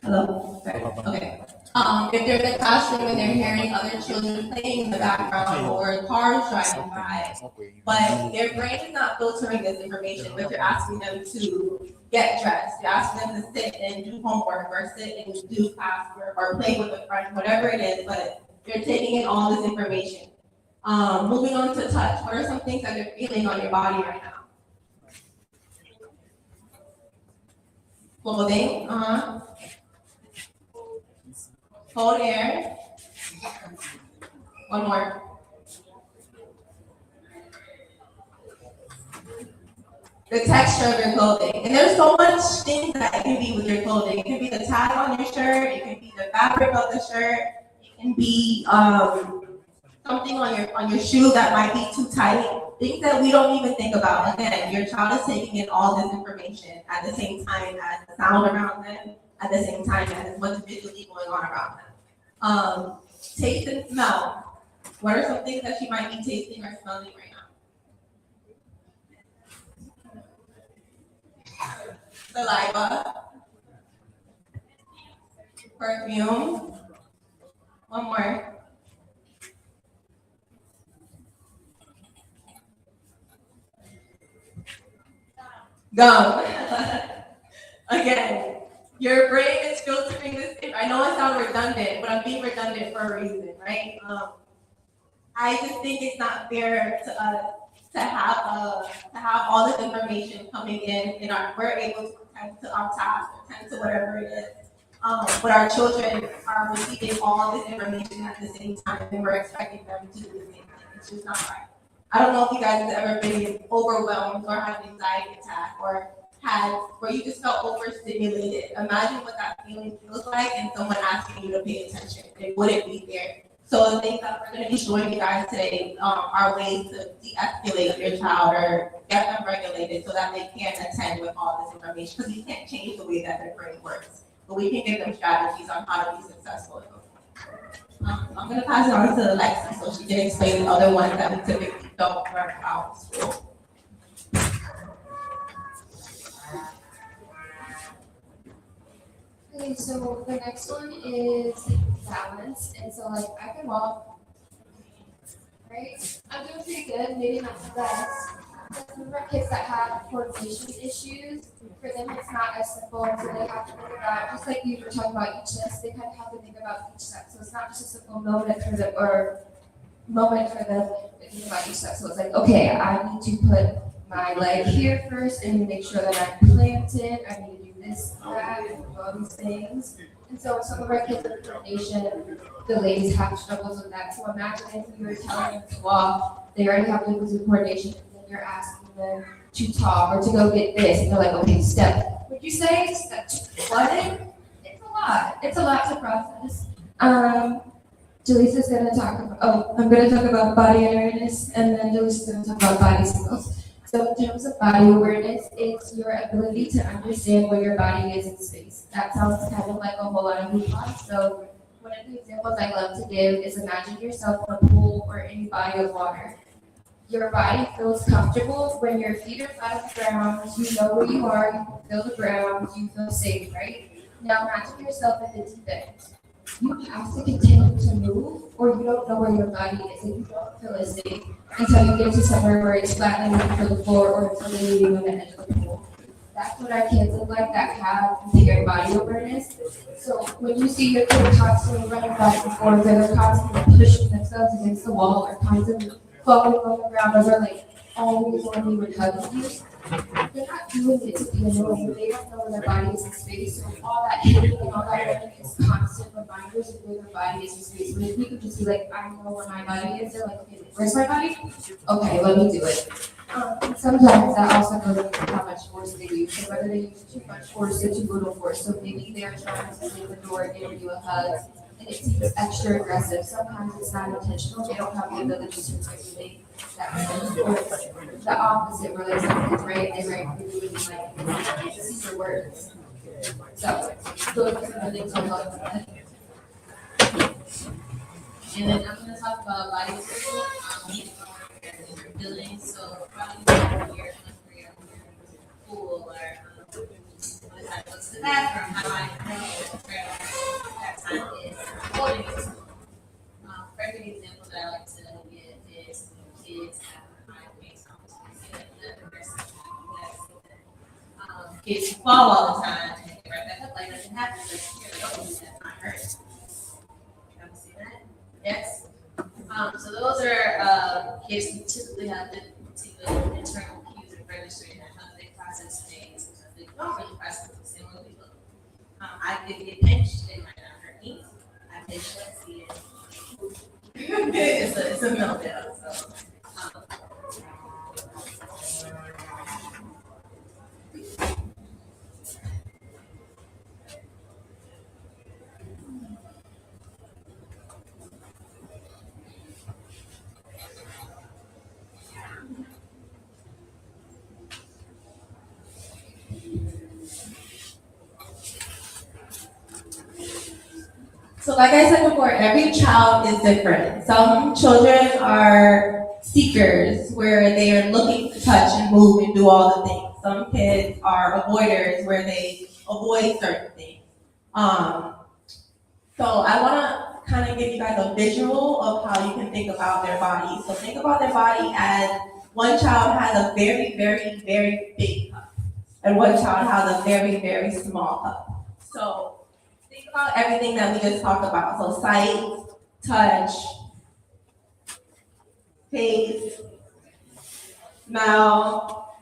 Hello? Okay. If they're in the classroom and they're hearing other children playing in the background or cars driving by, but their brain is not filtering this information, but you're asking them to get dressed. You're asking them to sit and do homework or sit and do classwork or play with a friend, whatever it is, but you're taking in all this information. Moving on to touch. What are some things that you're feeling on your body right now? Clothing, hold air. One more. The texture of your clothing. And there's so much things that it can be with your clothing. It can be the tag on your shirt, it can be the fabric of the shirt, it can be something on your shoe that might be too tight. Things that we don't even think about. Again, your child is taking in all this information at the same time as the sound around them, at the same time as what's visually going on around them. Taste and smell. What are some things that she might be tasting or smelling right now? Saliva. Perfume. One more. Gum. Again, your brain is filtering this. I know it sounds redundant, but I'm being redundant for a reason, right? I just think it's not fair to us to have all this information coming in we're able to attend to our tasks, attend to whatever it is. But our children are receiving all this information at the same time, and we're expecting them to do the same thing. It's just not right. I don't know if you guys have ever been overwhelmed or had an anxiety attack or where you just felt overstimulated. Imagine what that feeling feels like and someone asking you to pay attention. It wouldn't be there. So the things that we're going to be showing you guys today are ways to de-escalate your child or get them regulated so that they can attend with all this information. Because we can't change the way that their brain works, but we can give them strategies on how to be successful. I'm going to pass it on to Alexa so she can explain the other ones that we typically don't learn about in school. Okay, so the next one is balance. And so like I can walk, right? I'm doing pretty good, maybe not the best. But some of our kids that have coordination issues, for them it's not as simple, so they have to think about, just like you were talking about each step, they kind of have to think about each step. So it's not just a simple moment for them to think about each step. So it's like, okay, I need to put my leg here first and make sure that I'm planted. I need to do this, that, and all these things. And so some of our kids with coordination, the ladies have struggles with that. So imagine if you were telling them to walk, they already have difficulties with coordination, and then you're asking them to talk or to go get this, and they're like, okay, step. Would you say step what? It's a lot. It's a lot to process. Jaleesa's gonna talk about, I'm gonna talk about body awareness, and then Jaleesa's gonna talk about body skills. So in terms of body awareness, it's your ability to understand where your body is in space. That sounds kind of like a whole lot of hoopla. So one of the examples I love to give is imagine yourself in a pool or any body of water. Your body feels comfortable when your feet are flat on the ground, you know where you are, you can feel the ground, you feel safe, right? Now imagine yourself in the deep end. You have to continue to move, or you don't know where your body is, and you don't feel as safe until you get to somewhere where it's flat and you can feel the floor, or until you're leaning on the edge of the pool. That's what our kids look like that have impaired body awareness. So when you see your kid constantly running back and forth, or they're constantly pushing themselves against the wall, or constantly falling on the ground, or they're like always on you and hugging you, they're not doing it to be annoying, but they don't know where their body is in space. So all that hitting and all that running is constant reminders of where their body is in space. But if you could just be like, I know where my body is, they're like, okay, where's my body? Okay, let me do it. And sometimes that also goes into how much force they use. So whether they use too much force or too little force. So maybe they're trying to leave the door and give you a hug, and it seems extra aggressive. Sometimes it's not intentional. They don't have the ability to regulate that. Or it's the opposite, where there's something right, they write really like secret words. So those are some of the things I'm looking at. And then I'm going to talk about body skills, different feelings. So probably when you're hungry or full, or when I go to the bathroom, how I know where that time is holding it. Perfect example that I like to give is when kids have high-paced conversations. Kids fall all the time and they get right back up like nothing happened. That's not hurt. Can you see that? Yes. So those are kids who typically have particular internal cues and registering how they process things. They don't really process the same way we It's a meltdown, so. So like I said before, every child is different. Some children are seekers where they are looking to touch and move and do all the things. Some kids are avoiders where they avoid certain things. So I want to kind of give you guys a visual of how you can think about their body. So think about their body as one child has a very, very, very big cup, and one child has a very, very small cup. So think about everything that we just talked about. So sight, touch, taste, smell,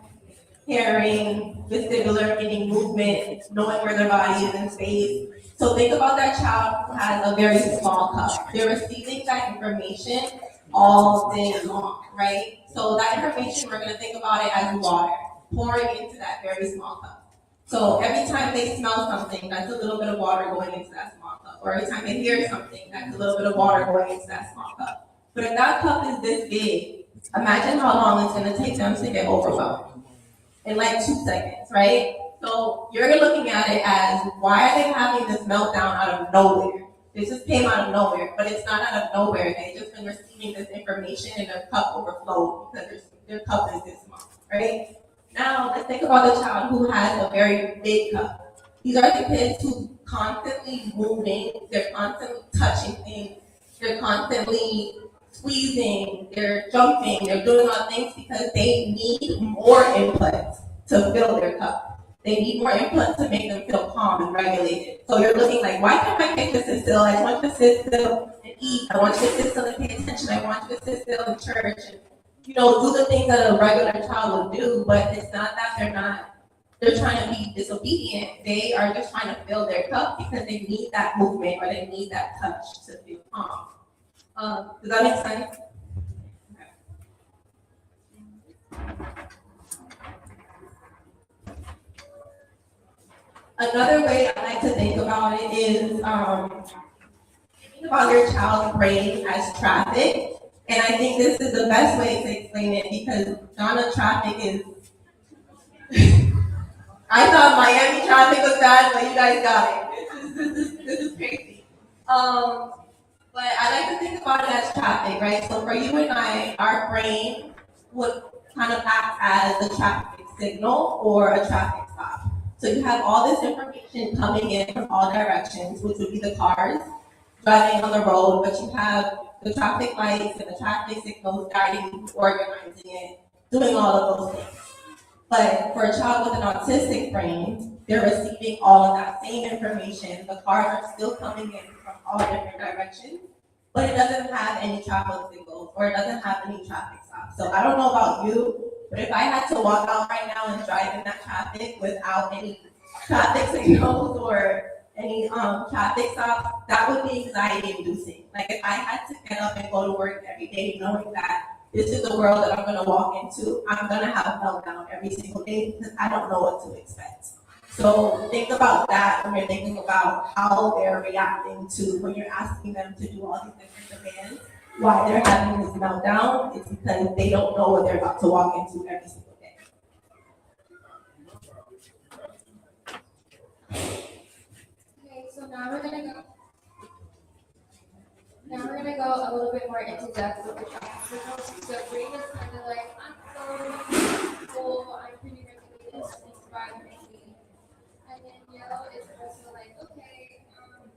hearing, vestibular, meaning movement, knowing where their body is in space. So think about that child who has a very small cup. They're receiving that information all day long, right? So that information, we're gonna think about it as water pouring into that very small cup. So every time they smell something, that's a little bit of water going into that small cup. Or every time they hear something, that's a little bit of water going into that small cup. But if that cup is this big, imagine how long it's gonna take them to get overwhelmed. In like 2 seconds, right? So you're looking at it as, why are they having this meltdown out of nowhere? This just came out of nowhere, but it's not out of nowhere. They've just been receiving this information and their cup overflowed because their cup is this small, right? Now let's think about the child who has a very big cup. These are the kids who constantly moving, they're constantly touching things, they're constantly squeezing, they're jumping, they're doing all things because they need more input to fill their cup. They need more input to make them feel calm and regulated. So you're looking like, why can't my kid just sit still? I want you to sit still and eat. I want you to sit still and pay attention. I want you to sit still in church and, do the things that a regular child would do, but it's not that they're trying to be disobedient. They are just trying to fill their cup because they need that movement or they need that touch to feel calm. Does that make sense? Another way I like to think about it is think about your child's brain as traffic. And I think this is the best way to explain it because Ghana traffic is, I thought Miami traffic was bad, but you guys got it. This is crazy. But I like to think about it as traffic, right? So for you and I, our brain would kind of act as a traffic signal or a traffic stop. So you have all this information coming in from all directions, which would be the cars driving on the road, but you have the traffic lights and the traffic signals guiding you, organizing it, doing all of those things. But for a child with an autistic brain, they're receiving all of that same information. The cars are still coming in from all different directions, but it doesn't have any traffic signals or it doesn't have any traffic stops. So I don't know about you, but if I had to walk out right now and drive in that traffic without any traffic signals or any traffic stops, that would be anxiety inducing. Like if I had to get up and go to work every day knowing that this is the world that I'm gonna walk into, I'm gonna have a meltdown every single day because I don't know what to expect. So think about that when you're thinking about how they're reacting to when you're asking them to do all these different demands. Why they're having this meltdown, it's because they don't know what they're about to walk into every single day. Okay, so now we're gonna go a little bit more into depth with the traffic signals. So green is kind of like, I'm so full, I'm pretty regulated, everything's fine with me. And then yellow is also like, okay,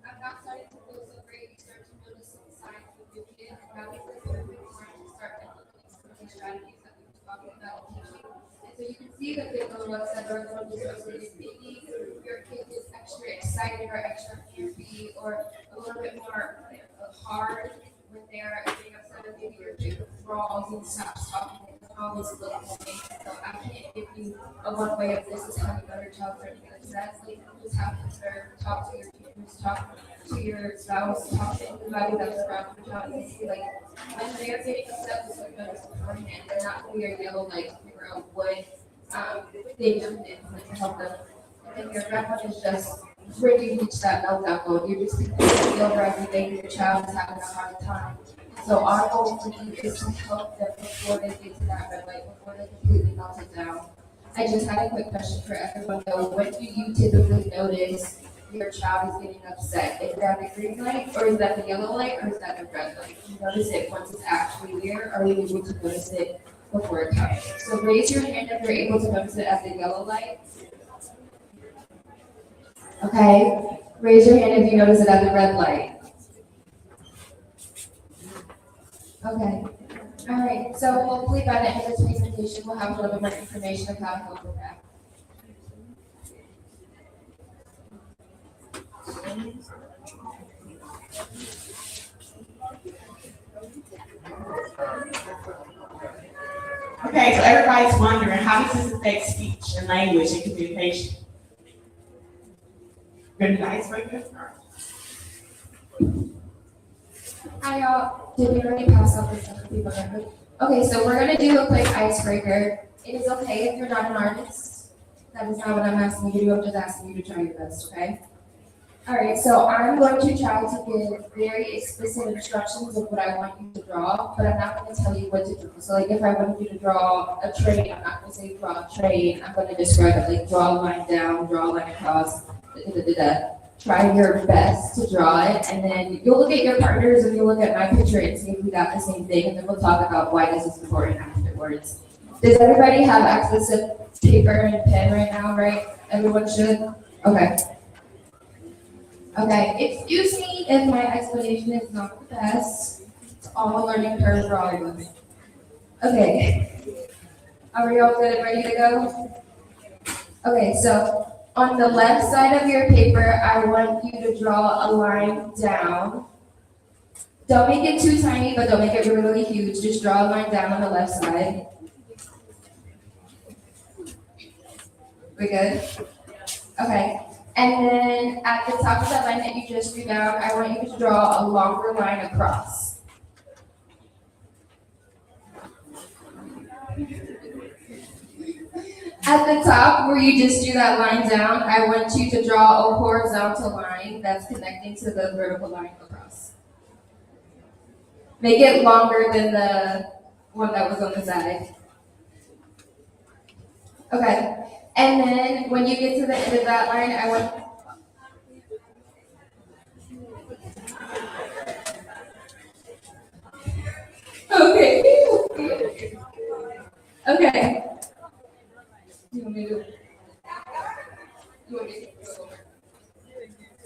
I'm not starting to feel so great. You start to notice some signs with your kid. And that is the perfect time to start implementing some of the strategies that we were talking about teaching. And so you can see that the looks that are from this isolated baby, your kid is extra excited or extra happy or a little bit more hard when they're getting upset, or maybe your kid withdraws and stops talking and always look the same. So I can't give you a one way of this is how you got your child training. Because that's like just how to talk to your teachers, talk to your spouse, talk to anybody that's around your child. You see, like when they're getting upset with something beforehand, they're not clear yellow light to figure out what they do to help them. And then your grandma is just really reach that meltdown mode. You're just completely over everything. Your child is having a hard time. So our goal for you is to help them before they get to that red light, before they completely melt it down. I just had a quick question for everyone though. When do you typically notice your child is getting upset? Is that the green light, or is that the yellow light, or is that the red light? You notice it once it's actually there, or are you able to notice it before it comes? So raise your hand if you're able to notice it at the yellow light. Okay, raise your hand if you notice it at the red light. Okay, all right, so hopefully by the end of this presentation, we'll have a little bit more information of how to help with that. Okay, so everybody's wondering, how does this affect speech and language and communication? Gonna do the icebreaker? Hi y'all, did we already pass out this stuff to people? Okay, so we're gonna do a quick icebreaker. It is okay if you're not an artist. That is not what I'm asking you to do, I'm just asking you to try your best, okay? All right, so I'm going to try to give very explicit instructions of what I want you to draw, but I'm not going to tell you what to draw. So like if I wanted you to draw a train, I'm not going to say draw a train. I'm going to describe it like draw a line down, draw a line across, Try your best to draw it, and then you'll look at your partners and you'll look at my picture and see if we got the same thing, and then we'll talk about why this is important afterwards. Does everybody have access to paper and pen right now, right? Everyone should? Okay. Okay, excuse me if my explanation is not the best. It's all a learning curve for all of us. Okay. Are we all good and ready to go? Okay, so on the left side of your paper, I want you to draw a line down. Don't make it too tiny, but don't make it really huge. Just draw a line down on the left side. We good? Okay. And then at the top of that line that you just drew down, I want you to draw a longer line across. At the top where you just drew that line down, I want you to draw a horizontal line that's connecting to the vertical line across. Make it longer than the one that was on the side. Okay. And then when you get to the end of that line, I want Okay. Okay. You want me to?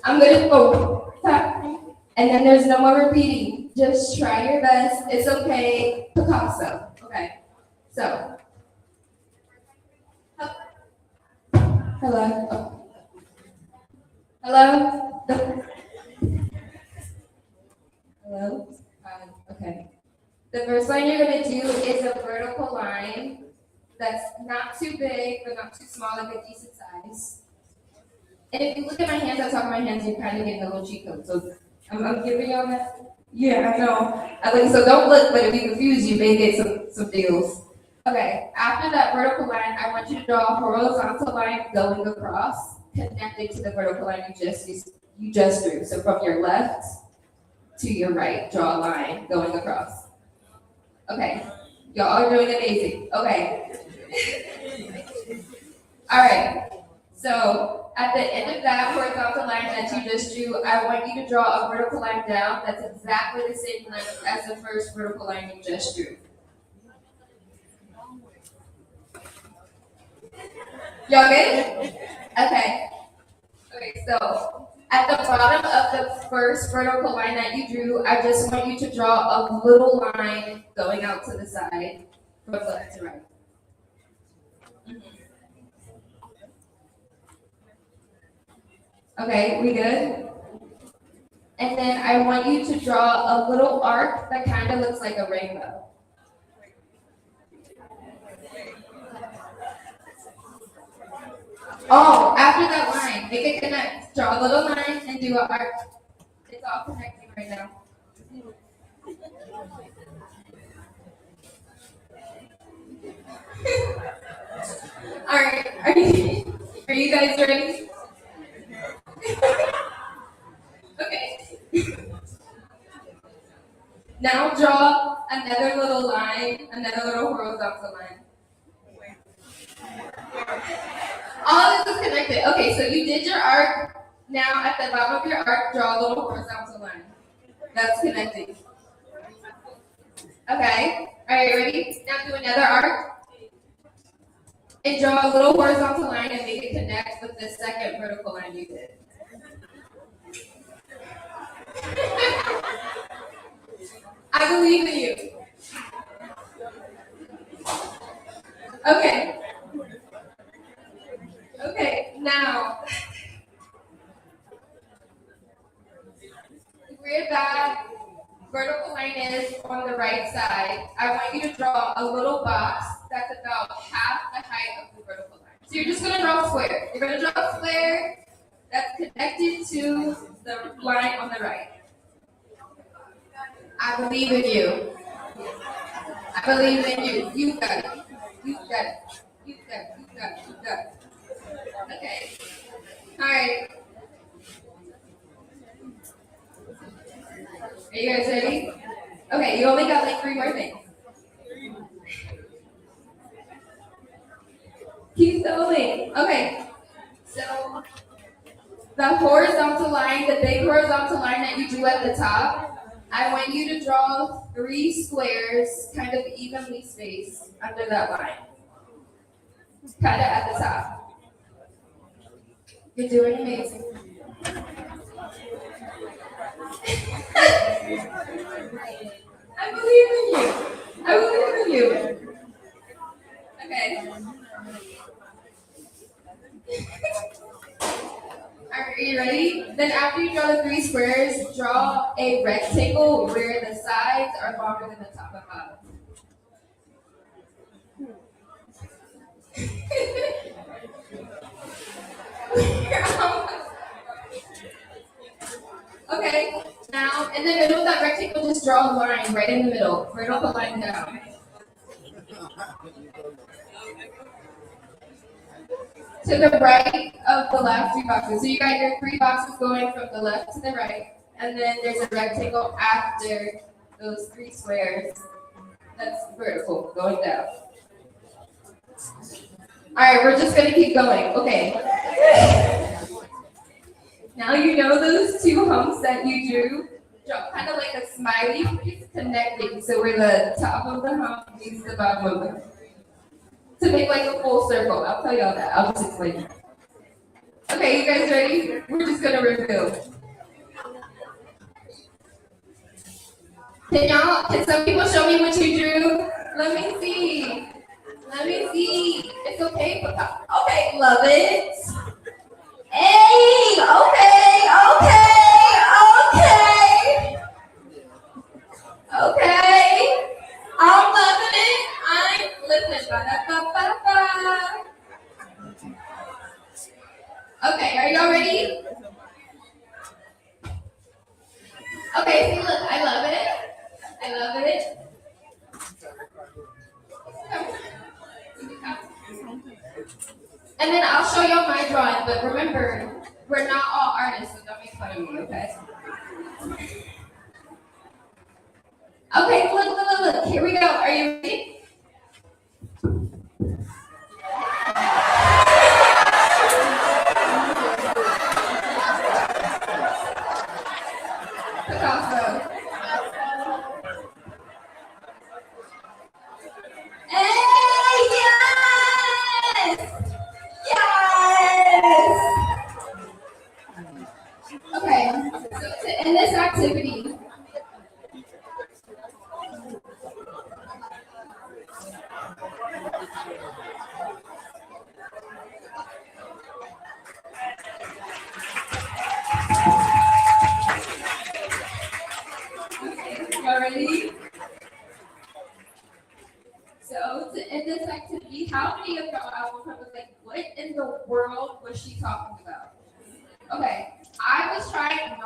I'm gonna go. And then there's no more repeating. Just try your best. It's okay. Picasso. Okay. So. Hello. Oh. Hello. Hello. Okay. The first line you're gonna do is a vertical line that's not too big but not too small, like a decent size. And if you look at my hands, on top of my hands, you're kind of getting a little cheat code. So I'm giving y'all that. Yeah, I know. So don't look, but if you confuse, you may get some deals. Okay, after that vertical line, I want you to draw a horizontal line going across, connecting to the vertical line you just drew. So from your left to your right, draw a line going across. Okay, y'all are doing amazing. Okay. All right, so at the end of that horizontal line that you just drew, I want you to draw a vertical line down that's exactly the same length as the first vertical line you just drew. Y'all good? Okay. Okay, so at the bottom of the first vertical line that you drew, I just want you to draw a little line going out to the side from left to right. Okay, we good? And then I want you to draw a little arc that kind of looks like a rainbow. Oh, after that line, make it connect. Draw a little line and do an arc. It's all connecting right now. All right, are you guys ready? Okay. Now draw another little line, another little horizontal line. All of this is connected. Okay, so you did your arc. Now at the bottom of your arc, draw a little horizontal line. That's connecting. Okay, are you ready? Now do another arc. And draw a little horizontal line and make it connect with the second vertical line you did. I believe in you. Okay. Okay, now, where that vertical line is on the right side, I want you to draw a little box that's about half the height of the vertical line. So you're just gonna draw a square. You're gonna draw a square that's connected to the line on the right. I believe in you. I believe in you. You got it. You got it. You got it. You got it. You got it. Okay. All right. Are you guys ready? Okay, you only got like 3 more things. Keep going. Okay. So the horizontal line, the big horizontal line that you drew at the top, I want you to draw 3 squares kind of evenly spaced under that line. Kind of at the top. You're doing amazing. I believe in you. I believe in you. Okay. Are you ready? Then after you draw the 3 squares, draw a rectangle where the sides are longer than the top and bottom. Okay, now in the middle of that rectangle, just draw a line right in the middle. Vertical line down. To the right of the last 3 boxes. So you got your 3 boxes going from the left to the right, and then there's a rectangle after those 3 squares. That's vertical, going down. All right, we're just gonna keep going. Okay. Now you know those 2 humps that you drew. Draw kind of like a smiley face connecting. So where the top of the hump meets the bottom of the hump. To make like a full circle. I'll tell y'all that. I'll just explain it. Okay, you guys ready? We're just gonna review. Can some people show me what you drew? Let me see. Let me see. It's okay. Okay, love it. Hey, okay. I'm loving it. I'm listening. Ba-da-ba-ba-ba. Okay, are y'all ready? Okay, see, look, I love it. And then I'll show y'all my drawing, but remember, we're not all artists, so don't make fun of me, okay? Okay, look. Here we go. Are you ready? Picasso. Hey, yes! Okay, so to end this activity, y'all ready? So to in this activity, how many of y'all was like, what in the world was she talking about? Okay, I was trying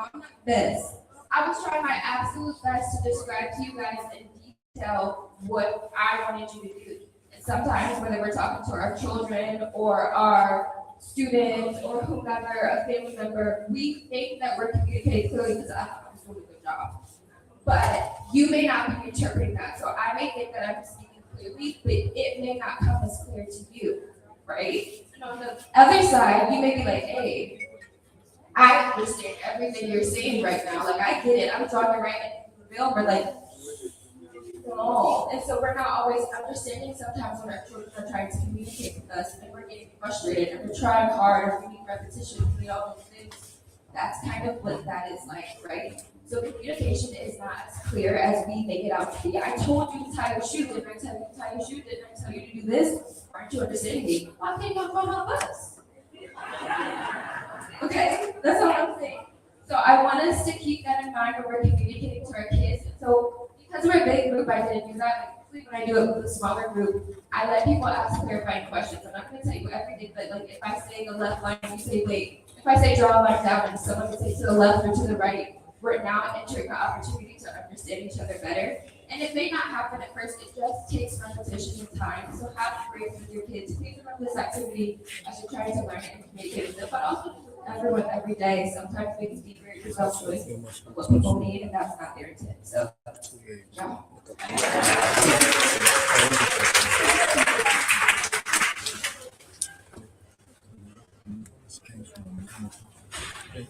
this. I was trying my absolute best to describe to you guys in detail what I wanted you to do. And sometimes, whether we're talking to our children or our students or whomever, a family member, we think that we're communicating clearly because I'm doing a good job. But you may not be interpreting that. So I may think that I'm speaking clearly, but it may not come as clear to you, right? And on the other side, you may be like, hey, I understand everything you're saying right now. Like, I get it. I'm drawing right into the film. We're like, oh. And so we're not always understanding sometimes when our children are trying to communicate with us and we're getting frustrated and we're trying hard and we need repetition and we need all those things. That's kind of what that is like, right? So communication is not as clear as we make it out to be. I told you to tie your shoe, didn't I tell you to tie your shoe? Didn't I tell you to do this? Aren't you understanding me? Why can't you go on a bus? Okay, that's all I'm saying. So I want us to keep that in mind when we're communicating to our kids. So because we're a big group, I didn't do that. Like, when I do it with a smaller group, I let people ask clarifying questions. I'm not going to tell you everything, but like if I say the left line, you say wait. If I say draw a line down and someone would say to the left or to the right, we're now entering the opportunity to understand each other better. And it may not happen at first, it just takes repetition and time. So have grace with your kids. Please remember this activity as you're trying to learn it and communicate with them, but also everyone every day. Sometimes we can be very presumptuous of what people need, and that's not their intent. So, yeah.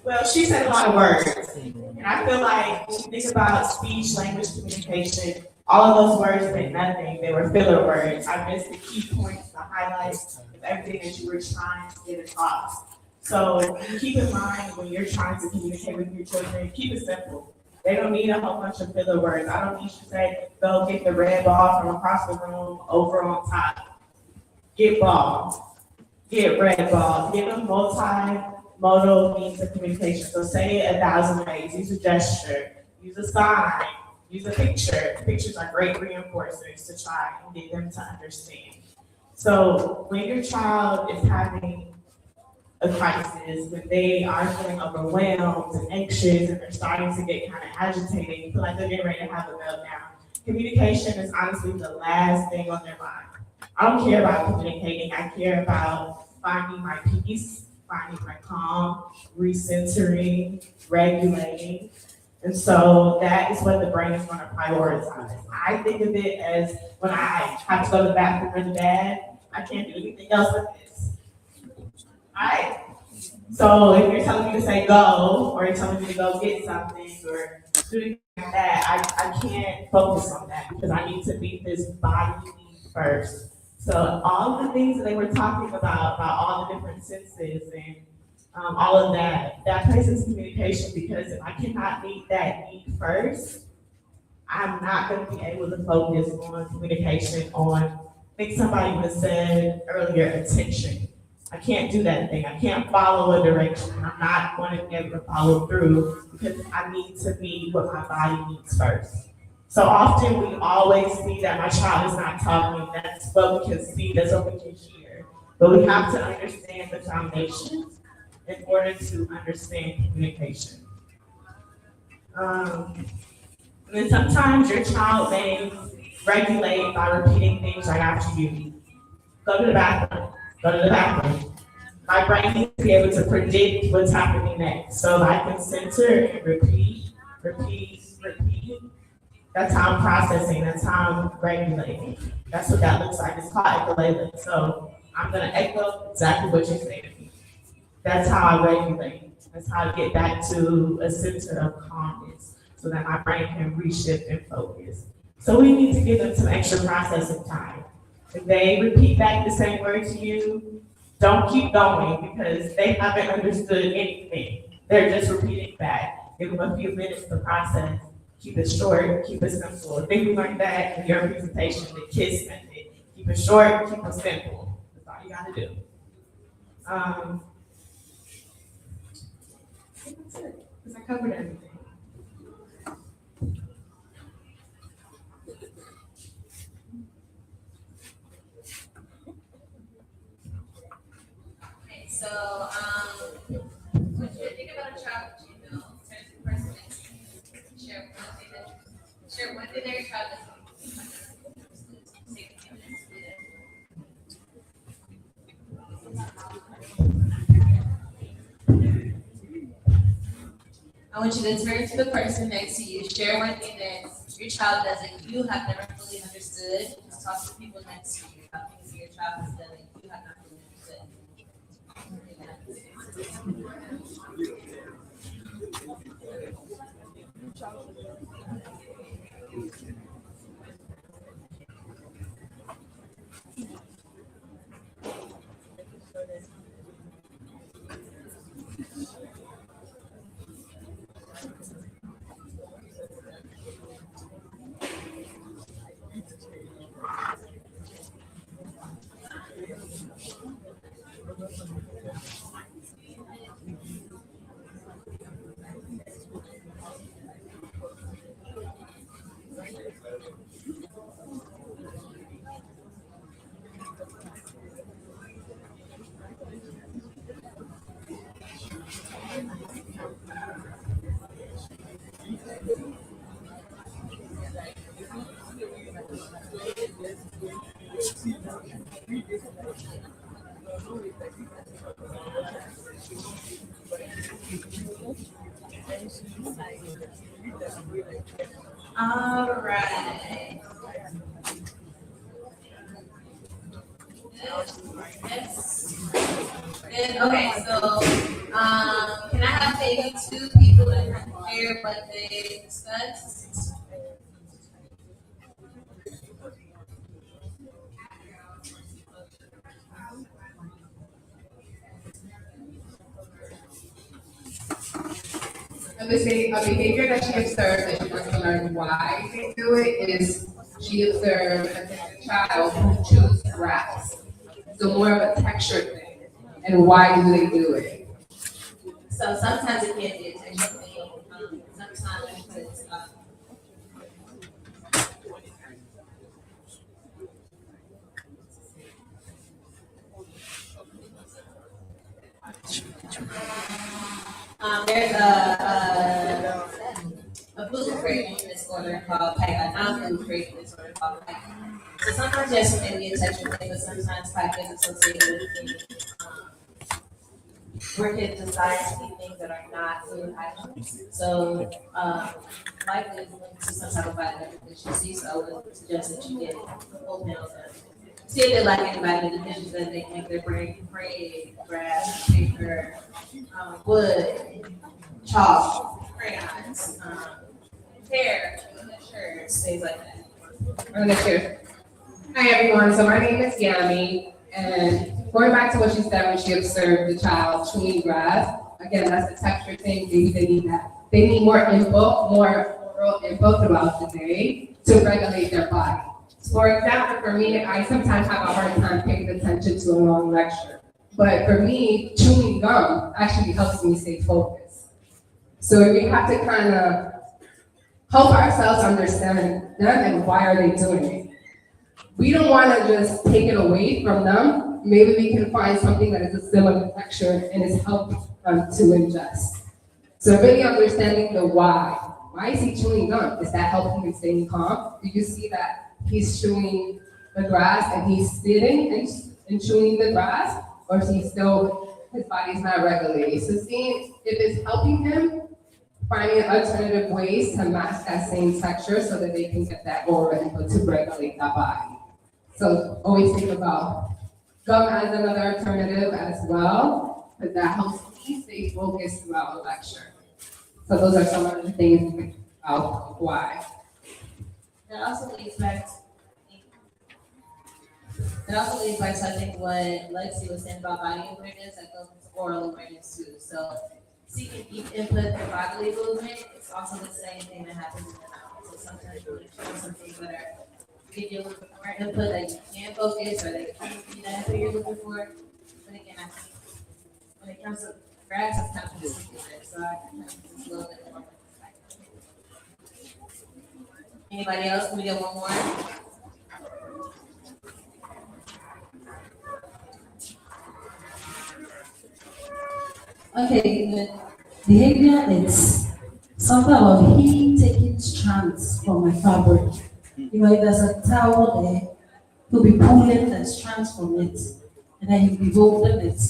Well, she said a lot of words, and I feel like when you think about speech, language, communication, all of those words meant nothing. They were filler words. I missed the key points, the highlights of everything that you were trying to get across. So keep in mind when you're trying to communicate with your children, keep it simple. They don't need a whole bunch of filler words. I don't need you to say, go get the red ball from across the room over on top. Get ball, get red ball, give them multimodal means of communication. So say it 1,000 ways, use a gesture, use a sign, use a picture. Pictures are great reinforcers to try and get them to understand. So when your child is having a crisis, when they are feeling overwhelmed and anxious and they're starting to get kind of agitated, you feel like they're getting ready to have a meltdown. Communication is honestly the last thing on their mind. I don't care about communicating, I care about finding my peace, finding my calm, recentering, regulating. And so that is what the brain is going to prioritize. I think of it as when I have to go to the bathroom really bad, I can't do anything else with this. Alright? So if you're telling me to say go, or you're telling me to go get something, or do anything like that, I can't focus on that because I need to meet this body need first. So all of the things that they were talking about all the different senses and all of that plays into communication, because if I cannot meet that need first, I'm not going to be able to focus on communication on, I think somebody would have said earlier, attention. I can't do that thing. I can't follow a direction. I'm not going to be able to follow through because I need to meet what my body needs first. So often we always see that my child is not talking. That's what we can see, that's what we can hear. But we have to understand the foundation in order to understand communication. And then sometimes your child may regulate by repeating things right after you. Go to the bathroom, go to the bathroom. My brain needs to be able to predict what's happening next. So I can center and repeat. That's how I'm processing, that's how I'm regulating. That's what that looks like. It's called echolalia. So I'm gonna echo exactly what you say to me. That's how I regulate. That's how I get back to a center of calmness so that my brain can reshift and focus. So we need to give them some extra processing time. If they repeat back the same word to you, don't keep going because they haven't understood anything. They're just repeating back. Give them a few minutes to process. Keep it short, keep it simple. I think we learned that in your presentation, the KISS method. Keep it short, keep it simple. That's all you gotta do. That's it, because I covered everything. Sure, when did their child I want you to turn to the person next to you, share one thing that your child does that you have never fully understood. Just talk to people next to you about things that your child has done that you have not fully understood. All right. Yes. And, okay, so can I have maybe two people that can share what they discussed? A behavior that she observed that she wants to learn why they do it is she observed a child who chews grass. So more of a texture thing. And why do they do it? So sometimes it can be a texture thing. Sometimes it's there's a food craving disorder called a non-food craving disorder called packing. So sometimes yes, it may be a texture thing, but sometimes packing is associated with things where kids decide to eat things that are not food items. So likely it's linked to some type of vitamin deficiency. So I would suggest that you get oatmeal to see if they lack any vitamin deficiencies that they make their brain crave grass, paper, wood, chalk, crayons, hair, shirts, things like that. I'm gonna share. Hi everyone, so my name is Yami, and going back to what she said when she observed the child chewing grass, again, that's a texture thing, maybe they need that. They need more input, more oral input throughout the day to regulate their body. For example, for me, I sometimes have a hard time paying attention to a long lecture. But for me, chewing gum actually helps me stay focused. So we have to kind of help ourselves understand them and why are they doing it. We don't want to just take it away from them. Maybe we can find something that is a similar texture and is helpful to ingest. So really understanding the why. Why is he chewing gum? Is that helping him stay calm? Do you see that he's chewing the grass and he's sitting and chewing the grass? Or is he still, his body's not regulated? So seeing if it's helping him, finding alternative ways to match that same texture so that they can get that oral input to regulate that body. So always think about gum as another alternative as well, because that helps me stay focused throughout a lecture. So those are some of the things to think about why. That also leads back to I think what Lexi was saying about body awareness, that goes into oral awareness too. So seeking deep input for bodily movement, it's also the same thing that happens in the mouth. So sometimes you want to show some things that are give you a little bit more input that you can focus or that can be that input you're looking for. But again, I think when it comes to grass, it's kind of specific. So I can just a little bit more. Anybody else? Can we get one more? Okay, the behavior is something about he taking strands from my fabric. You know, if there's a towel there, he'll be pulling the strands from it, and then he'll be holding it.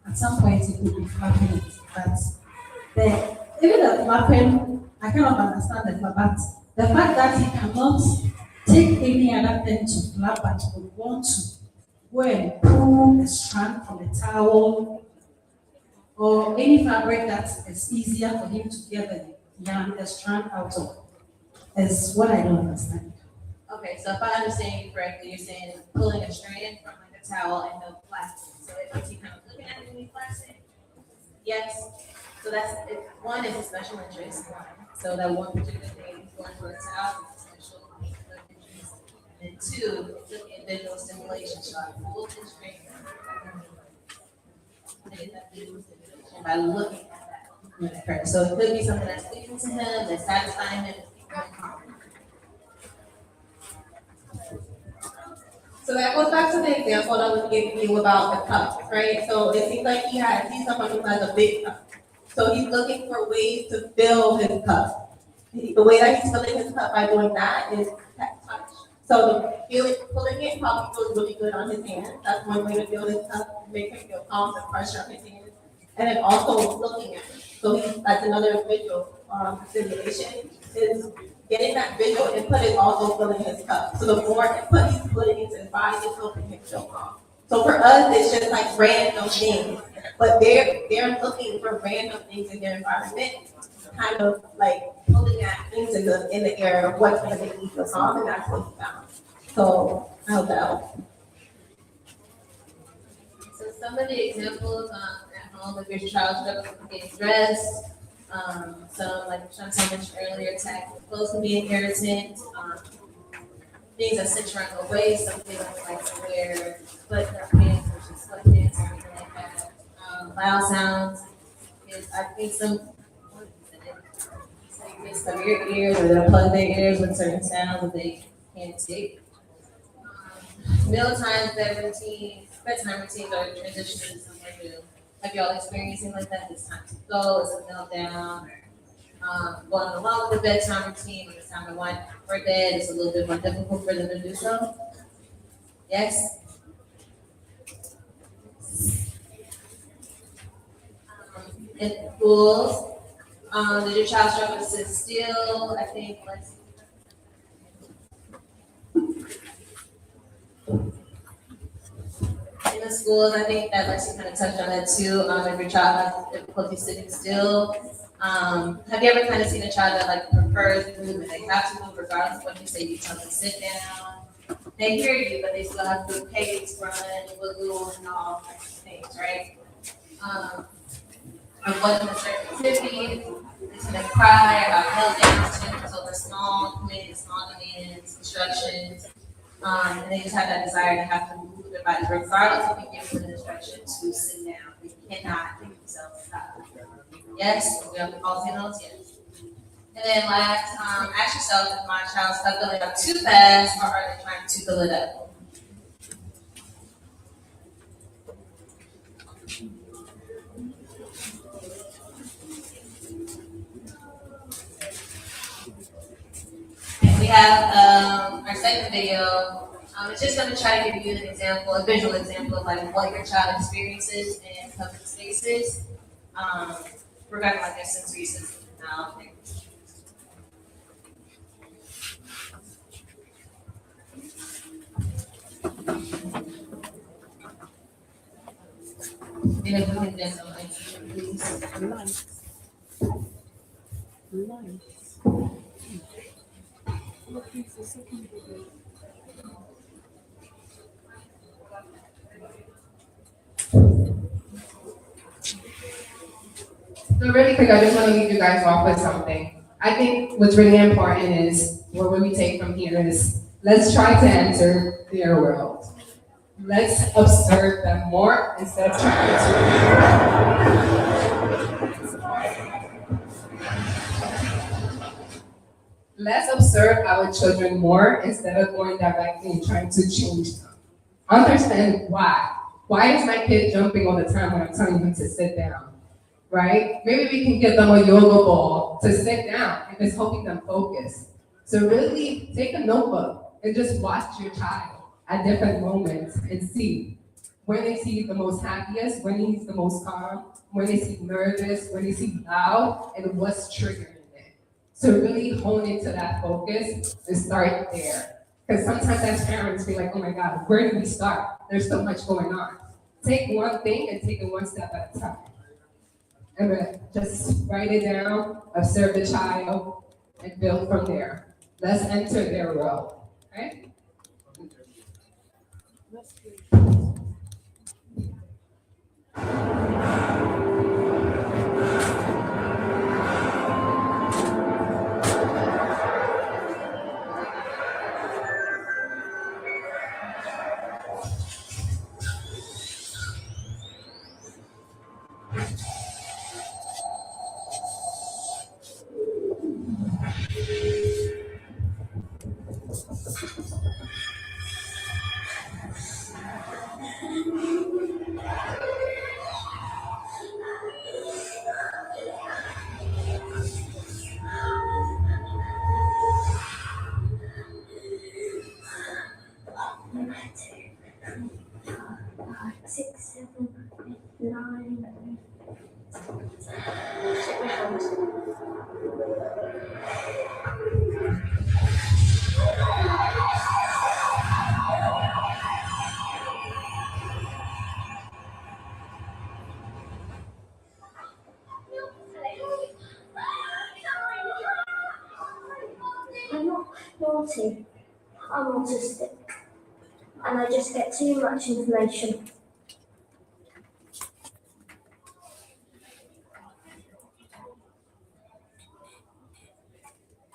At some point, he could be flapping it. But even the flapping, I cannot understand the flap, but the fact that he cannot take any other thing to flap, but would want to go and pull a strand from a towel or any fabric that is easier for him to get the strand out of, is what I don't understand. Okay, so if I understand you correctly, you're saying pulling a strand from like a towel and no plastic. So it makes you kind of looking at it when you plastic. Yes. So that's one is a special interest. So that one particular thing is going for a towel is a special interest. And two, it's looking at visual stimulation. So I pull the string and get that visual stimulation by looking at that person. So it could be something that's speaking to him, that's satisfying him. So that goes back to the example I was giving you about the cup, right? So it seems like he's someone who has a big cup. So he's looking for ways to fill his cup. The way that he's filling his cup by doing that is touch. So the pulling it probably feels really good on his hand. That's one way to fill his cup, make him feel calm and pressure on his hands. And then also looking at it. So that's another visual stimulation is getting that visual input is also filling his cup. So the more input he's putting into his body is helping him feel calm. So for us, it's just like random things, but they're looking for random things in their environment, kind of like pulling at things in the air of what's going to make you feel calm, and that's what he found. So I hope that helps. So some of the examples at home, if your child struggles with getting dressed. So like Chantal mentioned earlier, tagging clothes can be an irritant. Things that center around the waist, some people like to wear button-up pants, which is sweatpants or anything like that. Loud sounds is, I think it's cover your ears or they'll plug their ears with certain sounds that they can't take. Meal times, bedtime routines are transitioning somewhere new. Have y'all experienced anything like that? It's time to go, it's a meltdown, or going along with the bedtime routine when it's time to wind for bed, it's a little bit more difficult for them to do so? Yes? In schools, did your child struggle to sit still? I think, let's see. In the schools, I think that Lexi kind of touched on that too. If your child has difficulty sitting still, have you ever kind of seen a child that like prefers movement? They have to move regardless of what you say. You tell them to sit down. They hear you, but they still have to pace, run, wiggle, and all types of things, right? Avoiding a certain activity, it's gonna cry about meltdowns, so the small commands, small demands, instructions. And they just have that desire to have to move their body, regardless if you give them an instruction to sit down. They cannot make themselves stop. Yes, we have to all say those, yes. And then last, ask yourself if my child's filling up too fast or are they trying to fill it up? We have our second video. It's just going to try to give you an example, a visual example of like what your child experiences in public spaces regarding like their sensory system. Now, if we can demo it, please. So really quick, I just want to leave you guys off with something. I think what's really important is, what we take from here is, let's try to enter their world. Let's observe them more instead of trying to. Let's observe our children more instead of going directly and trying to change them. Understand why. Why is my kid jumping all the time when I'm telling him to sit down? Right? Maybe we can give them a yoga ball to sit down if it's helping them focus. So really take a notebook and just watch your child at different moments and see when they see the most happiest, when he's the most calm, when they see nervous, when they see loud, and what's triggering it. So really hone into that focus and start there. Because sometimes as parents, we're like, oh my God, where do we start? There's so much going on. Take one thing and take it one step at a time. And then just write it down, observe the child, and build from there. Let's enter their role, right? Six, 7, 8, 9. I'm not naughty. I'm autistic. And I just get too much information.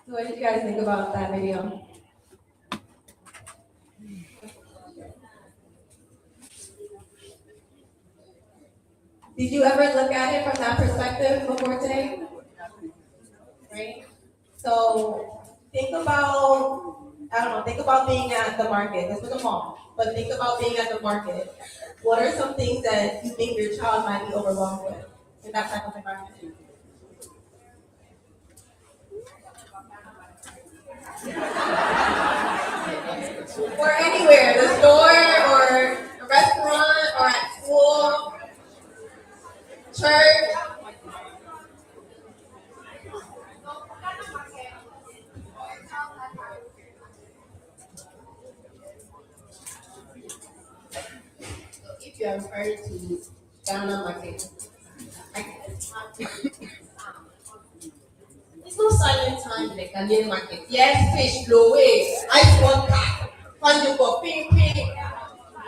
So what did you guys think about that video? Did you ever look at it from that perspective before today? Right? So think about, I don't know, think about being at the market. This was a mom, but think about being at the market. What are some things that you think your child might be overwhelmed with in that type of environment? Or anywhere, the store or a restaurant or at school, church. So if you are referring to Ghana market, there's no silent time in the Ghanaian market. Yes, fish, blow away, ice water, find for ping ping,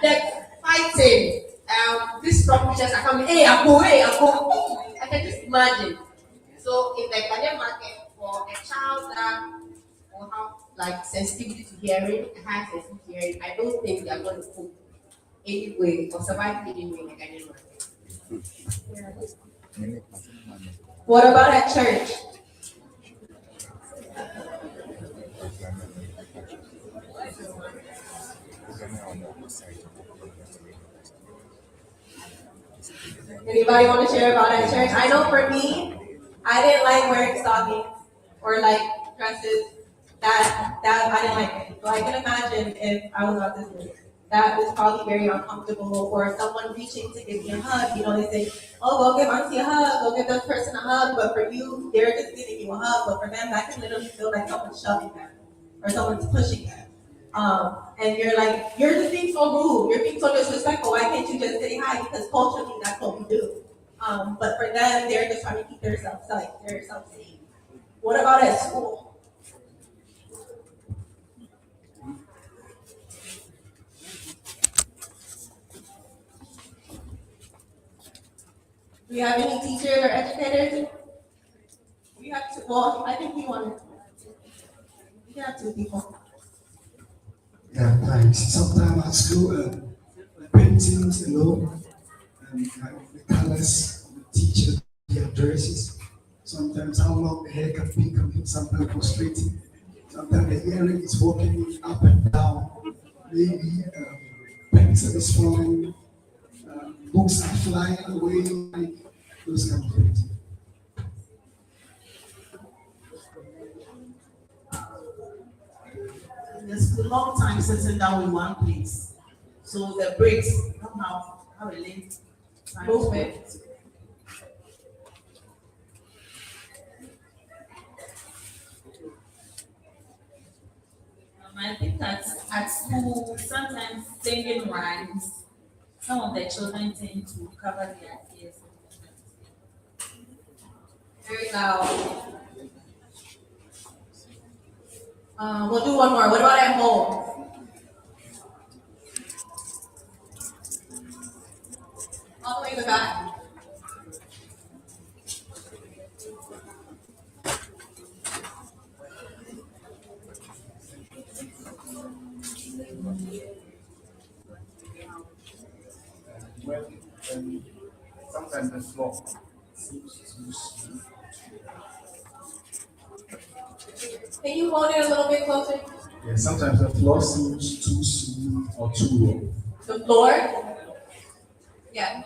like fighting. These competitions are coming, hey, I go. I can just imagine. So in the Ghanaian market, for a child that will have like sensitivity to hearing, high sensitivity to hearing, I don't think they are going to cope anyway or survive anyway in the Ghanaian market. What about at church? Anybody want to share about at church? I know for me, I didn't like wearing stockings or like dresses. That I didn't like it. So I can imagine if I was autistic, that was probably very uncomfortable. Or someone reaching to give me a hug. You know, they say, "Oh, go give auntie a hug. Go give that person a hug." But for you, they're just giving you a hug. But for them, that can literally feel like someone's shoving them or someone's pushing them. And you're like, you're just being so rude, you're being so disrespectful, why can't you just say hi? Because culturally that's what we do. But for them, they're just trying to keep themselves safe. What about at school? Do you have any teachers or educators? We have two, well, I think we have two people. Yeah, thanks. Sometimes at school, the paintings alone, the colors, the teacher, their dresses. Sometimes how long the hair can be sometimes frustrating. Sometimes the earring is walking up and down. Maybe pencil is falling, books are flying away, those kind of things. there's a long time sitting down in one place. So the breaks don't have a late time. Movement. I think that at school, sometimes singing rhymes, some of the children tend to cover their ears. Very loud. We'll do one more. What about at home? All the way in the back. When sometimes the floor seems too smooth. Can you hold it a little bit closer? Yeah, sometimes the floor seems too smooth or too raw. The floor? Yeah.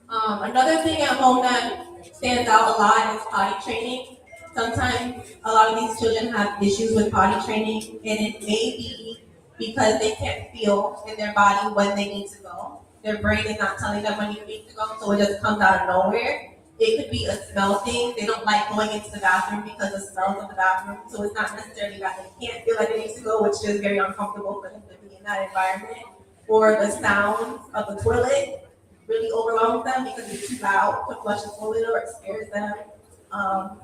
Another thing at home that stands out a lot is potty training. Sometimes a lot of these children have issues with potty training, and it may be because they can't feel in their body when they need to go. Their brain is not telling them when you need to go, so it just comes out of nowhere. It could be a smell thing. They don't like going into the bathroom because of smells of the bathroom. So it's not necessarily that they can't feel like they need to go, which is very uncomfortable for them to be in that environment. Or the sound of the toilet really overwhelms them because it's too loud to flush the toilet, or it scares them.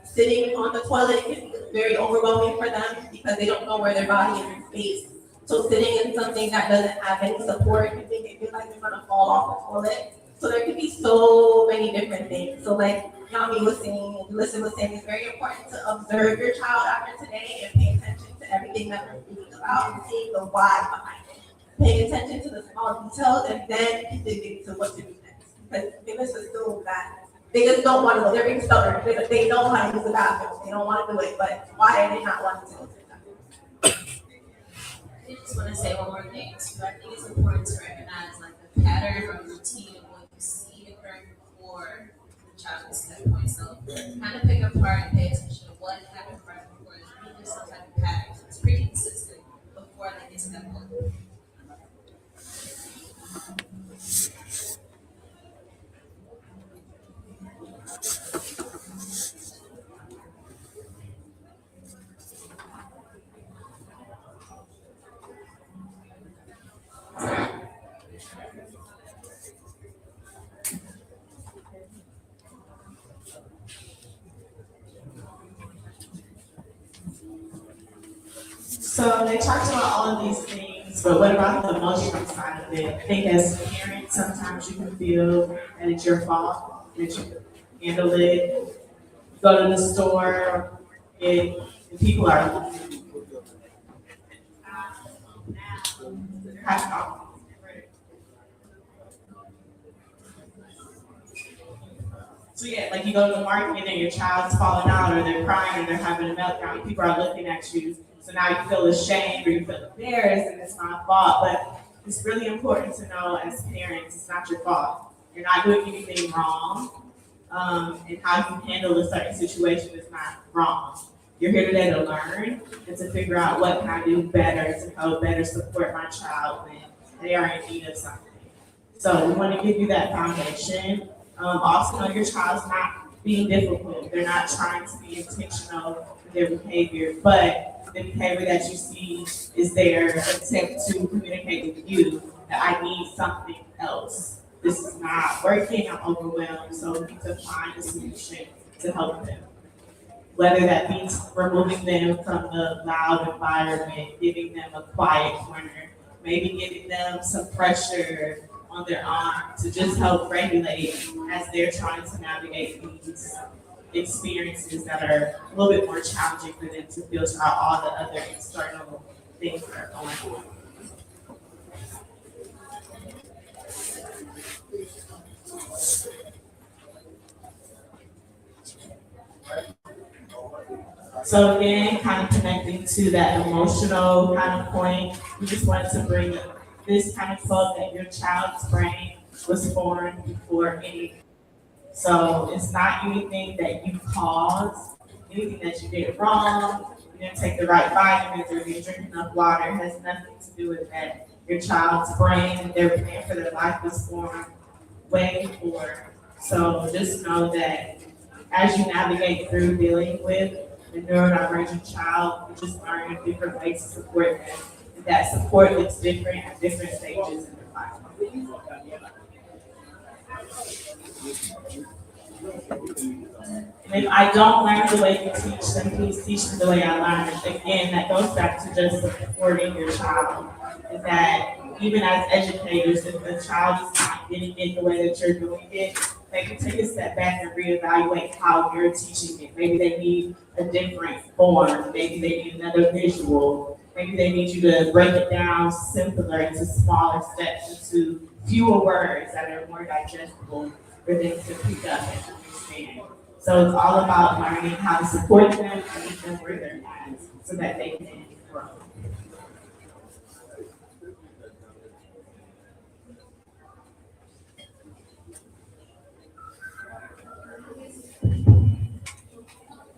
Sitting on the toilet can be very overwhelming for them because they don't know where their body is in space. So sitting in something that doesn't have any support, you think they feel like they're gonna fall off the toilet. So there could be so many different things. So like Yami was saying, and Melissa was saying, it's very important to observe your child after today and pay attention to everything that we're reading about and seeing the why behind it. Paying attention to the small details and then continuing to what to do next. Because they just assume that they just don't want to go. They're being stubborn. They know how to use the bathroom. They don't want to do it, but why are they not wanting to go to the bathroom? I just want to say one more thing too. I think it's important to recognize like the pattern or routine of what you see occurring before the child gets to that point. So kind of pick apart and pay attention to what happened right before. There's some type of pattern. So it's pretty consistent before they get to that point. So they talked about all of these things, but what about the emotional side of it? I think as parents, sometimes you can feel that it's your fault, that you handle it. You go to the store, and people are so yeah, like you go to the market and your child's falling out, or they're crying, or they're having a meltdown. People are looking at you. So now you feel ashamed or you feel embarrassed, and it's my fault. But it's really important to know as parents, it's not your fault. You're not doing anything wrong. And how you handle a certain situation is not wrong. You're here today to learn and to figure out what can I do better to help better support my child when they are in need of something. So we want to give you that foundation. Also know your child's not being difficult. They're not trying to be intentional with their behavior, but the behavior that you see is their attempt to communicate with you that I need something else. This is not working, I'm overwhelmed, so we need to find a solution to help them. Whether that means removing them from the loud environment, giving them a quiet corner, maybe giving them some pressure on their arm to just help regulate as they're trying to navigate these experiences that are a little bit more challenging for them to filter out all the other external things that are going on. So again, kind of connecting to that emotional kind of point, we just wanted to bring this kind of quote that your child's brain was formed before anything. So it's not anything that you caused, anything that you did wrong, you didn't take the right vitamins, or you didn't drink enough water. It has nothing to do with that. Your child's brain, their plan for their life was formed way before. So just know that as you navigate through dealing with the neurodivergent child, you just learn different ways to support them. And that support looks different at different stages in their life. And if I don't learn the way you teach them, please teach them the way I learned. Again, that goes back to just supporting your child. Is that even as educators, if the child is not getting it the way that you're doing it, maybe take a step back and reevaluate how you're teaching it. Maybe they need a different form. Maybe they need another visual. Maybe they need you to break it down simpler into smaller steps, into fewer words that are more digestible for them to pick up and understand. So it's all about learning how to support them and meet them where they're at so that they can grow.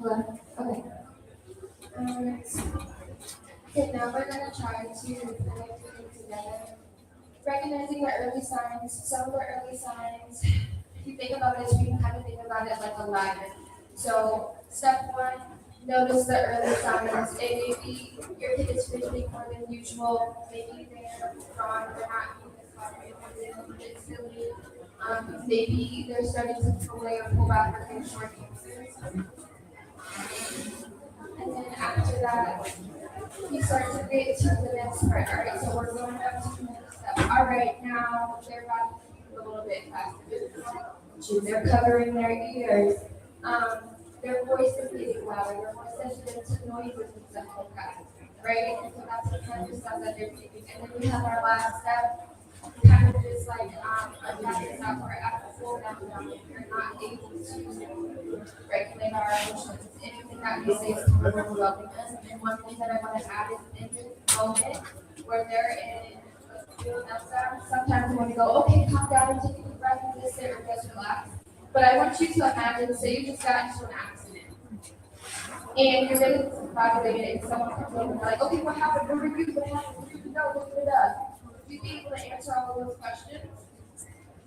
Hello? Okay. Okay, now we're gonna try to connect it together. Recognizing the early signs, some of the early signs, if you think about it, you can kind of think about it like a ladder. So step one, notice the early signs. It may be your kid is fidgeting more than usual, maybe they're wrong, they're not being as hard, they're a bit silly. Maybe they're starting to pull away or pull back or give short answers. And then after that, you start to get to the next part. All right, so we're going up to the next step. All right, now they're about to move a little bit faster. They're covering their ears. Their voice is getting louder. They're more sensitive to noises and stuff like that. Right? And so that's the kind of stuff that they're taking. And then we have our last step. Kind of just like a practice out where at school now you're not able to regulate our emotions. Anything that we say is overwhelming us. And one thing that I want to add is in this moment where they're in a feeling meltdown, sometimes we want to go, okay, calm down and take a deep breath and just sit or just relax. But I want you to imagine, say you just got into an accident. And you're really discombobulated and someone comes over and they're like, okay, what happened? Where were you? What happened? Where did you go? What did it do? Would you be able to answer all of those questions?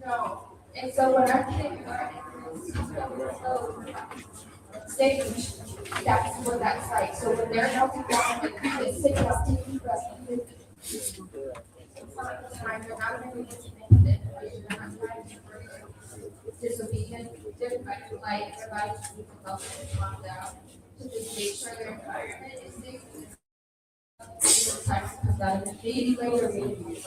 No. And so when our kids are in this stage, that's what that's like. So when they're melting down, they sit down, take a deep breath, it's not the time, they're not going to be independent, they're not trying to be disobedient, they're fight or flight, everybody just needs to help them calm down to just make sure their environment is safe. Sometimes it comes out of the baby later, maybe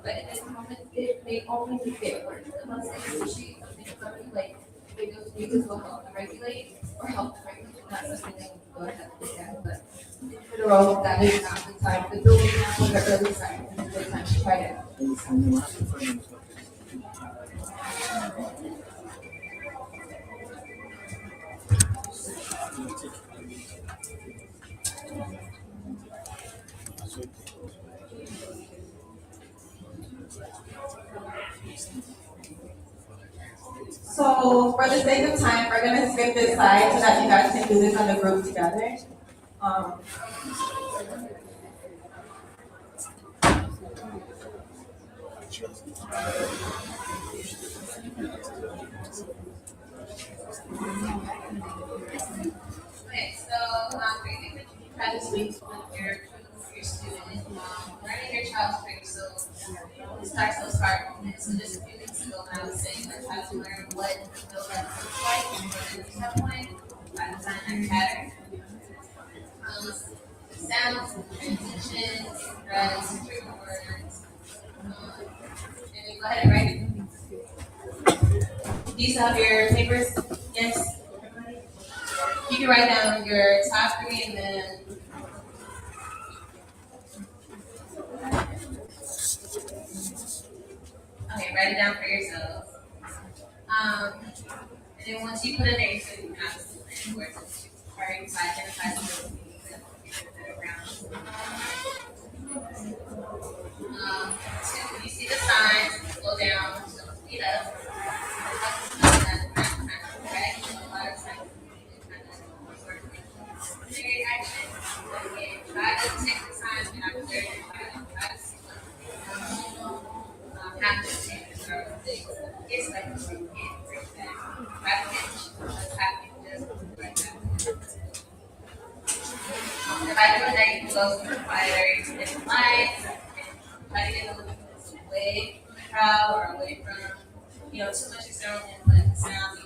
but in this moment, it may only get worse unless they appreciate something somebody like if those things will help them regulate or help them regulate. That's something that we go ahead and look at. But in general, that is not the time. The building now with the early signs is a good time to try it. So for the sake of time, we're gonna skip this slide so that you guys can do this on the group together. Okay, so basic that you can try this week with your student, learning your child's trait. So this starts those start moments. So just a few weeks ago when I was saying that I had to learn what those looks like and what the step point, I designed that pattern. Sounds, transitions, threads, trigger words, and then go ahead and write it. Do you have your papers? Yes. You can write down your top three and then okay, write it down for yourself. And then once you put it there, so you can have words or identify some two, you see the signs, slow down, don't speed up. Okay, a lot of signs. try to do that, you can go to the provider, you can get the lights, and try to get the living away from the crowd or away from, too much external input, sound,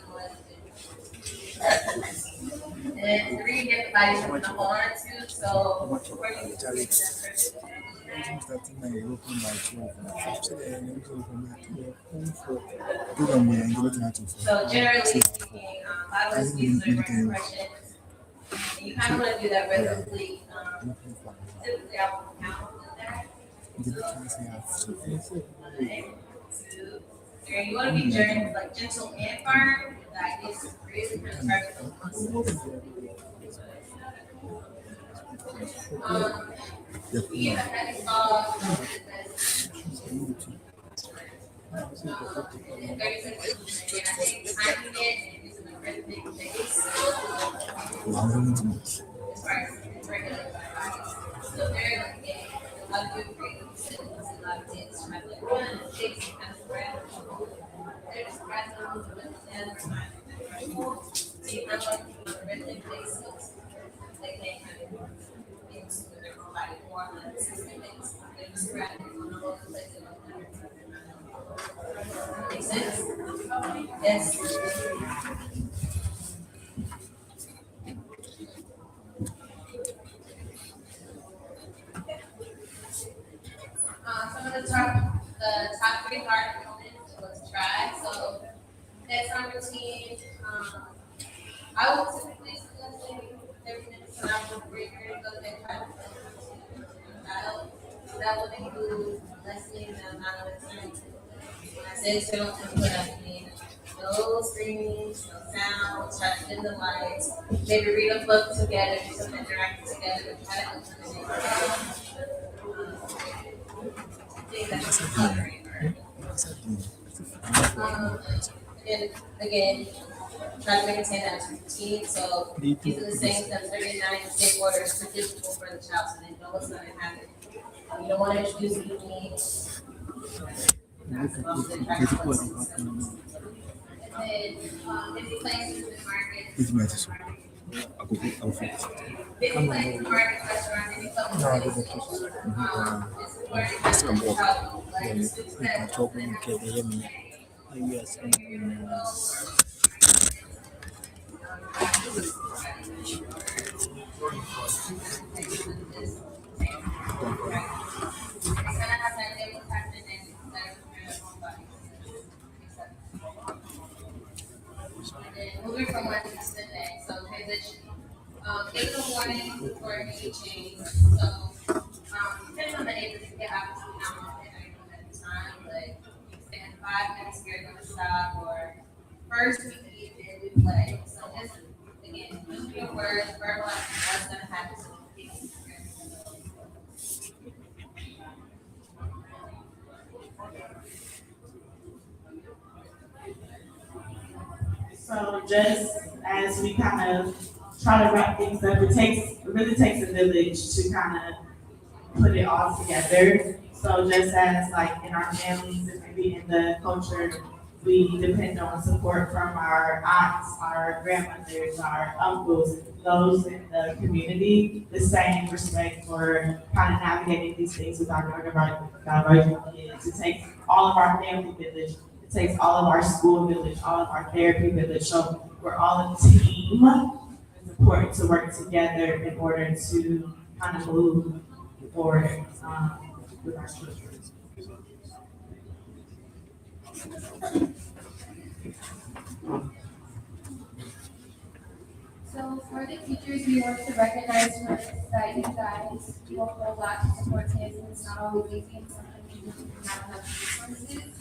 and the reading get the body from the whole on too, so according to the person. So generally speaking, Bible speaks of expression, and you kind of want to do that relatively, typically I will count with that. So, 1, 2, 3. You want to be gentle and firm. That is really kind of target those muscles. We have had to call in 30 seconds, and I think timing it and using the rhythmic pace as far as regular bodies. So they're a lot of good breathing, a lot of things, try to run, take some kind of breath. They're just pressing on the stand, so you kind of like the rhythmic pace, they can kind of get into their own body more than systemic things. They're just grabbing on all the places. Makes sense? Yes. Some of the top 3 hard components was try. So bedtime routine. I would typically suggest every minute an hour of break so bedtime child. So that would include lessening the amount of time. When I say so, don't put up no screens, no sounds, try to dim the lights, maybe read a book together, do some interacting together, try to understand. Again, try to maintain that routine. So these are the same steps, 39 same order is predictable for the child, so they know what's going to happen. You don't want to introduce new things. And then, if you place in the market, if you place in the market restaurant, and you come to the it's important to help, like, moving from one to the next, so transition. Give them warning before any change. So, depending on the age, you can have to count at the time, but you can stand 5 minutes here, going to stop, or first we eat and we play. So just again, use your words, verbalize what's going to happen. So So just as we kind of try to wrap things up, it really takes a village to kind of put it all together. So just as like in our families and maybe in the culture, we depend on support from our aunts, our grandmothers, our uncles, those in the community, the same respect for kind of navigating these things with our neurodivergent kids. It takes all of our family village. It takes all of our school village, all of our therapy village. So we're all a team. It's important to work together in order to kind of move forward with our children. So for the teachers, we want to recognize first that you guys do a whole lot to support kids, and it's not always easy, and sometimes you just have enough resources.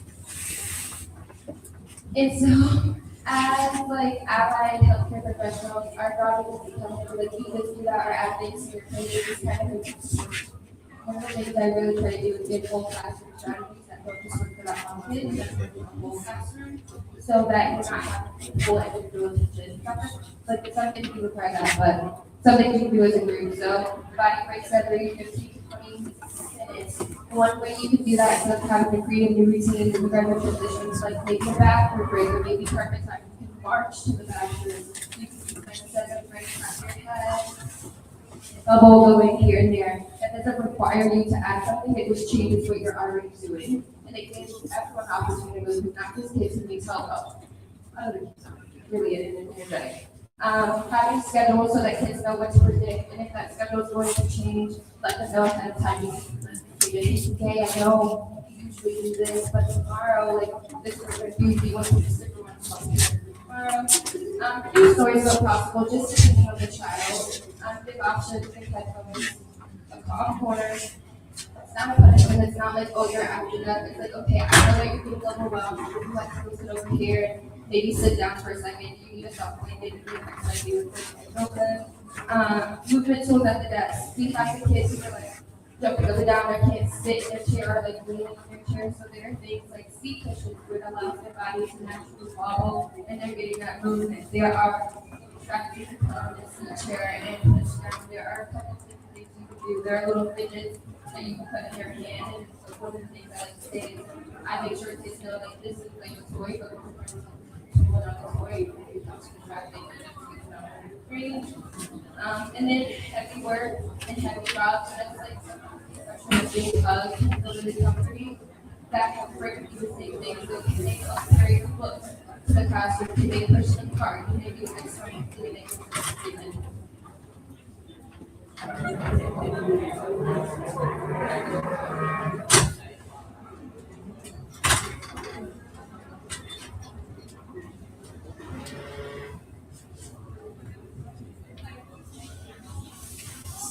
And so, as like allied healthcare professionals, our job is to become the kids who are athletes who are just kind of one of the things I really try to do is give full classroom strategies that focus on for that one kid, that's for the whole classroom, so that you're not having full individual teachers. Like some things you require that, but something you can do as a group. So body breaks every 15 to 20 minutes. One way you can do that is having to create a new routine in regular positions, like maybe a bathroom break, or maybe perfect time you can march to the bathroom. You can do like 7 breaks on your head. It's bubble going here and there. That doesn't require you to add something, it just changes what you're already doing. And it gives everyone opportunity, not just kids who need help, other kids, really energetic. Having schedules so that kids know what to predict, and if that schedule is going to change, let them know ahead of time. You can say, okay, I know you usually do this, but tomorrow, like, this is going to be, you want to stick around tomorrow. Few stories are possible, just depending on the child. Big options, big headphones, a calm corner. It's not a punishment, it's not like, oh, you're after that. It's like, okay, I know that you're doing overwhelmed, would you like to go sit over here, maybe sit down for a second, you need to stop playing, maybe do an exercise, movement tools at the desk. We find the kids who are like jumping up and down, they can't sit in their chair or like leaning on their chair, so there are things like seat cushions which allows their body to naturally wobble, and they're getting that movement. There are strategies to put on the seat chair and push down. There are a couple of different things you can do. There are little fidgets that you can put in your hand, and so one of the things I like to say is I make sure kids know like this is like a toy, but another toy, and then heavy work and heavy jobs, that's like some big bugs, really comforting. That comfort can do the same thing. So if you take a very book to the classroom, you may push them hard, you may do extra, you may do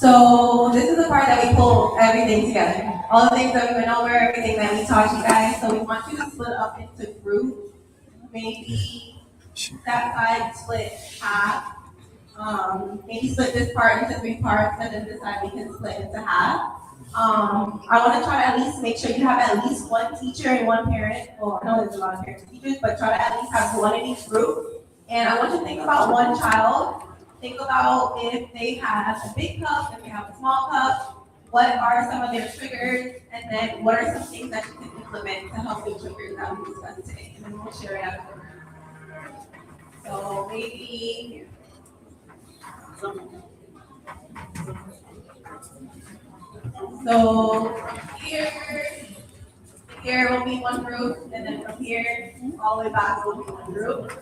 So this is the part that we pull everything together. All the things that we went over, everything that we taught you guys. So we want you to split up into groups. Maybe that side split half. Maybe split this part into 3 parts, and then this side we can split into half. I want to try to at least make sure you have at least one teacher and one parent. Well, I know there's a lot of parents and teachers, but try to at least have one in each group. And I want you to think about one child. Think about if they have a big cup, if they have a small cup, what are some of their triggers, and then what are some things that you can implement to help the triggers that we discussed today, and then we'll share it out. So maybe, so here will be one group, and then from here all the way back will be one group.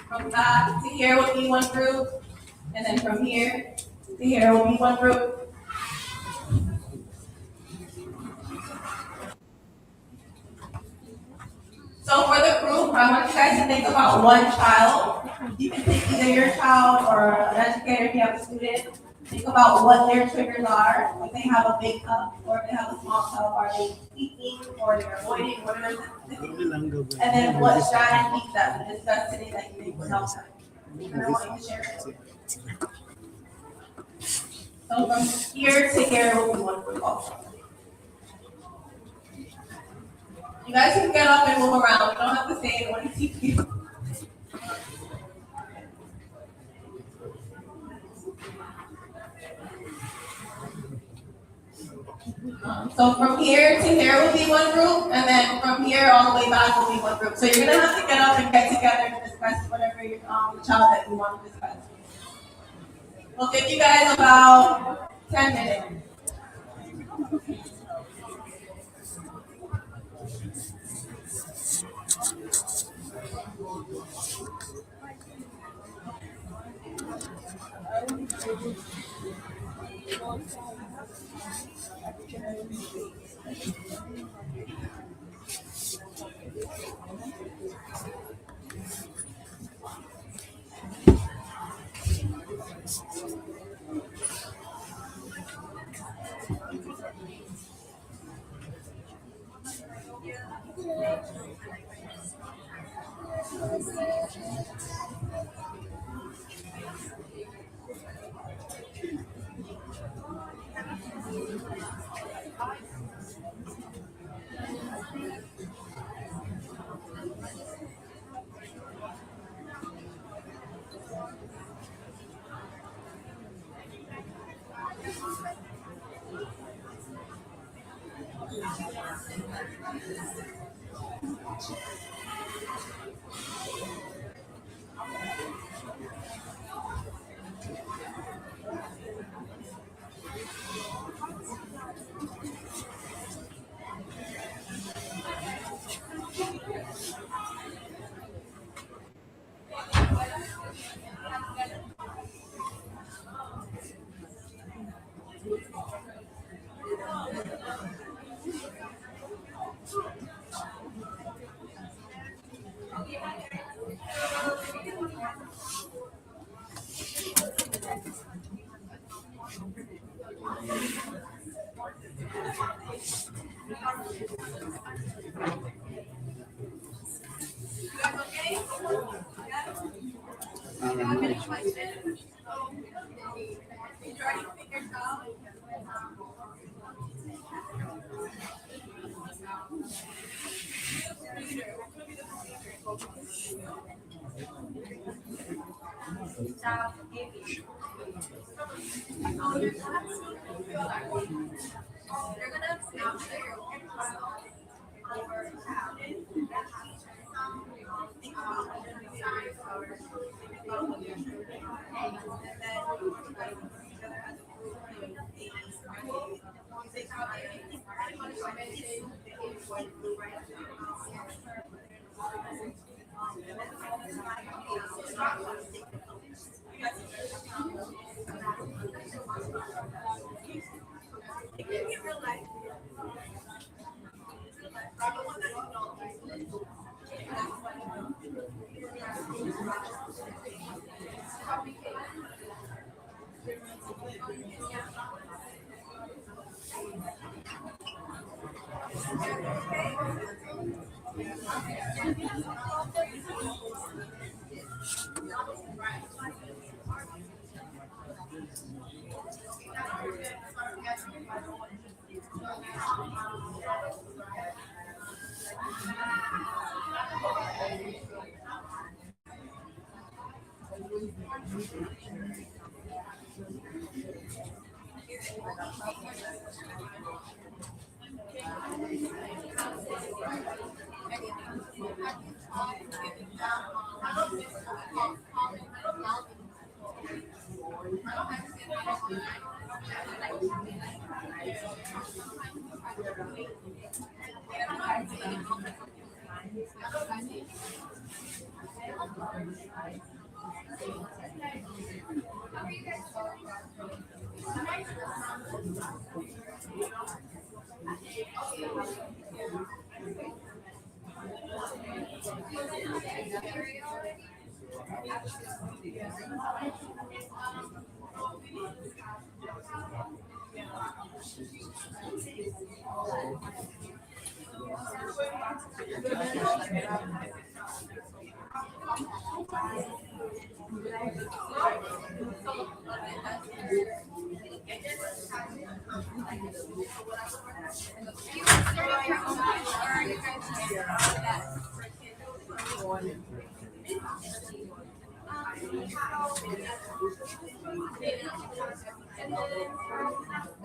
From that to here will be one group, and then from here to here will be one group. So for the group, I want you guys to think about one child. You can pick either your child or an educator if you have a student. Think about what their triggers are. If they have a big cup or if they have a small cup, are they speaking or they're avoiding, whatever. And then what strategies that we discussed today that you think would help them. And I want you to share it. So from here to here will be one group also. You guys can get up and move around. You don't have to stay in one seat. So from here to here will be one group, and then from here all the way back will be one group. So you're gonna have to get up and get together to discuss whatever the child that you want to discuss. We'll give you guys about 10 minutes.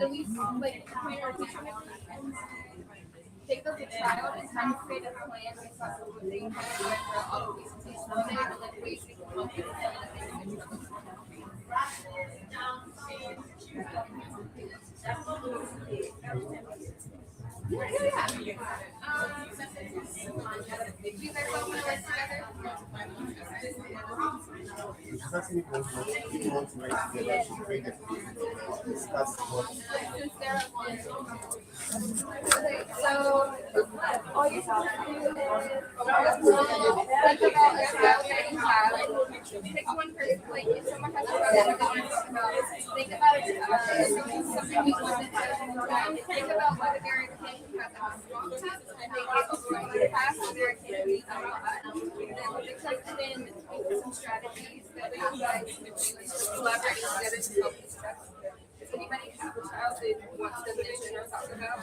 At least like take up a child and try to create a plan based on what they have for all of these things. So they have like ways to come up with yeah. Do you guys all want to work together? Okay, so all you have to do is think about a child. Pick one person, like if someone has a child, think about something you want to do. Think about whether they're a kid who has a strong test and they get over the past, or they're a kid who needs a lot. Then think of some strategies that you guys can do to collaborate together to help this stress. Does anybody have a child that wants to mention or talk about?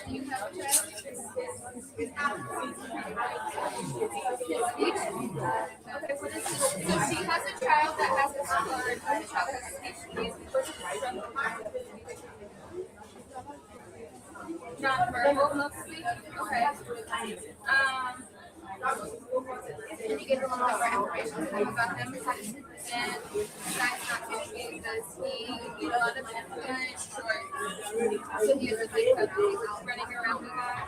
You have a child? Okay, what is it? So she has a child that has a child that has a speech needs. Not verbal, no speech. Okay. Can you give a little more information about them? And that's not going does he need a lot of influence or so he is a big running around a lot?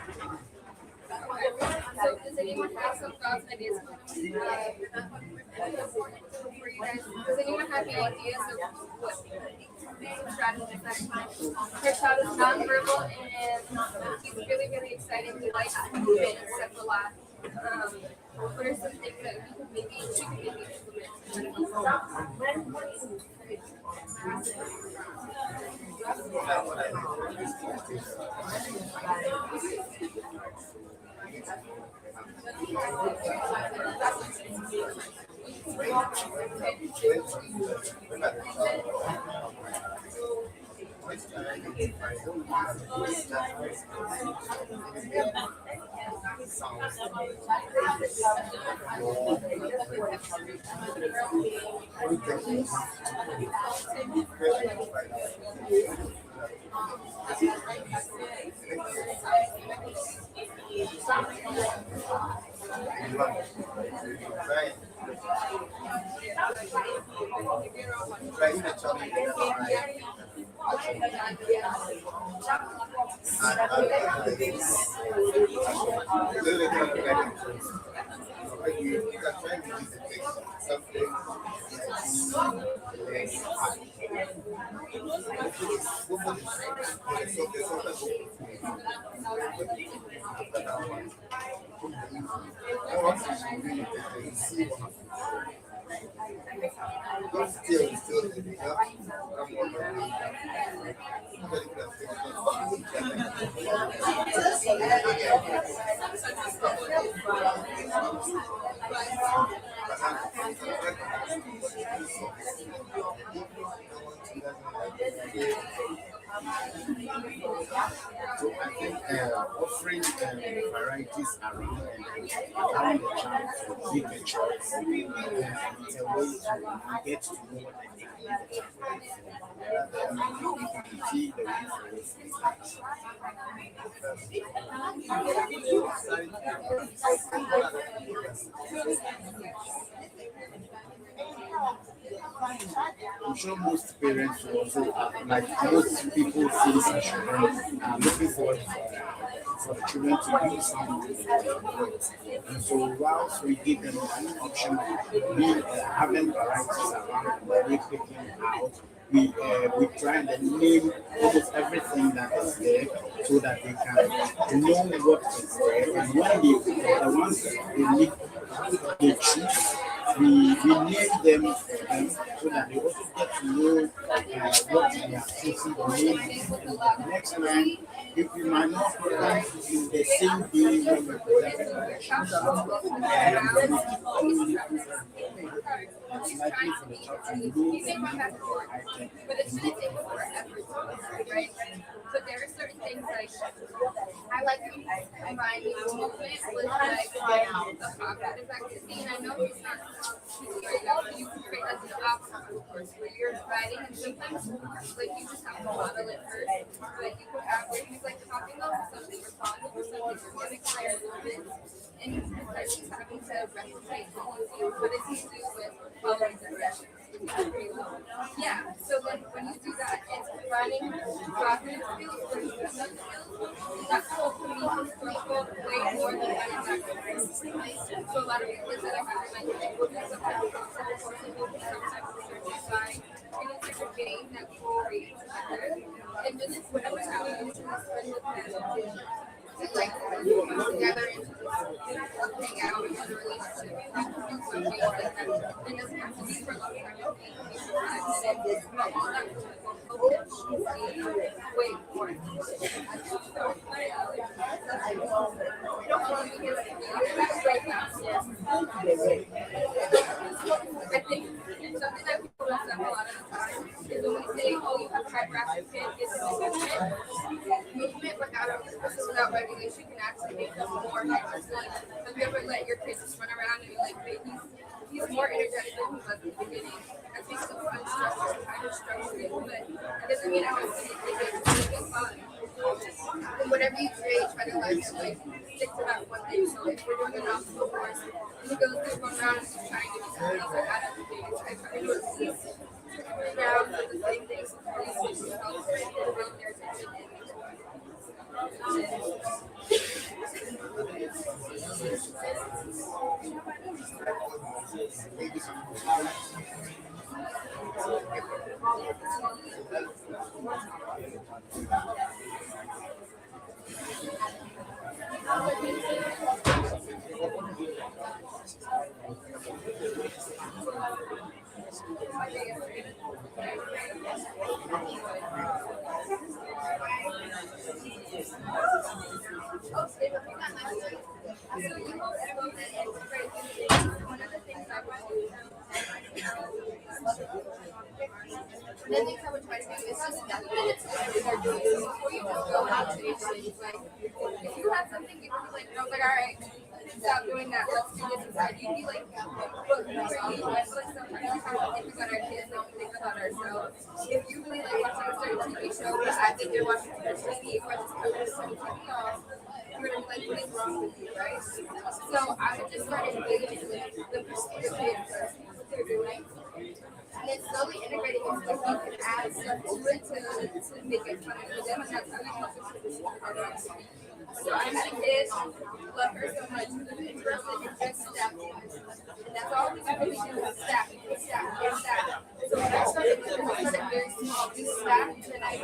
So does anyone have some thoughts and ideas for you guys? Does anyone have any ideas of what strategies that her child is nonverbal and he's really, really excited. He likes to move it and stuff a lot. What are some things that we could maybe implement? So I think offering varieties around and allowing the child to make a choice, it's a way to get to know what they I'm sure most parents will also, like most people see this as children, are looking forward for the children to do something. And so whilst we give them an option of having varieties around, we picking out, we try and name almost everything that is there so that they can know what is there. And when the ones that they choose, we name them so that they also get to know what they are choosing the name. Next time, if we might not come in the same day when we present the collections, it's likely for the child to know the name of the item. But it's going to take forever, right? But there are certain things like I like combining movement with like the cognitive activity, and I know it's not right now, but you can create like an option, of course, where you're writing and sometimes like you just have to model it first. Like you could have where he's like talking about something or talking or something, or giving clear movements, and he's having to replicate all of you. What does he do with all these directions? Yeah, so then when you do that, it's running cognitive skills versus business skills. That's what communicates people way more than that. So a lot of people that I have in my life will do some type of concept course and will do some type of research design. And it's like a game that we create together. And just whatever happens, we spend with them. And like together and hang out and have a relationship and do something like that. It doesn't have to be for a long time. Wait for it. I think something that people mess up a lot of the time is when we say, oh, you have hyperactive kids, it's movement without regulation can actually make them more hyperactive. Have you ever let your kids just run around and be like, he's more energetic than he was at the beginning? I think so unstructured, kind of structured, but that doesn't mean I don't think it's fun. And whatever you create, try to like stick to that one thing. So if we're doing an obstacle course, and he goes through one round and he's trying to do something else, I don't think it's try to do at least 3 rounds of the same thing. So please just help around their attention. And then they come and try to do is just that they're doing situations. Like, if you had something you could like, I was like, all right, stop doing that. Let's do this instead. You'd be like, but for you, I feel like sometimes we have to think about our kids and think about ourselves. If you really like watching a certain TV show, but I think you're watching a TV or just turn the TV off, you're gonna be like, what is wrong with you, right? So I would just start engaging with the kids what they're doing. And then slowly integrating it so you can add stuff to it to make it fun for them, and that's how we help them. So I had a kid, love her so much, interested in just stacking. And that's all we ever do is stack, stack. So when I started with her, I started very small, we stacked, and I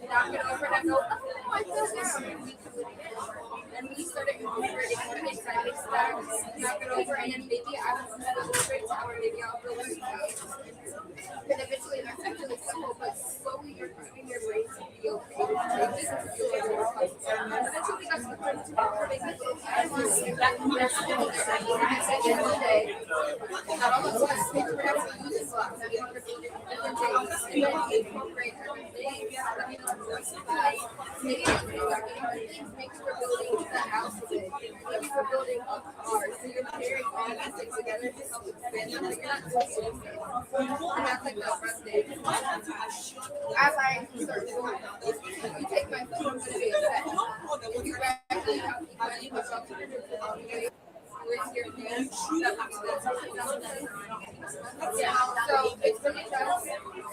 knock it over and I go, oh, I feel down. And we could lift it over. And we started incorporating it, so I make stacks, knock it over, and then maybe I would set a straight tower, maybe I'll build it out. And eventually that's actually simple, but slowly you're proving your brain to be okay. This is eventually we got to the point to recording this. And that's the end of the day. Not all of us we're going to use this lot. We want to build it different days. And then incorporate different things. Let me know what's inside. Maybe maybe we're building the house with it. Maybe we're building a car. So you're pairing all these things together to help expand them. But you're not just doing it. And that's like the front stage. As I start doing this, if you take my phone, I'm going to be upset. If you actually have to put something with your name, yeah, so it's really tough.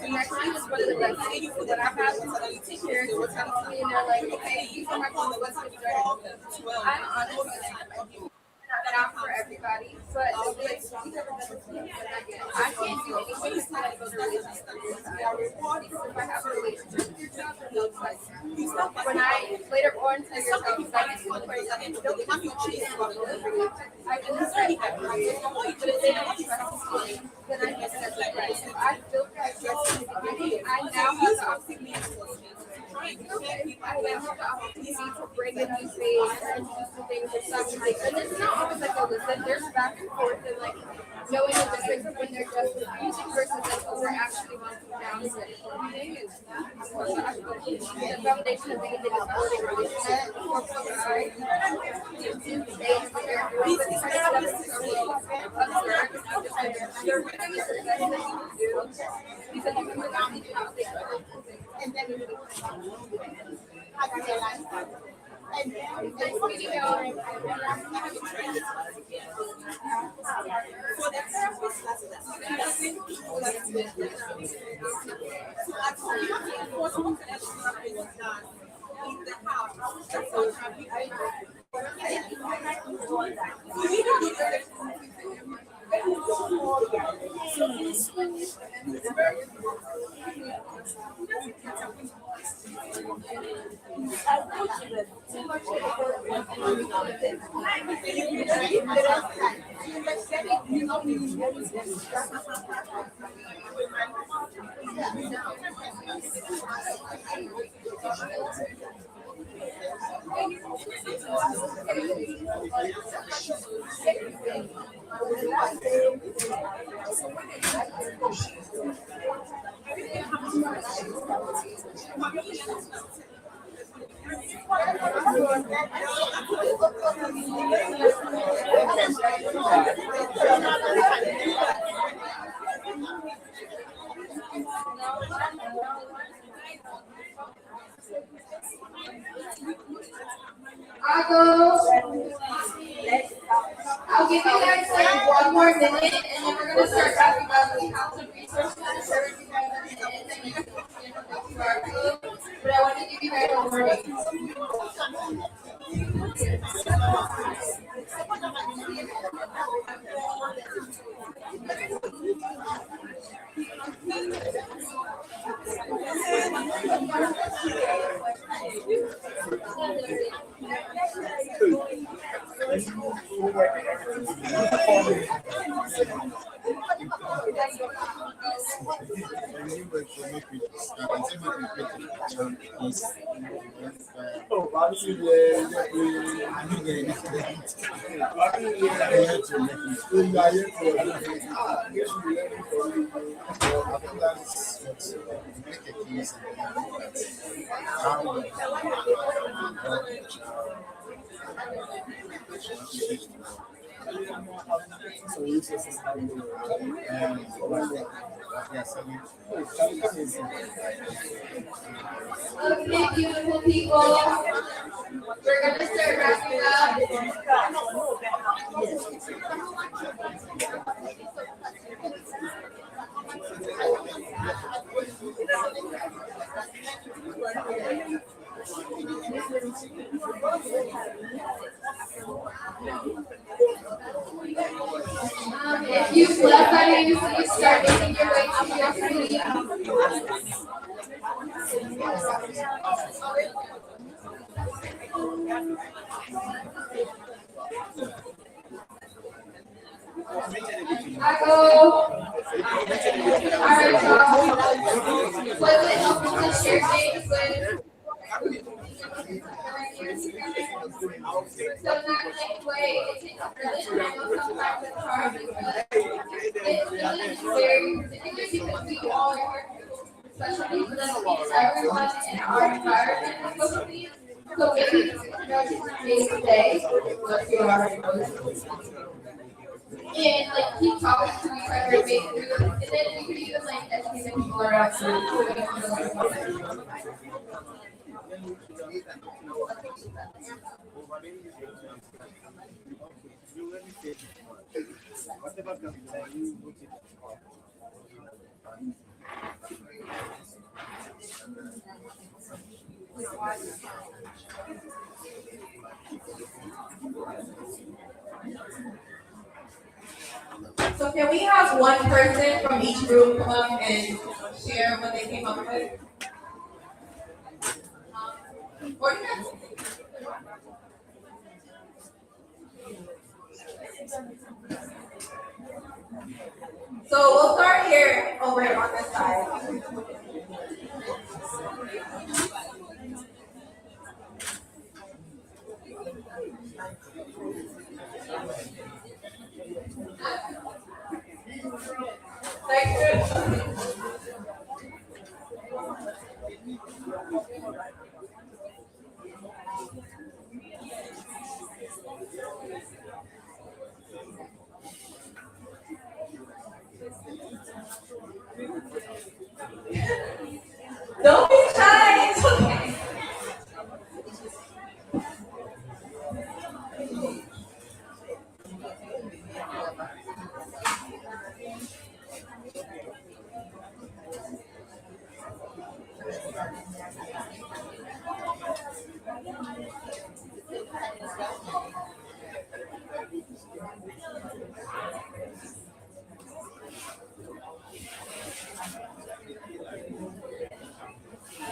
And actually, it's one of the best things that I've had with teachers will come to me and they're like, okay, these are my goals, let's get started. I'm honest. Not for everybody, but like, I can't do anything until I build a relationship with you. If I have a relationship with yourself, it looks like when I later on tell yourself, because I get to the point that it's still coming I can say that, but it's in a trust then I guess that's right. If I built that trust in the beginning, I now have the opportunity. I now have the opportunity to bring in these things and do some things or something. And it's not always like a listen, there's back and forth and like knowing the difference of when they're just music versus like what we're actually wanting down to it. The foundation of anything is building relationship or sorry. Because you can look at each other and then I'll give you guys like one more minute and then we're going to start talking about the house of resources and service you guys are in and then you can but I want to give you guys a warning. that's what make a case and how we so this is yes, Okay, beautiful people. We're gonna start wrapping if you've left by you, please start making your way to your seat. Alright, y'all. Was it helpful to share things with? So that like way, it takes a really time, sometimes it's hard because it's really very, particularly because we all are, especially for everyone in our environment, especially. So maybe it's day what you are and like keep talking to each other, make food, and then we could even like educate the people around you. So can we have one person from each group come and share what they came up with? Or so we'll start here over on this side. Don't be shy, it's okay.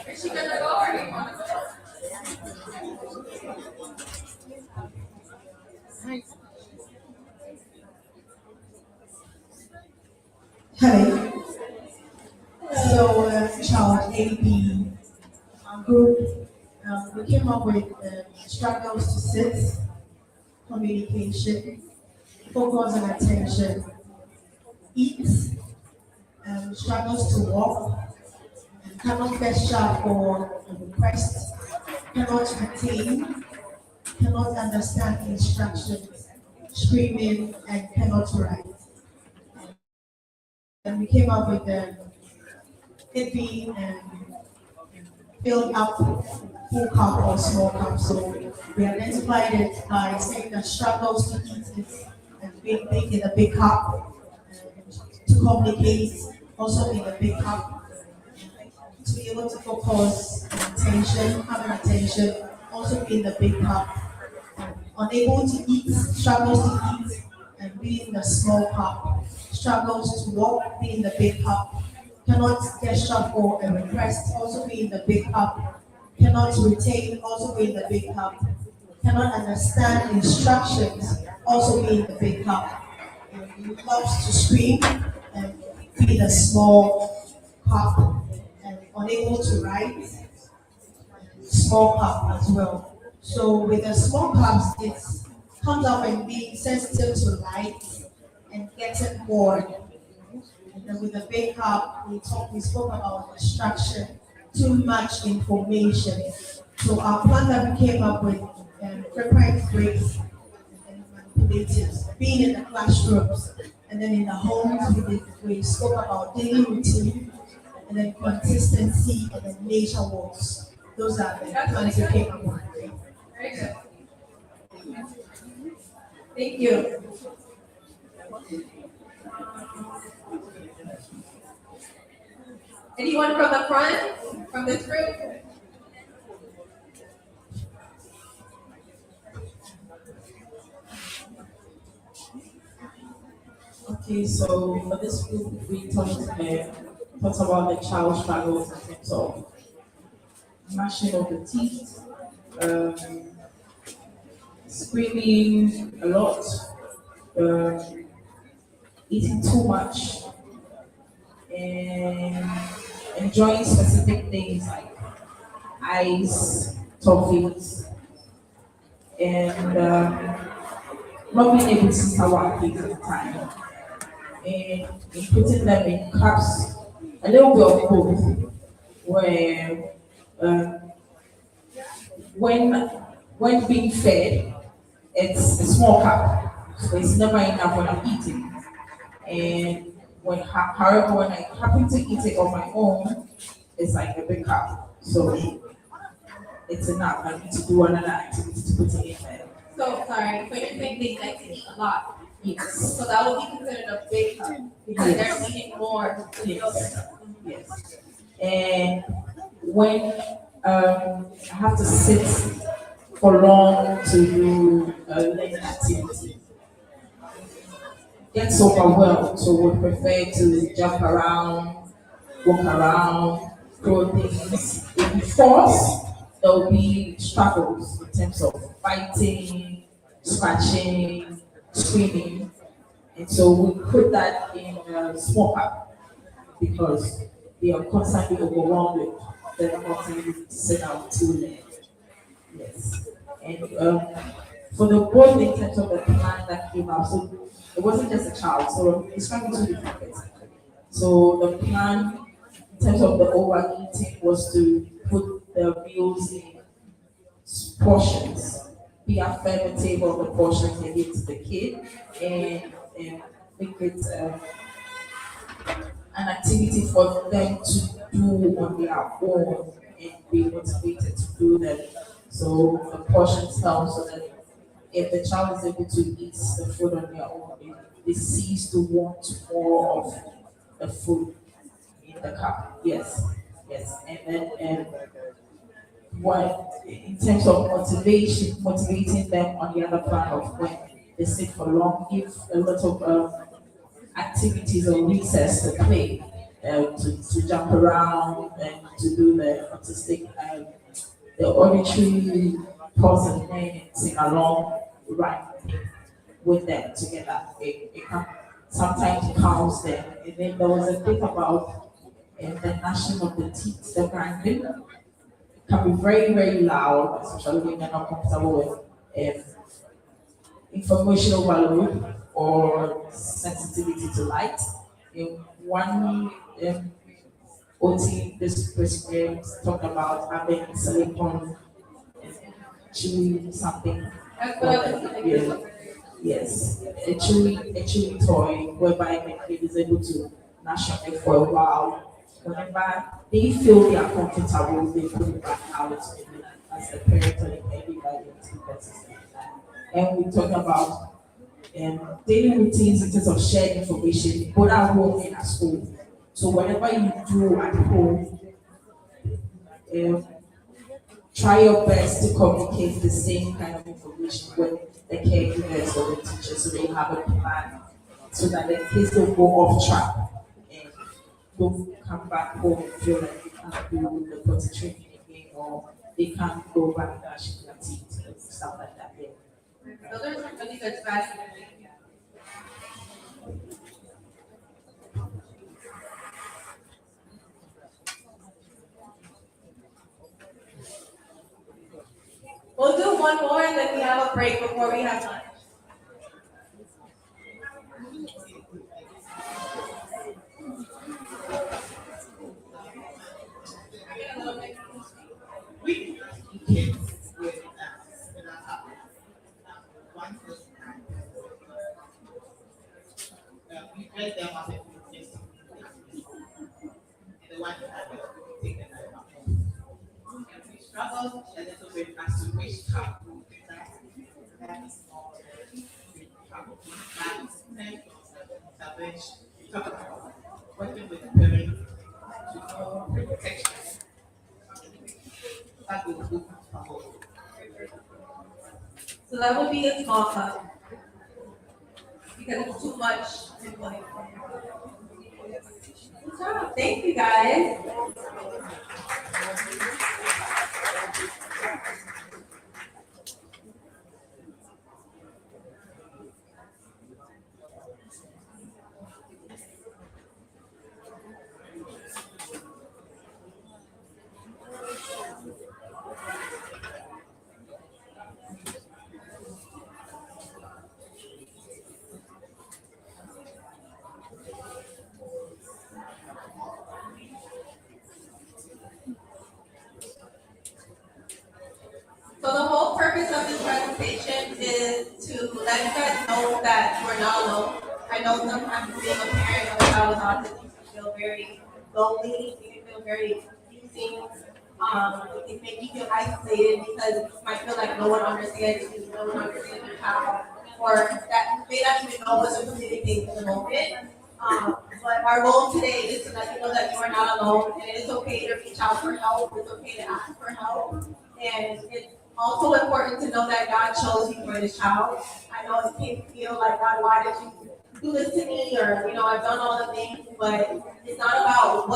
Is she gonna go or do you want to go? Hi. So, child AB group, we came up with struggles to sit, communication, focus and attention, eat, struggles to walk, cannot gesture or request, cannot retain, cannot understand instructions, screaming, and cannot write. And we came up with it being filled up full cup or small cup. So we identified it by saying that struggles to eat it and being big in a big cup, to communicate also in a big cup, to be able to focus and attention, having attention, also be in the big cup, unable to eat, struggles to eat and be in the small cup, struggles to walk, be in the big cup, cannot gesture for a request, also be in the big cup, cannot retain, also be in the big cup, cannot understand instructions, also be in the big cup, loves to scream and be in a small cup, and unable to write, small cup as well. So with the small cups, it comes up and being sensitive to light and getting bored. And then with the big cup, we spoke about the structure, too much information. So our plan that we came up with, preparing breaks and manipulatives, being in the classrooms, and then in the homes, we spoke about daily routine, and then consistency, and then nature walks. Those are the plans we came up with. Very good. Thank you. Anyone from the front, from this group? Okay, so for this group, we talked about the child struggles in terms of gnashing of the teeth, screaming a lot, eating too much, and enjoying specific things like ice, toffees, and not being able to sit our kids at the time, and putting them in cups, a little bit of both, where when being fed, it's a small cup, so it's never enough when I'm eating. And however, when I happen to eat it on my own, it's like a big cup. So it's enough. I need to do another activity to put it in there. So, sorry, but you're saying they like to eat a lot. Yes. So that would be considered a big cup because they're eating more. Yes. Yes. And when I have to sit for long to do a learning activity, gets overwhelmed, so would prefer to jump around, walk around, throw things. If we force, there will be struggles in terms of fighting, scratching, screaming. And so we put that in a small cup because they are constantly overwhelmed with the opportunity to sit down too late. Yes. And for the board in terms of the plan that came out, so it wasn't just a child, so it's trying to be two different things. So the plan in terms of the overeating was to put the meals in portions, be affirmative of the portions they give to the kid, and make it an activity for them to do on their own and be motivated to do them. So the portions help so that if the child is able to eat the food on their own, they cease to want more of the food in the cup. Yes, yes. And then what in terms of motivating them on the other part of when they sit for long, give a lot of activities or recess to play, to jump around and to do the artistic, the auditory pause and then sing along, right with them together. It can sometimes calms them. And then there was a bit about the gnashing of the teeth, the grinding. It can be very, very loud, especially when you're not comfortable with information overload or sensitivity to light. In one OT, this talked about having silicone chewy something. That's what I was thinking. Yes, a chewy toy whereby the kid is able to gnash on it for a while. Whenever they feel they are comfortable, they put it back out as a parent or everybody else because it's like that. And we talk about daily routines in terms of shared information, both at home and at school. So whatever you do at home, try your best to communicate the same kind of information with the caregivers or the teachers so they have a plan so that the kids don't go off track and don't come back home and feel like they can't do the potty training again or they can't go back and dashing their teeth and stuff like that. Yeah. Those are some really good strategies. We'll do one more and then we have a break before we have lunch. We can see kids with one person. We dress them as a fitness. And the one who has it, we take them out of home. And we struggle a little bit as to which type of that is more trouble. Salvation. We talk about working with the parents to know protection. That will do for both. So that would be a small cut. Because it's too much input. Good job. Thank you guys. So the whole purpose of this presentation is to let you guys know that we're not alone. I know sometimes being a parent of a child with autism, you can feel very lonely, you can feel very confusing. It can make you feel isolated because you might feel like no one understands you, no one understands your child, or that you may not even know what to communicate in the moment. But our goal today is to let you know that you are not alone, and it is okay to reach out for help, it's okay to ask for help, and it's also important to know that God chose you for this child. I know it can feel like, God, why did you do this to me? Or, I've done all the things, but it's not about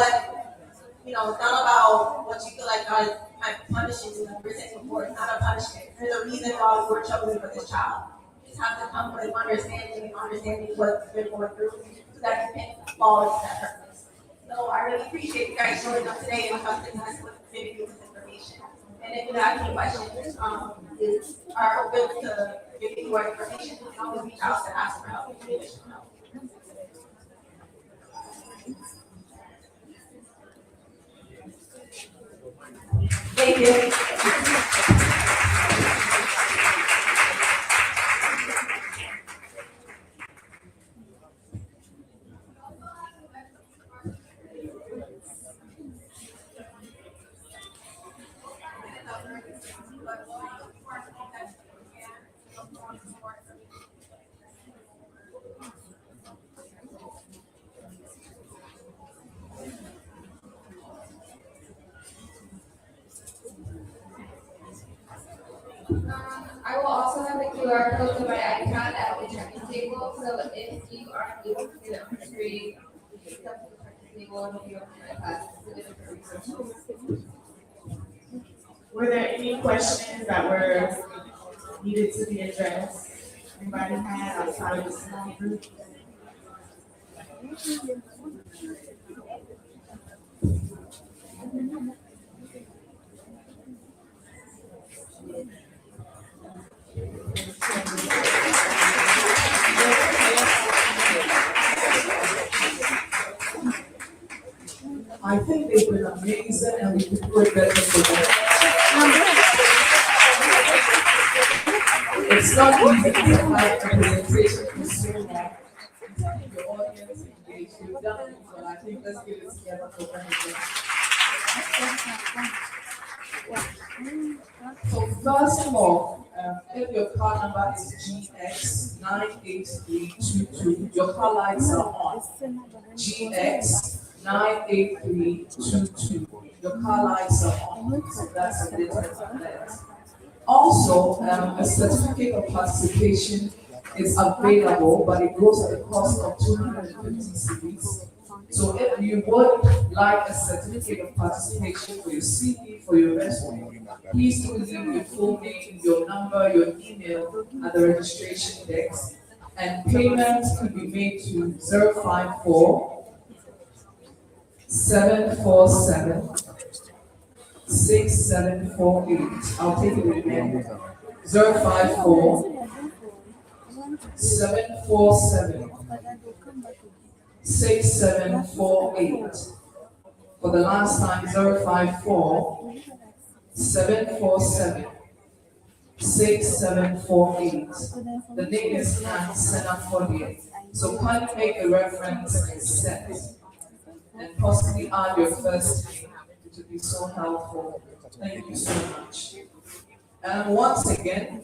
it's not about what you feel like God is punishing you, like we're saying before. It's not a punishment. There's a reason why you were chosen for this child. You just have to come with understanding what you're going through so that you can fall into that purpose. So I really appreciate you guys showing up today and trusting us with giving you this information. And if you have any questions, are open to giving more information. You can always reach out to ask for help if you need additional help. Thank you. I will also have the QR code to my iPad at the check-in table, so if you are able to get it free, you can come to the check-in table and you open my iPad to the different resources. Were there any questions that were needed to be addressed? Anybody had outside of the small group? I think they've been amazing and we can do it better for them. It's not easy to have a presentation for so long. The audience engaged, you've done it, so I think let's get it together for them again. So first of all, if your card number is GX98322, your call lights are on. GX98322, your call lights are on. So that's a little of that. Also, a certificate of participation is available, but it goes at the cost of 250 cedis. So if you would like a certificate of participation for your CV, for your resume, please do leave your full name, your number, your email at the registration desk, and payments could be made to 054 747 6748. I'll take it again. 054 747 6748. For the last time, 054 747 6748. The name is Anne Senafolie. So kindly make a reference and set and possibly add your first name. It would be so helpful. Thank you so much. And once again,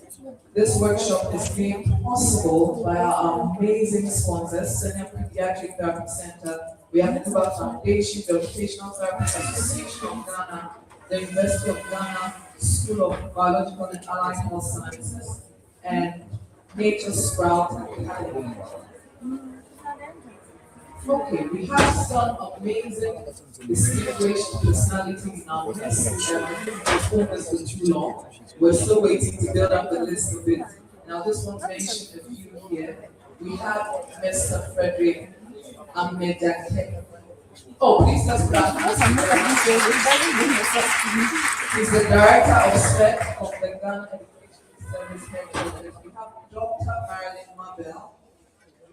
this workshop is made possible by our amazing sponsors, Senior Pediatric Therapy Center. We have the Cuba Foundation, the Occupational Therapy Association of Ghana, the University of Ghana, School of Biological and Allied Health Sciences, and Nature Sprout Academy. Okay, we have some amazing, distinguished personalities in our list. Before this was too long. We're still waiting to build up the list a bit. And I just want to mention a few here. We have Mr. Frederick Amedake. Oh, please let's clap. He's the Director of SPEC of the Ghana Education Service Headquarters. We have Dr. Marilyn Mabel,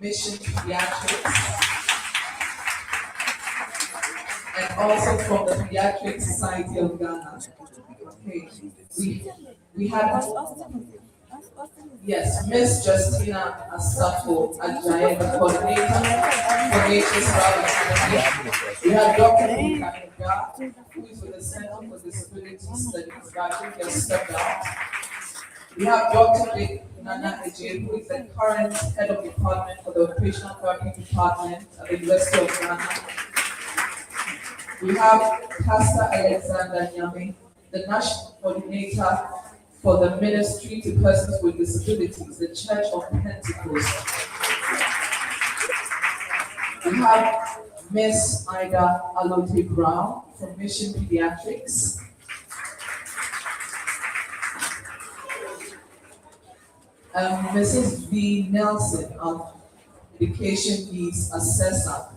Mission Pediatrics, and also from the Pediatric Society of Ghana. Okay, we had, yes, Miss Justina Asafo Ajaye, the coordinator for Nature's Academy. We had Dr. Mika, who is with the Center for Disability Studies, but I think he has stepped out. We have Dr. Nana Ejie, who is the current head of department for the Occupational Therapy Department at the University of Ghana. We have Pastor Alexander Nyame, the National Coordinator for the Ministry to Persons with Disabilities, the Church of Pentecost. We have Miss Ida Alote Brown from Mission Pediatrics. Mrs. V. Nelson of Education Needs Assessor.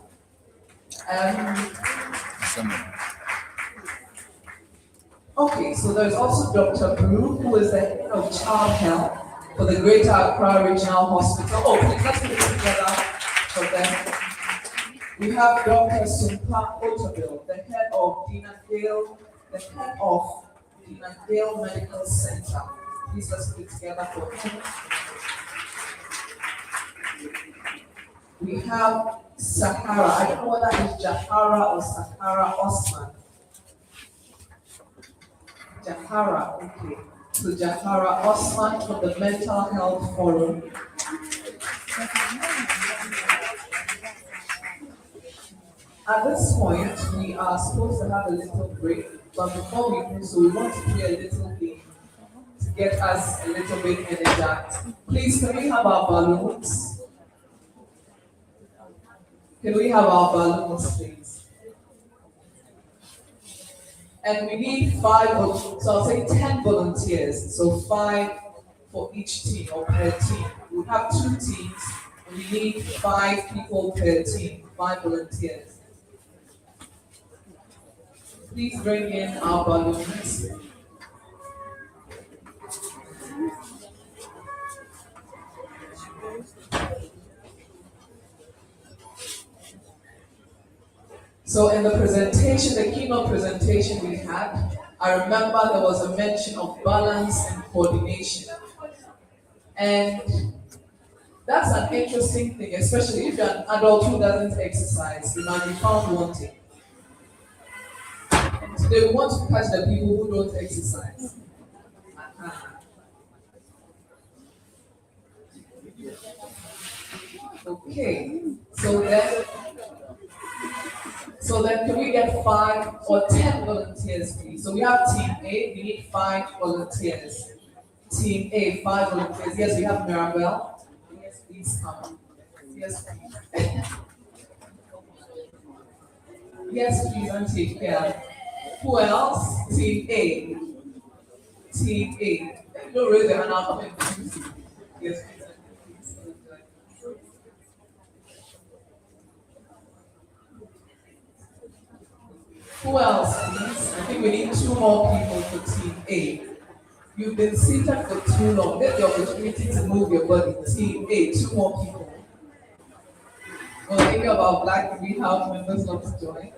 Okay, so there's also Dr. Brew, who is the head of child health for the Greater Accra Regional Hospital. Oh, please let's put it together for them. We have Dr. Sumpa Otabil, the head of Dina Dale Medical Center. Please let's put it together for him. We have Sahara. I don't know whether it's Jahara or Sahara Osman. Jahara, okay. So Jahara Osman from the Mental Health Forum. At this point, we are supposed to have a little break, but before we do so, we want to play a little game to get us a little bit energized. Please, can we have our balloons? Can we have our balloons, please? And we need 5, so I'll say 10 volunteers, so 5 for each team or per team. We have 2 teams, and we need 5 people per team, 5 volunteers. Please bring in our balloons. So in the presentation, the keynote presentation we had, I remember there was a mention of balance and coordination. And that's an interesting thing, especially if you're an adult who doesn't exercise, you might be found wanting. Today we want to catch the people who don't exercise. Okay, so then can we get 5 or 10 volunteers, please? So we have Team A, we need 5 volunteers. Team A, 5 volunteers. Yes, we have Mirabelle. Yes, please come. Yes, please. Yes, please, and take care. Who else? Team A. Team A. Don't raise your hand, I'll come and confuse you. Yes, please. Who else, please? I think we need 2 more people for Team A. You've been seated for too long. Get the opportunity to move your body. Team A, 2 more people. Well, any of our Black Green House members want to join?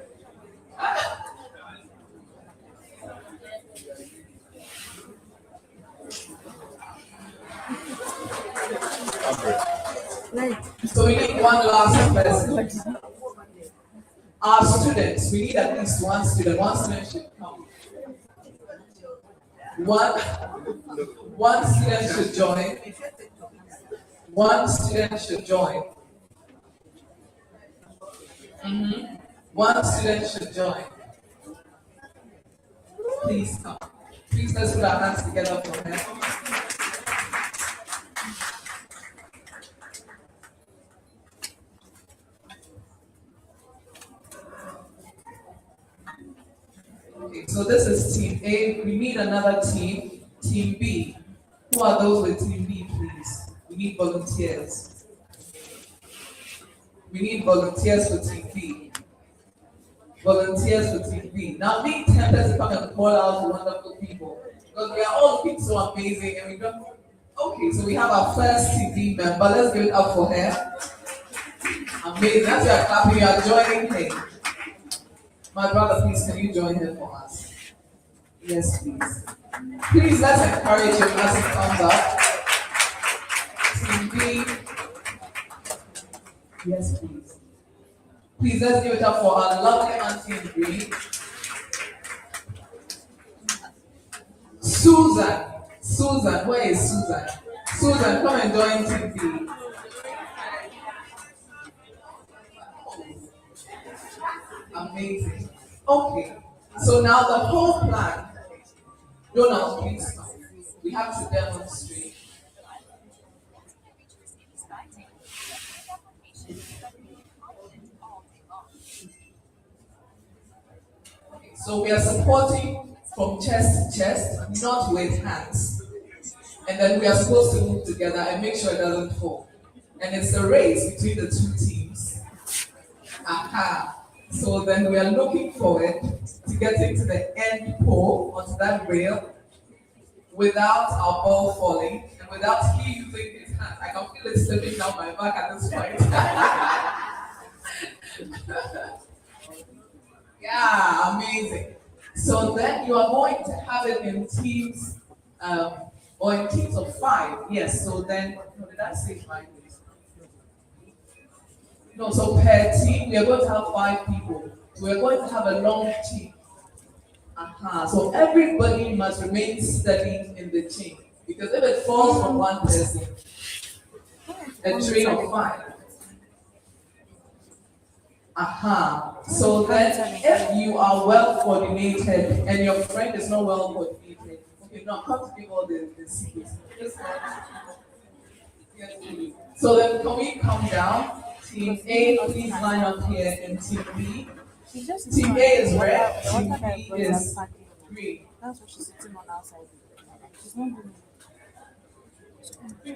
So we need one last person. Our students, we need at least one student. One student should come. One student should join. One student should join. One student should join. Please come. Please let's put our hands together for him. Okay, so this is team A. We need another team, team B. Who are those with team B, please? We need volunteers. We need volunteers for team B. Volunteers for team B. Now, being tempted to come and call out wonderful people because we are all looking so amazing and we don't. Okay, so we have our first team B member. Let's give it up for her. Amazing. As you are clapping, you are joining her. My brother, please, can you join her for us? Yes, please. Please, let's encourage him as he comes up. Team B. Yes, please. Please, let's give it up for our lovely auntie in green. Susan, where is Susan? Susan, come and join Team B. Amazing. Okay, so now the whole plan. Donald, please come. We have to demonstrate. So we are supporting from chest to chest, not with hands. And then we are supposed to move together and make sure it doesn't fall. And it's a race between the two teams. Aha. So then we are looking forward to getting to the end pole, onto that rail, without our ball falling and without he using his hand. I can feel it slipping down my back at this point. Yeah, amazing. So then you are going to have it in teams, or in teams of 5. Yes, so then, no, did I say 5? No, so per team, we are going to have 5 people. We are going to have a long team. So everybody must remain steady in the chain. Because if it falls from one person, a train of 5. So then if you are well coordinated and your friend is not well coordinated, okay, now come to give all the secrets. So then can we come down? Team A, please line up here, and Team B. Team A is red, Team B is green. That's what she's sitting on outside. She's not doing it.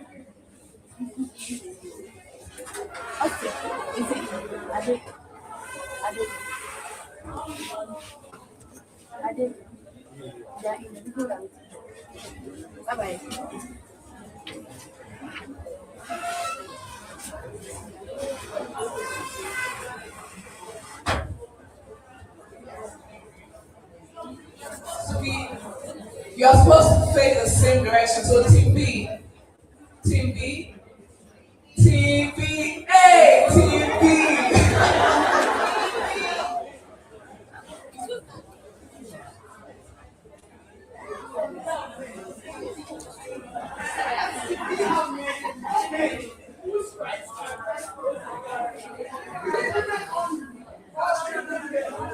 Okay, is it? I did. Yeah, bye-bye. So you are supposed to face the same direction. So Team B, Team B, Team B, hey, Team B.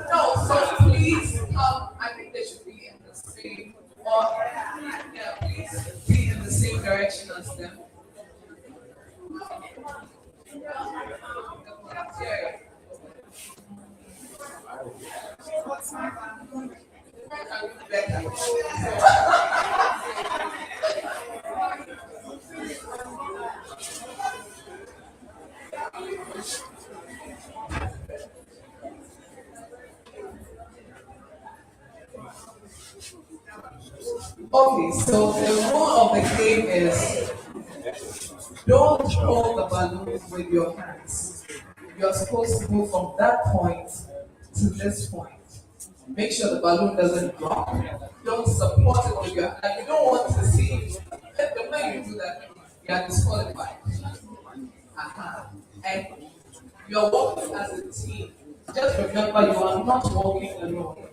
No, so please come. I think they should be in the same, or yeah, please be in the same direction as them. Okay, so the rule of the game is don't hold the balloons with your hands. You're supposed to move from that point to this point. Make sure the balloon doesn't drop. Don't support it with your hand. You don't want to see it. The way you do that, you are disqualified. And you're working as a team. Just remember you are not working alone.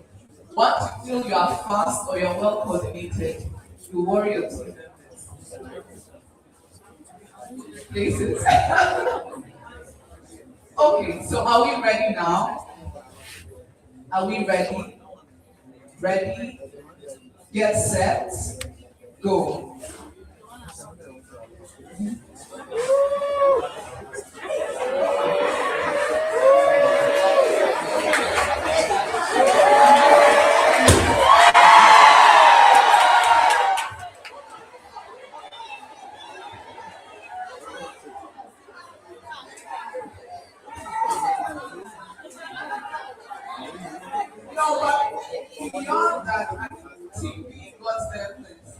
Once you feel you are fast or you're well coordinated, you worry your team members. Places. Okay, so are we ready now? Are we ready? Ready? Get set. Go. No, but beyond that, I think TV was their place.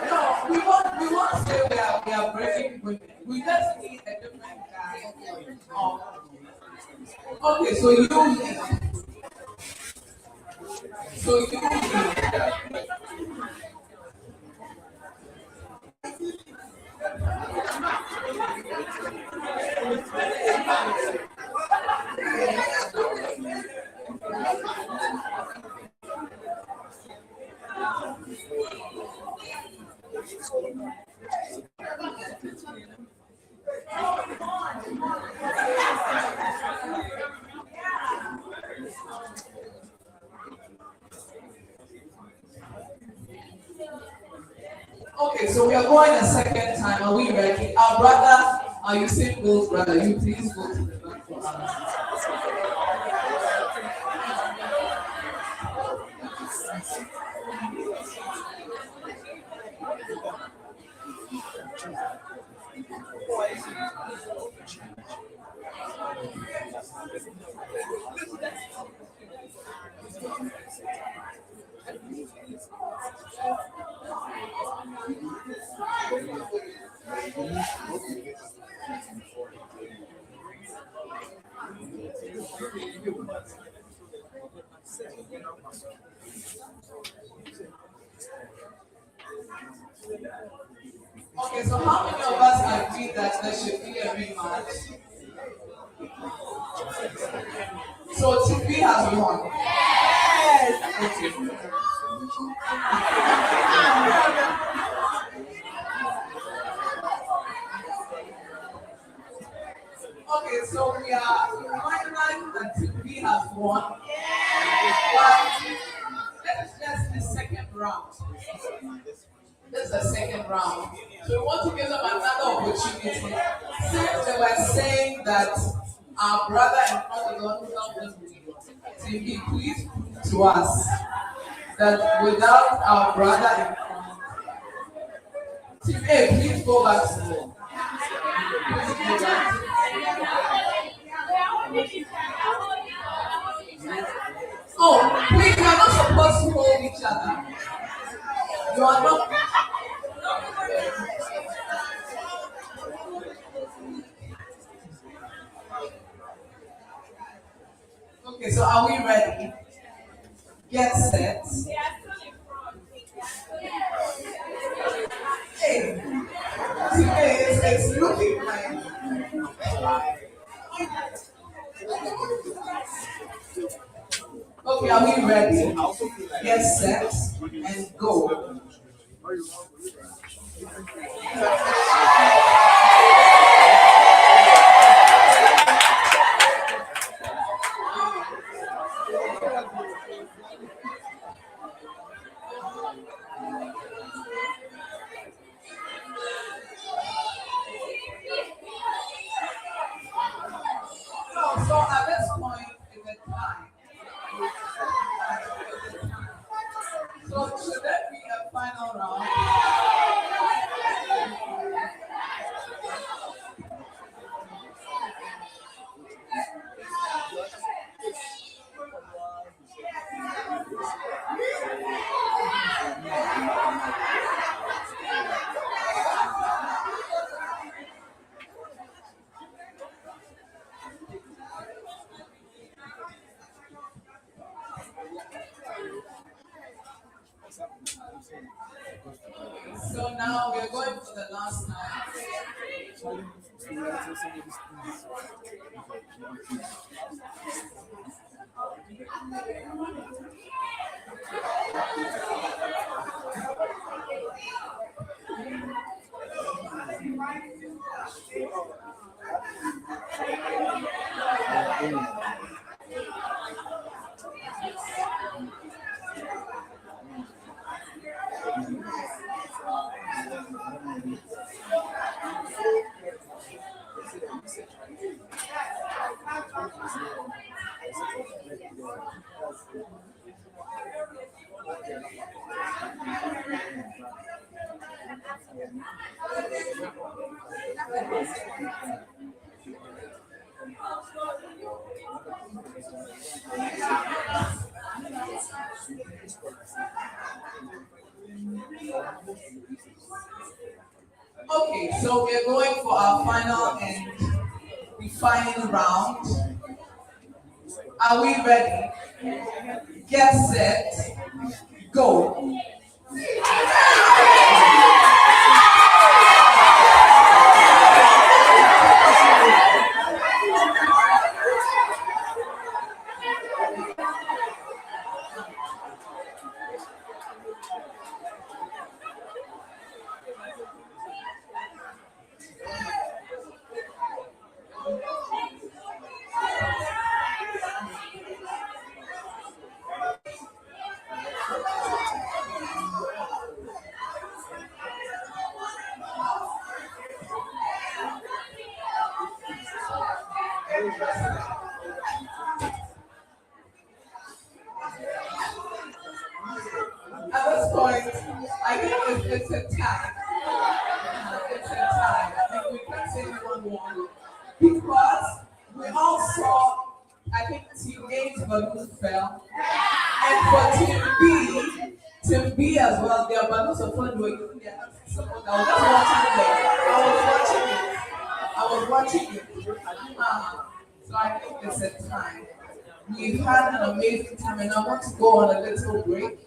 No, we won't say we are breaking women. We just need a different guy. Okay, so you lead. So you lead. Okay, so we are going a second time. Are we ready? Our brother, are you single, brother? You please go to the back for us. Okay, so how many of us agree that there should be a rematch? So TP has won. Yes. Okay, so we are finalizing that TP has won. But let's just the second round. This is the second round. So we want to give them another opportunity. Since they were saying that our brother in front of us helped them TV, please prove to us that without our brother in front, TV, please go back to home. Please go back. Oh, please, you are not supposed to hold each other. You are not. Okay, so are we ready? Get set. Hey, today it's looking like. Okay, are we ready? Get set and go. No, so at this point in the time, so should there be a final round? Okay, so we're going for our final and defining round. Are we ready? Get set, go. At this point, I think it's a tie. It's a tie. I think we can say 1-1 because we all saw, I think team A's balloon fell, and for team B as well, their balloons of fun were using their hands to support. I was watching it. So I think it's a tie. We've had an amazing time, and I want to go on a little break.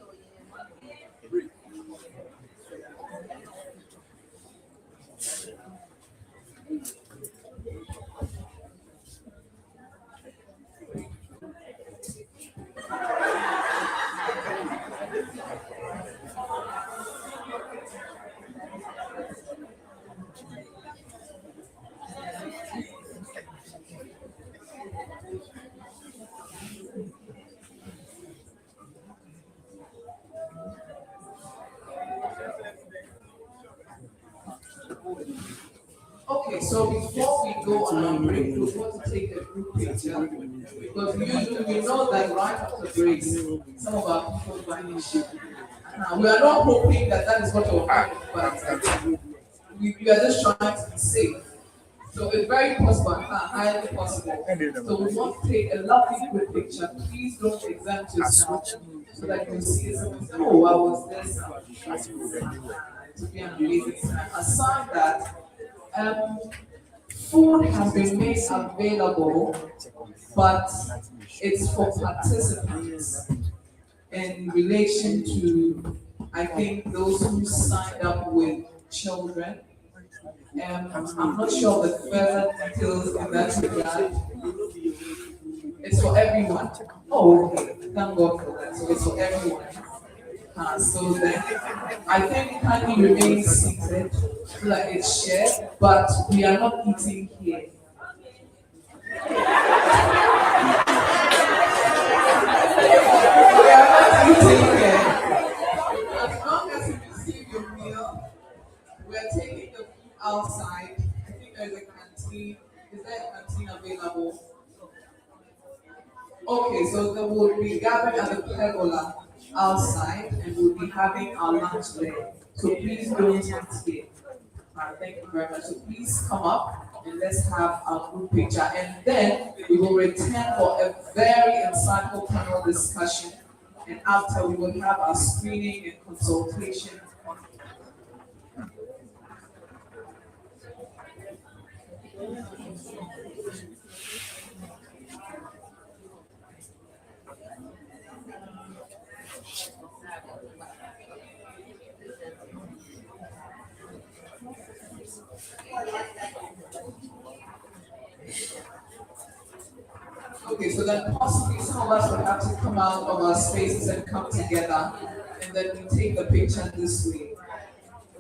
Okay, so before we go on our break, we want to take a group picture because we know that right after breaks, some of our people vanish. We are not hoping that is what will happen, but we are just trying to be safe. So it's very possible, highly possible. So we want to take a lovely group picture. Please don't exempt yourself so that you see someone say, oh, I was this. To be an amazing time. Aside that, food has been made available, but it's for participants in relation to, I think, those who signed up with children. I'm not sure of the further details in that regard. It's for everyone. Oh, okay. Thank God for that. So it's for everyone. So then, I think kindly remain seated so that it's shared, but we are not eating here. We are not eating here. As long as you receive your meal, we are taking the food outside. I think there is a canteen. Is there a canteen available? Okay, so then we'll be gathering at the pergola outside and we'll be having our lunch there. So please don't eat here. Thank you very much. So please come up and let's have our group picture. And then we will return for a very insightful panel discussion. And after we will have our screening and consultation. Okay, so then possibly some of us would have to come out of our spaces and come together, and then we take the picture this way.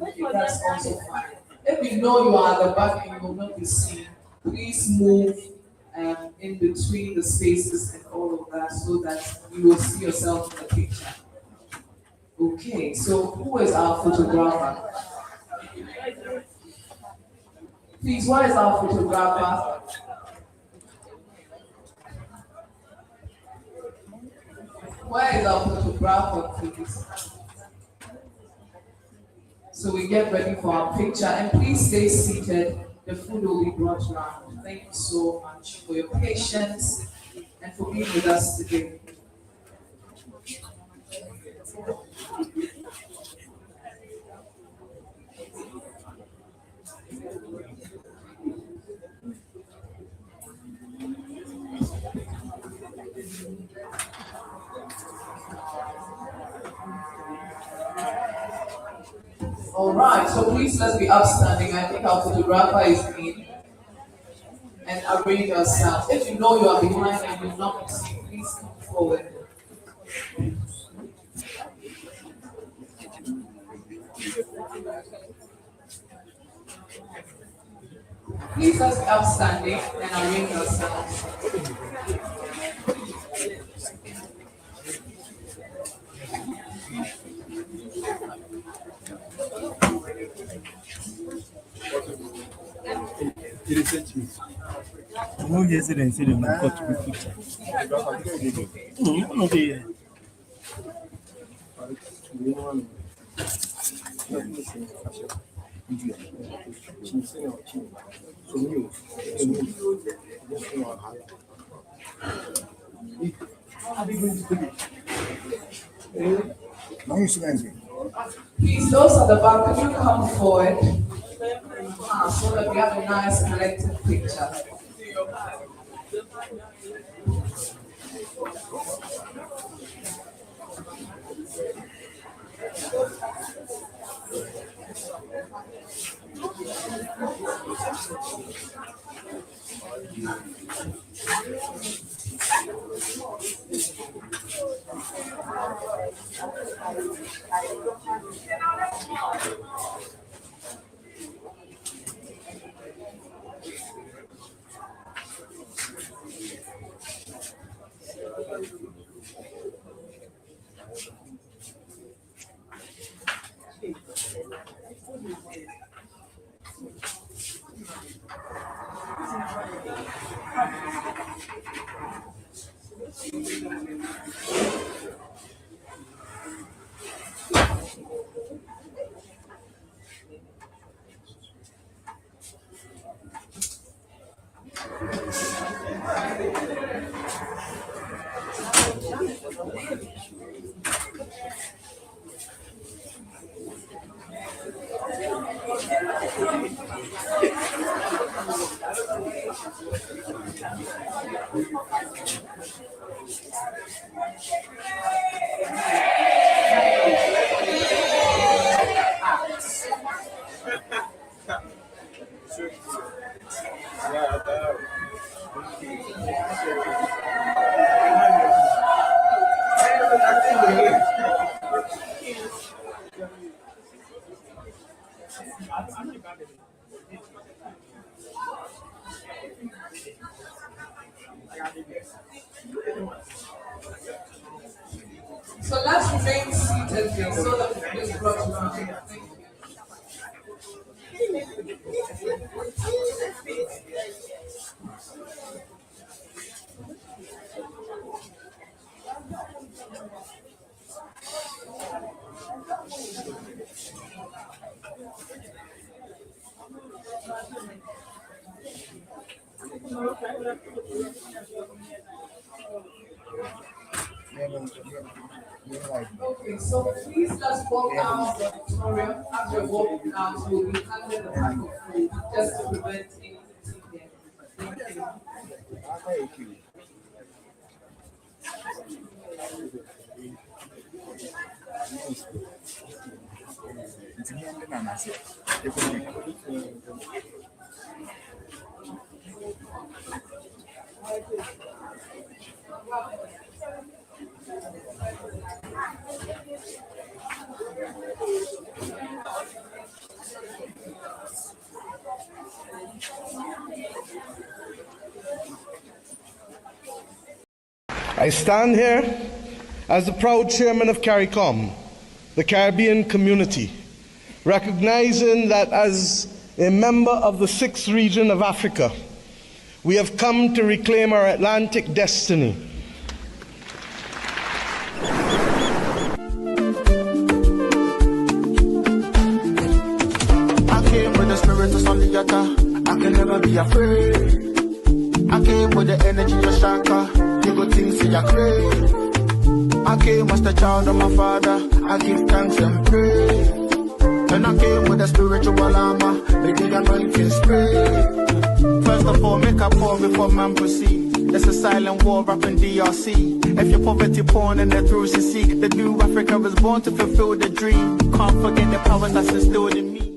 Okay, that's also fine. If you know you are at the back and you will not be seen, please move in between the spaces and all of that so that you will see yourself in the picture. Okay, so who is our photographer? Please, what is our photographer? Where is our photographer, please? So we get ready for our picture, and please stay seated. The food will be brought around. Thank you so much for your patience and for being with us today. All right, so please let's be upstanding. I think our photographer is in. And arrange yourself. If you know you are behind and you've not been seen, please come forward. Please let's be upstanding and arrange yourselves. No, yesterday and said, "My God, to be picture." Okay. Please, those at the back, could you come forward? So that we have a nice collective picture. So let's remain seated here so that the food is brought around. Okay, so please let's walk out the auditorium. As you're walking out, we'll be handing the pack of food just to prevent anything there. Thank you. I stand here as the proud chairman of CARICOM, the Caribbean community, recognizing that as a member of the 6th region of Africa, we have come to reclaim our Atlantic destiny. I came with the spirit of Soliata, I can never be afraid. I came with the energy of Shaka, you go things see ya crave. I came as the child of my father, I give thanks and praise. And I came with the spiritual armor, make the anointing spray. First of all, make a pour before man proceed. There's a silent war up in DRC. If you're poverty porn and the truth you seek, the new Africa was born to fulfill the dream. Can't forget the powers that's instilled in me.